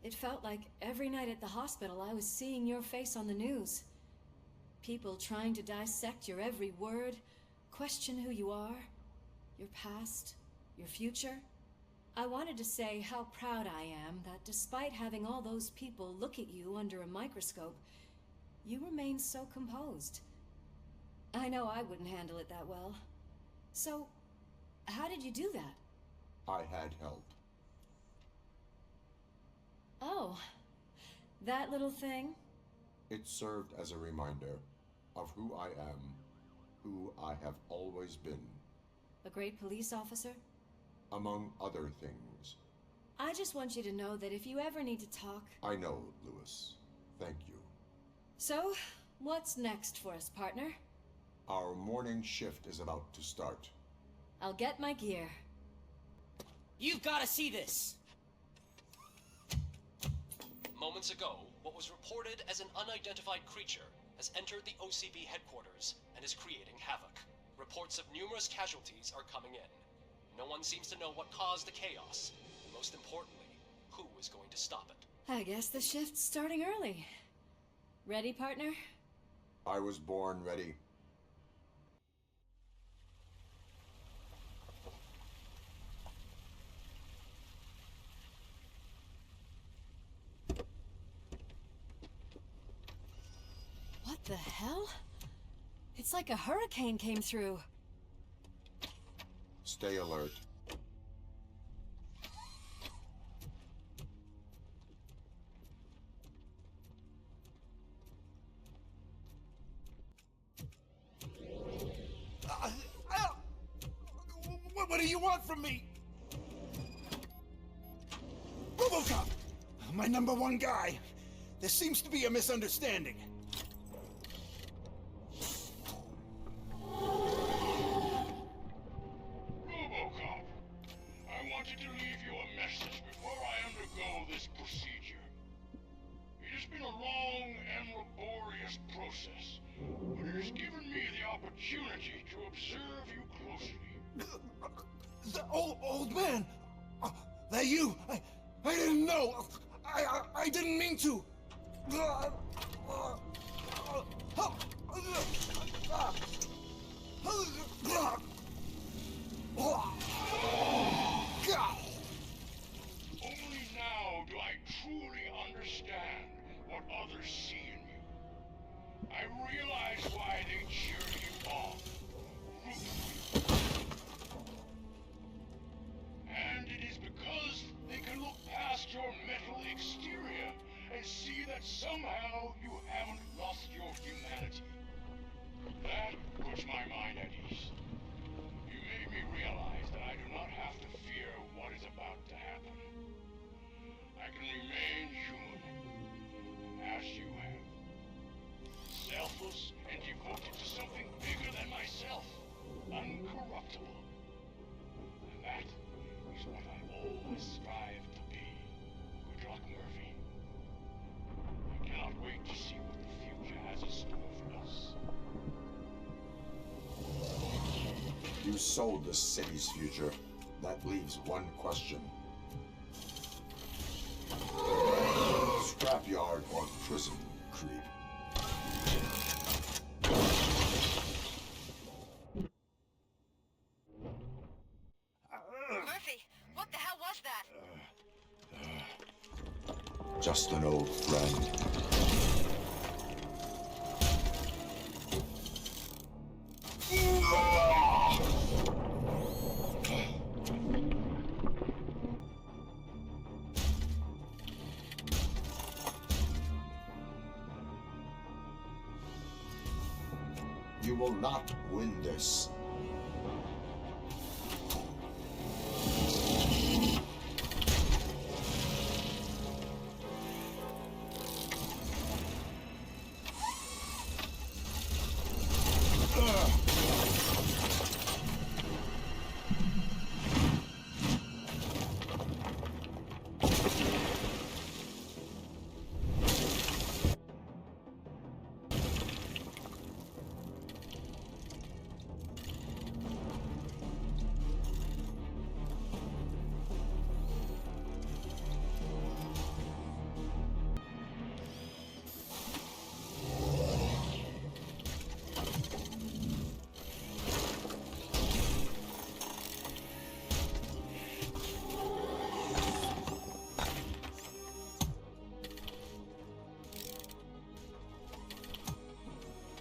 It felt like every night at the hospital I was seeing your face on the news. People trying to dissect your every word, question who you are, your past, your future. I wanted to say how proud I am that despite having all those people look at you under a microscope, you remain so composed. I know I wouldn't handle it that well. So, how did you do that? I had help. Oh, that little thing? It served as a reminder of who I am, who I have always been. A great police officer? Among other things. I just want you to know that if you ever need to talk... I know, Lewis. Thank you. So, what's next for us, partner? Our morning shift is about to start. I'll get my gear. You've got to see this! Moments ago, what was reported as an unidentified creature has entered the OCP headquarters and is creating havoc. Reports of numerous casualties are coming in. No one seems to know what caused the chaos, and most importantly, who is going to stop it. I guess the shift's starting early. Ready, partner? I was born ready. What the hell? It's like a hurricane came through. Stay alert. What do you want from me? Robocop! My #1 guy. There seems to be a misunderstanding. Robocop, I wanted to leave you a message before I undergo this procedure. It has been a long and laborious process, but it has given me the opportunity to observe you closely. The old man! That you! I didn't know! I didn't mean to! Only now do I truly understand what others see in you. I realize why they cheer you on. And it is because they can look past your mental exterior and see that somehow you haven't lost your humanity. That puts my mind at ease. You made me realize that I do not have to fear what is about to happen. I can remain human, as you have. Selfless and devoted to something bigger than myself. Uncorruptible. And that is what I always strive to be. Good luck, Murphy. I cannot wait to see what the future has in store for us. You sold the city's future. That leaves one question. Scrapyard or prison, creep? Murphy, what the hell was that? Just an old friend. You will not win this.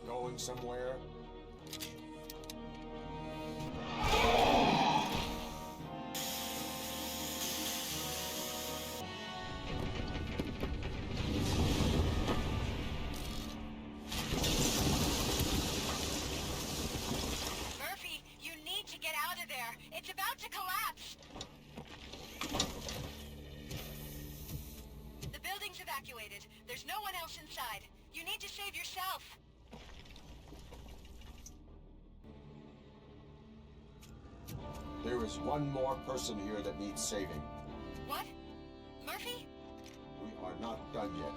Going somewhere? Murphy, you need to get out of there. It's about to collapse. The building's evacuated. There's no one else inside. You need need to save yourself. There is one more person here that needs saving. What? Murphy? We are not done yet.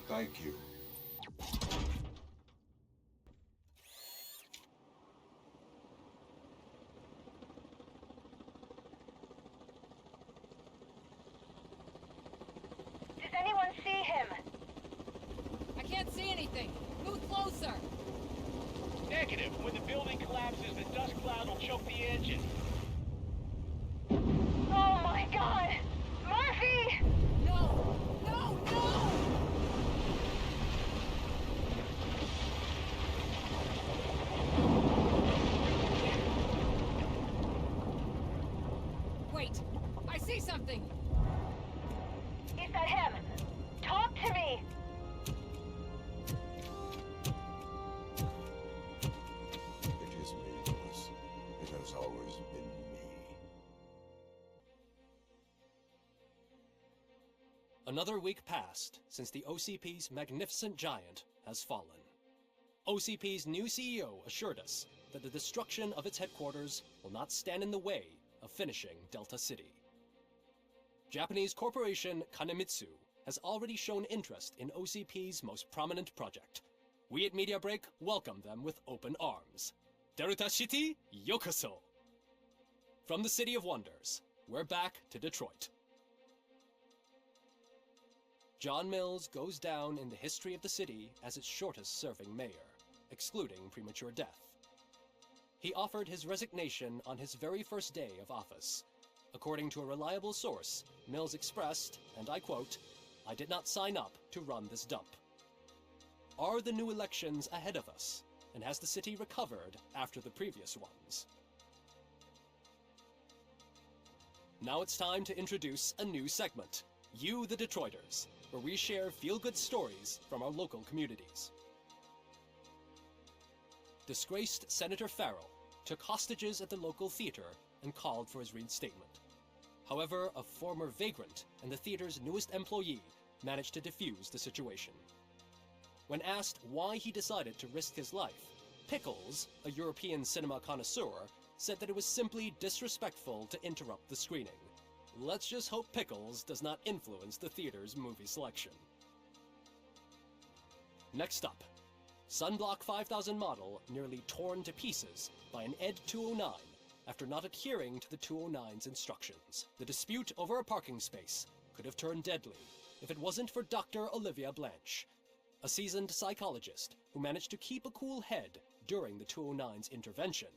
Thank you. Does anyone see him? I can't see anything. Move closer. Negative. When the building collapses, the dust cloud will choke the engine. Oh my god! Murphy! No! No! No! Wait! I see something! Is that him? Talk to me! It is me, Lewis. It has always been me. Another week passed since the OCP's magnificent giant has fallen. OCP's new CEO assured us that the destruction of its headquarters will not stand in the way of finishing Delta City. Japanese corporation Kanemitsu has already shown interest in OCP's most prominent project. We at Media Break welcome them with open arms. Delta City, yokoso! From the City of Wonders, we're back to Detroit. John Mills goes down in the history of the city as its shortest-serving mayor, excluding premature death. He offered his resignation on his very first day of office. According to a reliable source, Mills expressed, and I quote, "I did not sign up to run this dump." Are the new elections ahead of us, and has the city recovered after the previous ones? Now it's time to introduce a new segment, You the Detroiters, where we share feel-good stories from our local communities. Disgraced Senator Farrell took hostages at the local theater and called for his reinstatement. However, a former vagrant and the theater's newest employee managed to defuse the situation. When asked why he decided to risk his life, Pickles, a European cinema connoisseur, said that it was simply disrespectful to interrupt the screening. Let's just hope Pickles does not influence the theater's movie selection. Next up, Sunblock 5000 model nearly torn to pieces by an Ed 209 after not adhering to the 209's instructions. The dispute over a parking space could have turned deadly if it wasn't for Dr. Olivia Blanche, a seasoned psychologist who managed to keep a cool head during the 209's intervention.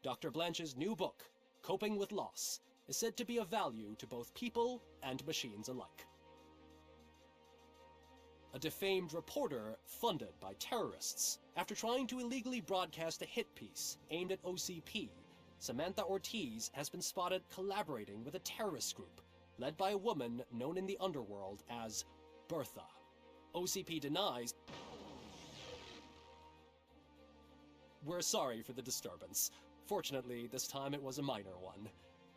Dr. Blanche's new book, Coping with Loss, is said to be of value to both people and machines alike. A defamed reporter funded by terrorists. After trying to illegally broadcast a hit piece aimed at OCP, Samantha Ortiz has been spotted collaborating with a terrorist group led by a woman known in the underworld as Bertha. OCP denies. We're sorry for the disturbance. Fortunately, this time it was a minor one.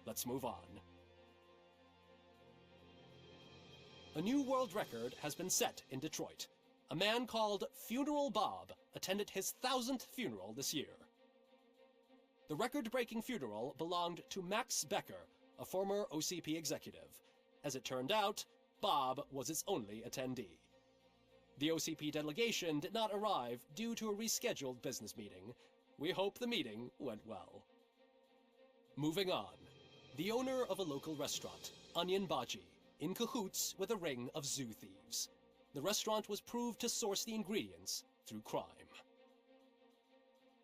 Let's move on. A new world record has been set in Detroit. A man called Funeral Bob attended his 1000th funeral this year. The record-breaking funeral belonged to Max Becker, a former OCP executive. As it turned out, Bob was its only attendee. The OCP delegation did not arrive due to a rescheduled business meeting. We hope the meeting went well. Moving on. The owner of a local restaurant, Onion Baji, in cahoots with a ring of zoo thieves. The restaurant was proved to source the ingredients through crime.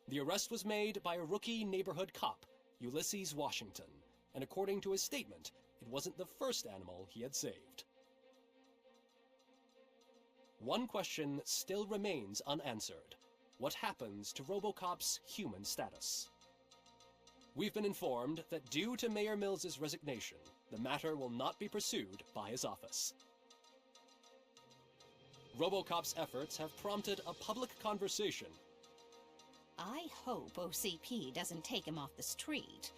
The arrest was made by a rookie neighborhood cop, Ulysses Washington, and according to his statement, it wasn't the first animal he had saved. one question still remains unanswered. What happens to Robocop's human status? We've been informed that due to Mayor Mills's resignation, the matter will not be pursued by his office. Robocop's efforts have prompted a public conversation. I hope OCP doesn't take him off the street.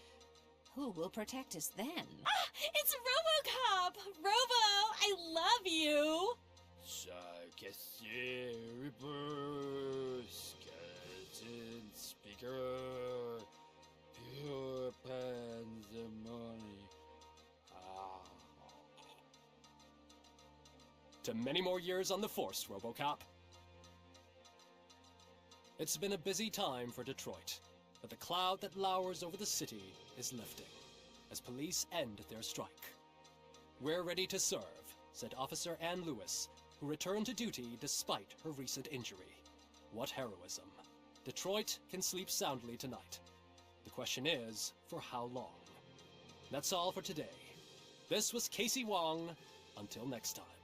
Who will protect us then? Ah! It's Robocop! Robo, I love you! Caissier, Reaper, skeleton, speaker, pure pandemonium. To many more years on the force, Robocop. It's been a busy time for Detroit, but the cloud that lowers over the city is lifting as police end their strike. We're ready to serve, said Officer Ann Lewis, who returned to duty despite her recent injury. What heroism. Detroit can sleep soundly tonight. The question is, for how long? That's all for today. This was Casey Wong. Until next time.